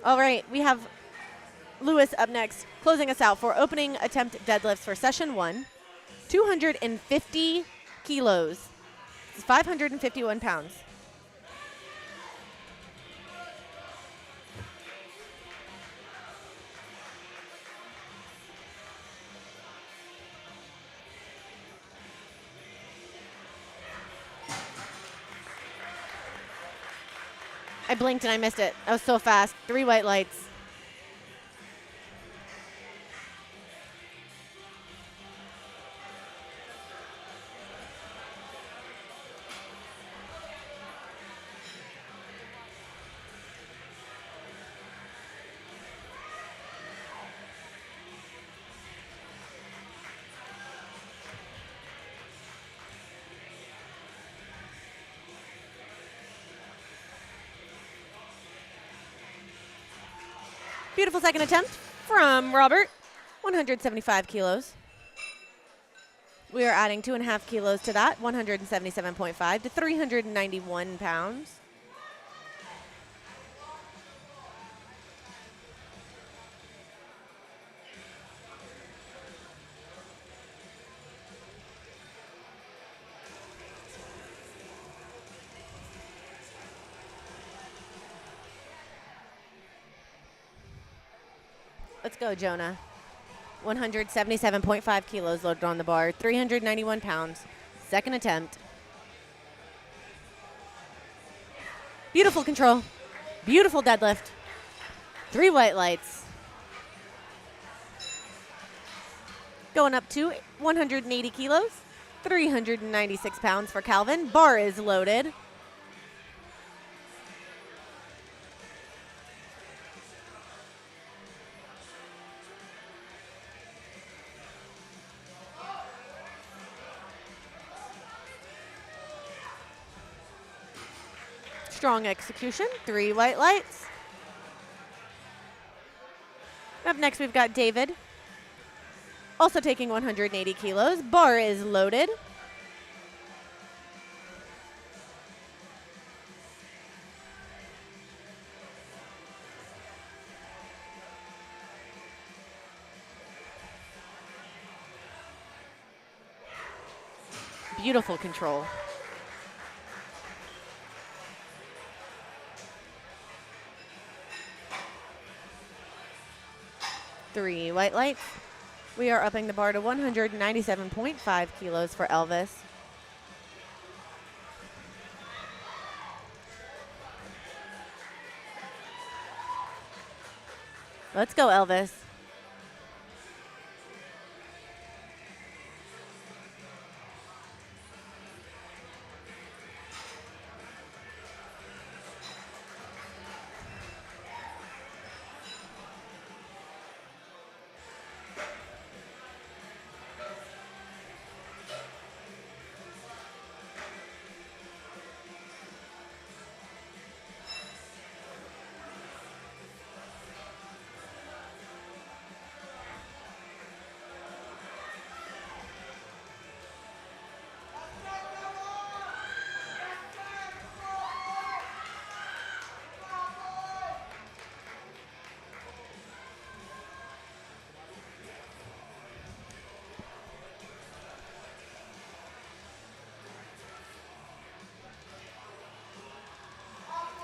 All right, we have Lewis up next, closing us out for opening attempt deadlifts for session 1. 250 kilos. This is 551 pounds. I blinked and I missed it. I was so fast. 3 white lights. Beautiful second attempt from Robert, 175 kilos. We are adding 2.5 kilos to that, 177.5 to 391 pounds. Let's go, Jonah. 177.5 kilos loaded on the bar, 391 pounds. Second attempt. Beautiful control. Beautiful deadlift. 3 white lights. Going up to 180 kilos, 396 pounds for Calvin. Bar is loaded. Strong execution, 3 white lights. Up next, we've got David, also taking 180 kilos. Bar is loaded. Beautiful control. Three white lights. We are upping the bar to 197.5 kilos for Elvis. Let's go, Elvis.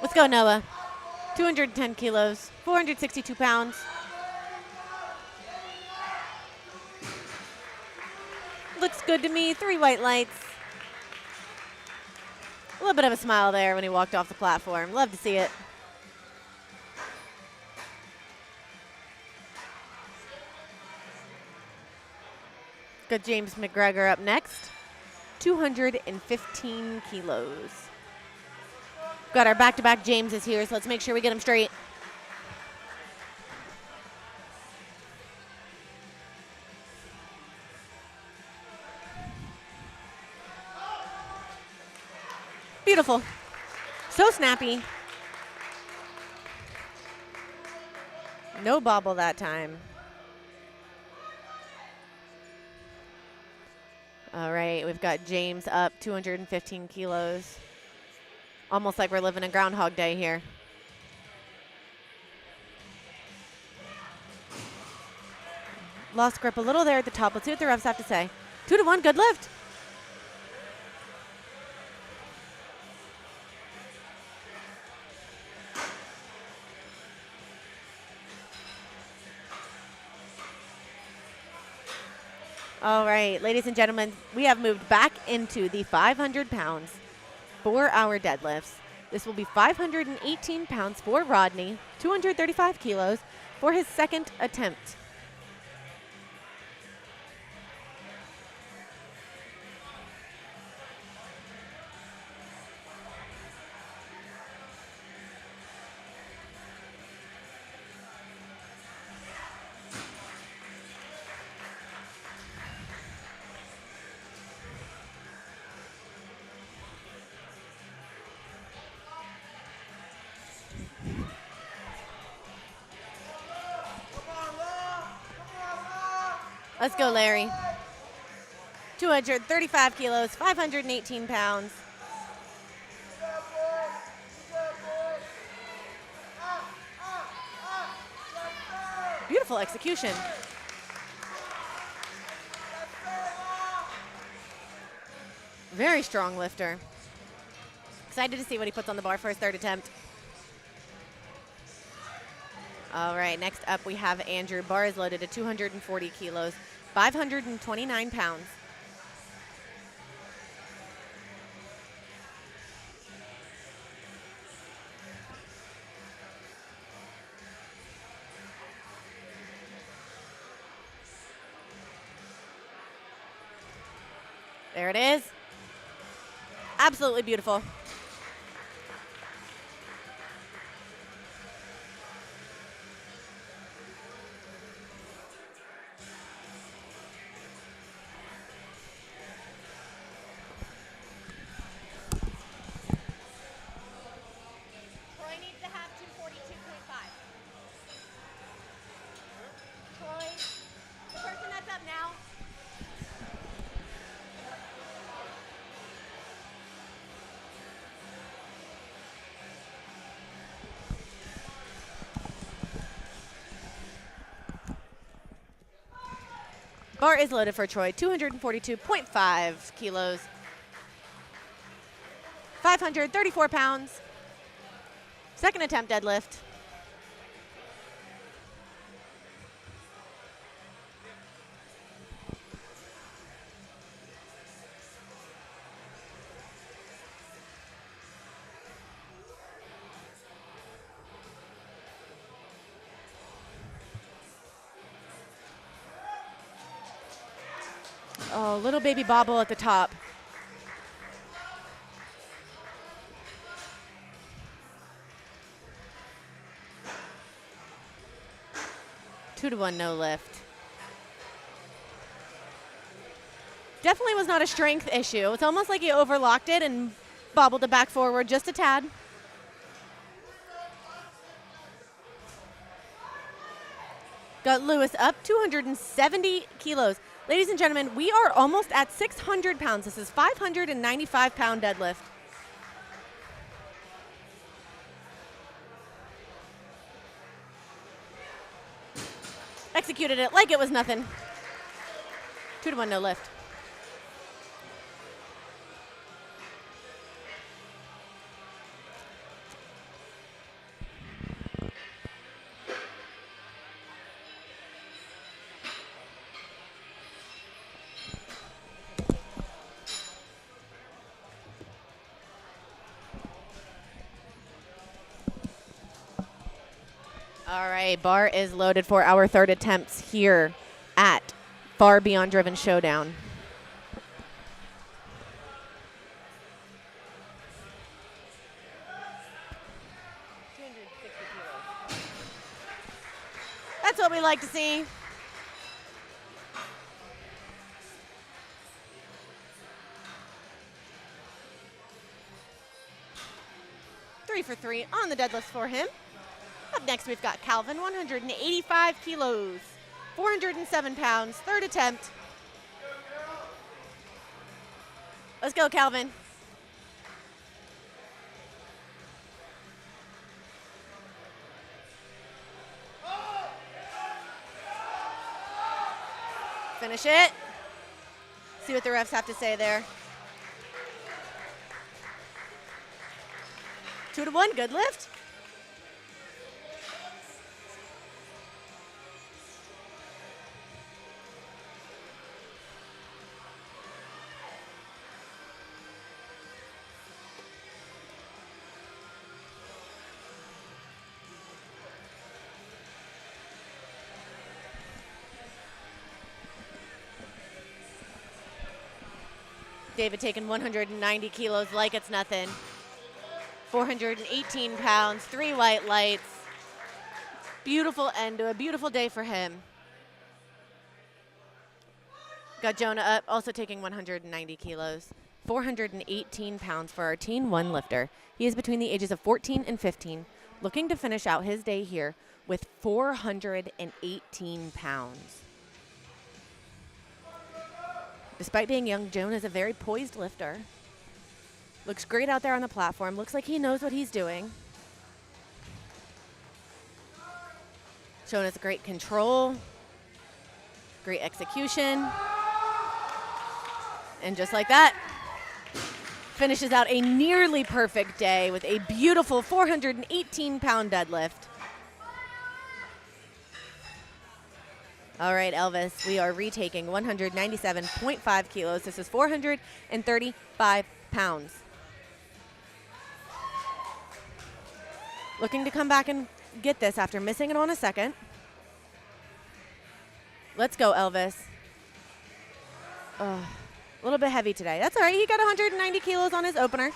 Let's go, Noah. 210 kilos, 462 pounds. Looks good to me. Three white lights. A little bit of a smile there when he walked off the platform. Love to see it. Got James McGregor up next. 215 kilos. Got our back-to-back Jameses here, so let's make sure we get them straight. Beautiful. So snappy. No bobble that time. All right, we've got James up 215 kilos. Almost like we're living in Groundhog Day here. Lost grip a little there at the top. Let's see what the refs have to say. 2-1, good lift. All right, ladies and gentlemen, we have moved back into the 500 pounds for our deadlifts. This will be 518 pounds for Rodney, 235 kilos for his second attempt. Let's go, Larry. 235 kilos, 518 pounds. Beautiful execution. Very strong lifter. Excited to see what he puts on the bar for his third attempt. All right, next up we have Andrew. Bar is loaded at 240 kilos, 529 pounds. There it is. Absolutely beautiful. Bar is loaded for Troy, 242.5 kilos, 534 pounds. Second attempt deadlift. Oh, little baby bobble at the top. Two to one, no lift. Definitely was not a strength issue. It's almost like he overlocked it and bobbled it back forward just a tad. Got Lewis up, 270 kilos. Ladies and gentlemen, we are almost at 600 pounds. This is 595-pound deadlift. Executed it like it was nothing. 2 to 1, no lift. All right, bar is loaded for our third attempts here at Far Beyond Driven Showdown. That's what we like to see. Three for three on the deadlifts for him. Up next, we've got Calvin, 185 kilos, 407 pounds, third attempt. Let's go, Calvin. Finish it. See what the refs have to say there. 2 to 1, good lift. David taking 190 kilos like it's nothing. 418 pounds, 3 white lights. Beautiful end to a beautiful day for him. Got Jonah up, also taking 190 kilos. 418 pounds for our Teen 1 lifter. He is between the ages of 14 and 15, looking to finish out his day here with 418 pounds. Despite being young, Jonah is a very poised lifter. Looks great out there on the platform. Looks like he knows what he's doing. Showing us great control, great execution. And just like that, finishes out a nearly perfect day with a beautiful 418-pound deadlift. All right, Elvis, we are retaking 197.5 kilos. This is 435 pounds. Looking to come back and get this after missing it on a second. Let's go, Elvis. A little bit heavy today. That's all right. He got 190 kilos on his opener.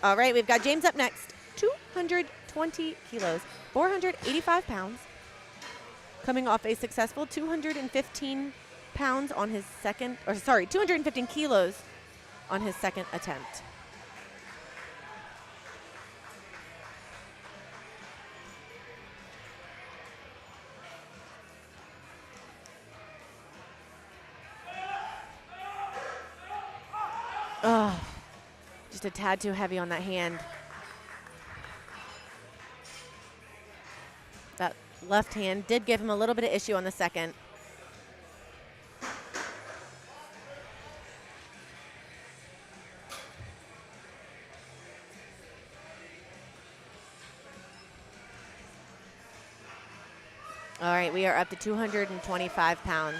All right, we've got James up next. 220 kilos. 485 pounds, coming off a successful 215 pounds on his second, 215 kilos on his second attempt. Oh, just a tad too heavy on that hand. left hand did give him a little bit of issue on the second. All right, we are up to 225 pounds.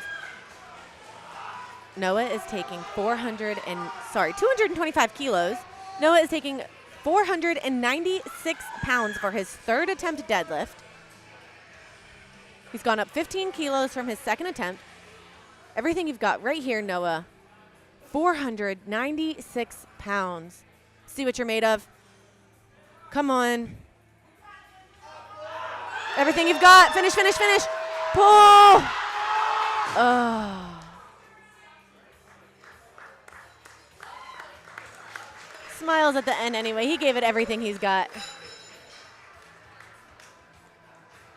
Noah is taking 225 kilos. Noah is taking 496 pounds for his third attempt deadlift. He's gone up 15 kilos from his second attempt. Everything you've got right here, Noah. 496 pounds. See what you're made of. Come on. Everything you've got. Finish, finish, finish. Pull. Oh. Smiles at the end anyway. He gave it everything he's got.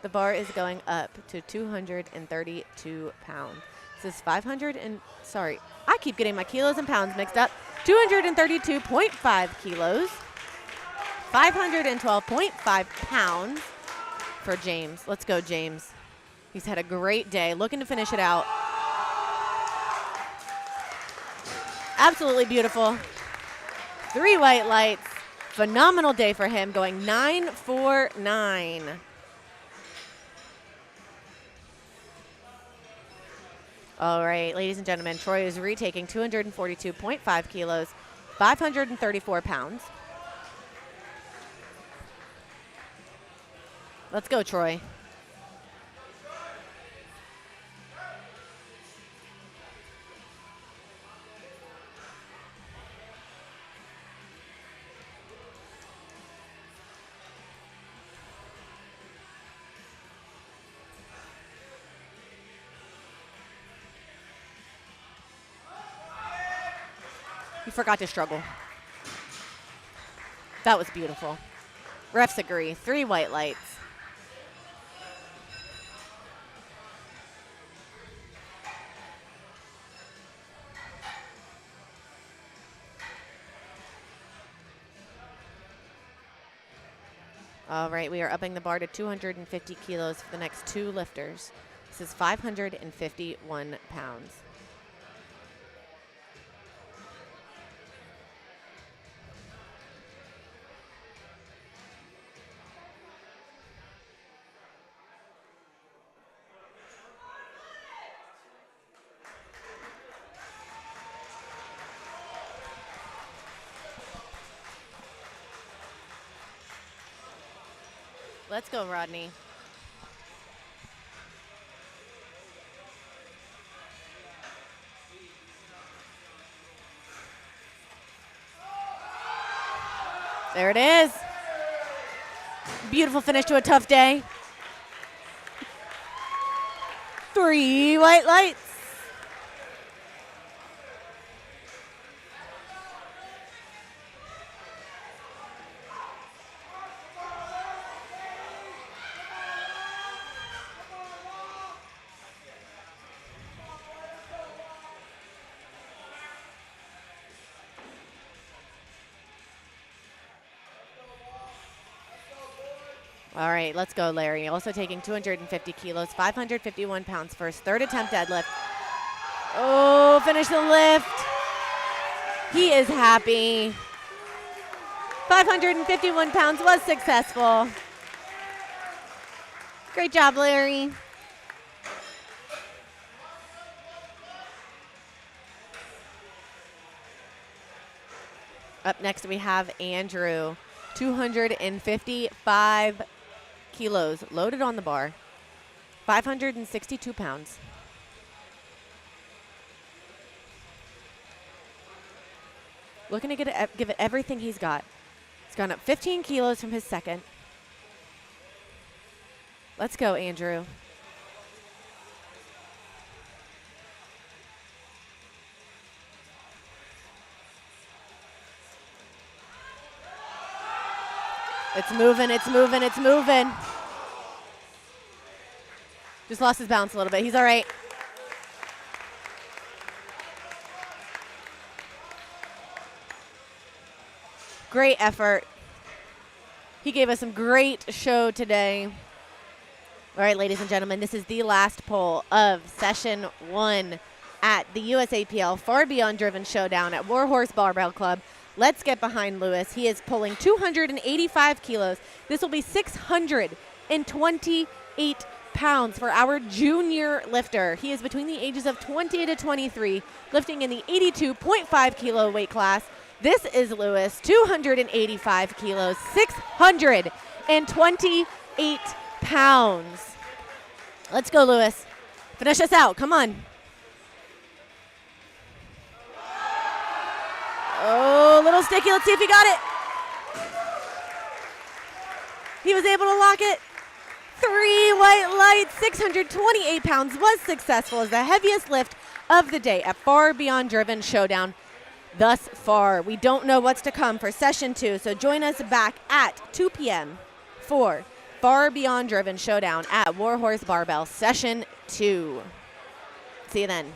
The bar is going up to 232 pounds. This is 500 and, sorry, I keep getting my kilos and pounds mixed up. 232.5 kilos. 512.5 pounds for James. Let's go, James. He's had a great day. Looking to finish it out. Absolutely beautiful. 3 white lights. Phenomenal day for him, going 949. All right, ladies and gentlemen, Troy is retaking 242.5 kilos, 534 pounds. Let's go, Troy. You forgot to struggle. That was beautiful. Refs agree. 3 white lights. All right, we are upping the bar to 250 kilos for the next 2 lifters. This is 551 pounds. Let's go, Rodney. There it is. Beautiful finish to a tough day. 3 white lights. All right, let's go, Larry. Also taking 250 kilos, 551 pounds for his third attempt deadlift. Oh, finish the lift. He is happy. 551 pounds was successful. Great job, Larry. Up next, we have Andrew. 255 kilos loaded on the bar, 562 pounds. Looking to give it everything he's got. He's gone up 15 kilos from his second. Let's go, Andrew. It's moving, it's moving, it's moving. Just lost his balance a little bit. He's all right. Great effort. He gave us some great show today. All right, ladies and gentlemen, this is the last poll of session 1 at the USAPL Far Beyond Driven Showdown at Warhorse Barbell Club. Let's get behind Lewis. He is pulling 285 kilos. This will be 628 pounds for our junior lifter. He is between the ages of 20 to 23, lifting in the 82.5 kilo weight class. This is Lewis, 285 kilos, 628 pounds. Let's go, Lewis. Finish us out. Come on. Oh, a little sticky. Let's see if he got it. He was able to lock it. 3 white lights, 628 pounds was successful as the heaviest lift of the day at Far Beyond Driven Showdown thus far. We don't know what's to come for session 2, so join us back at 2 p.m. for Far Beyond Driven Showdown at Warhorse Barbell session 2. See you then.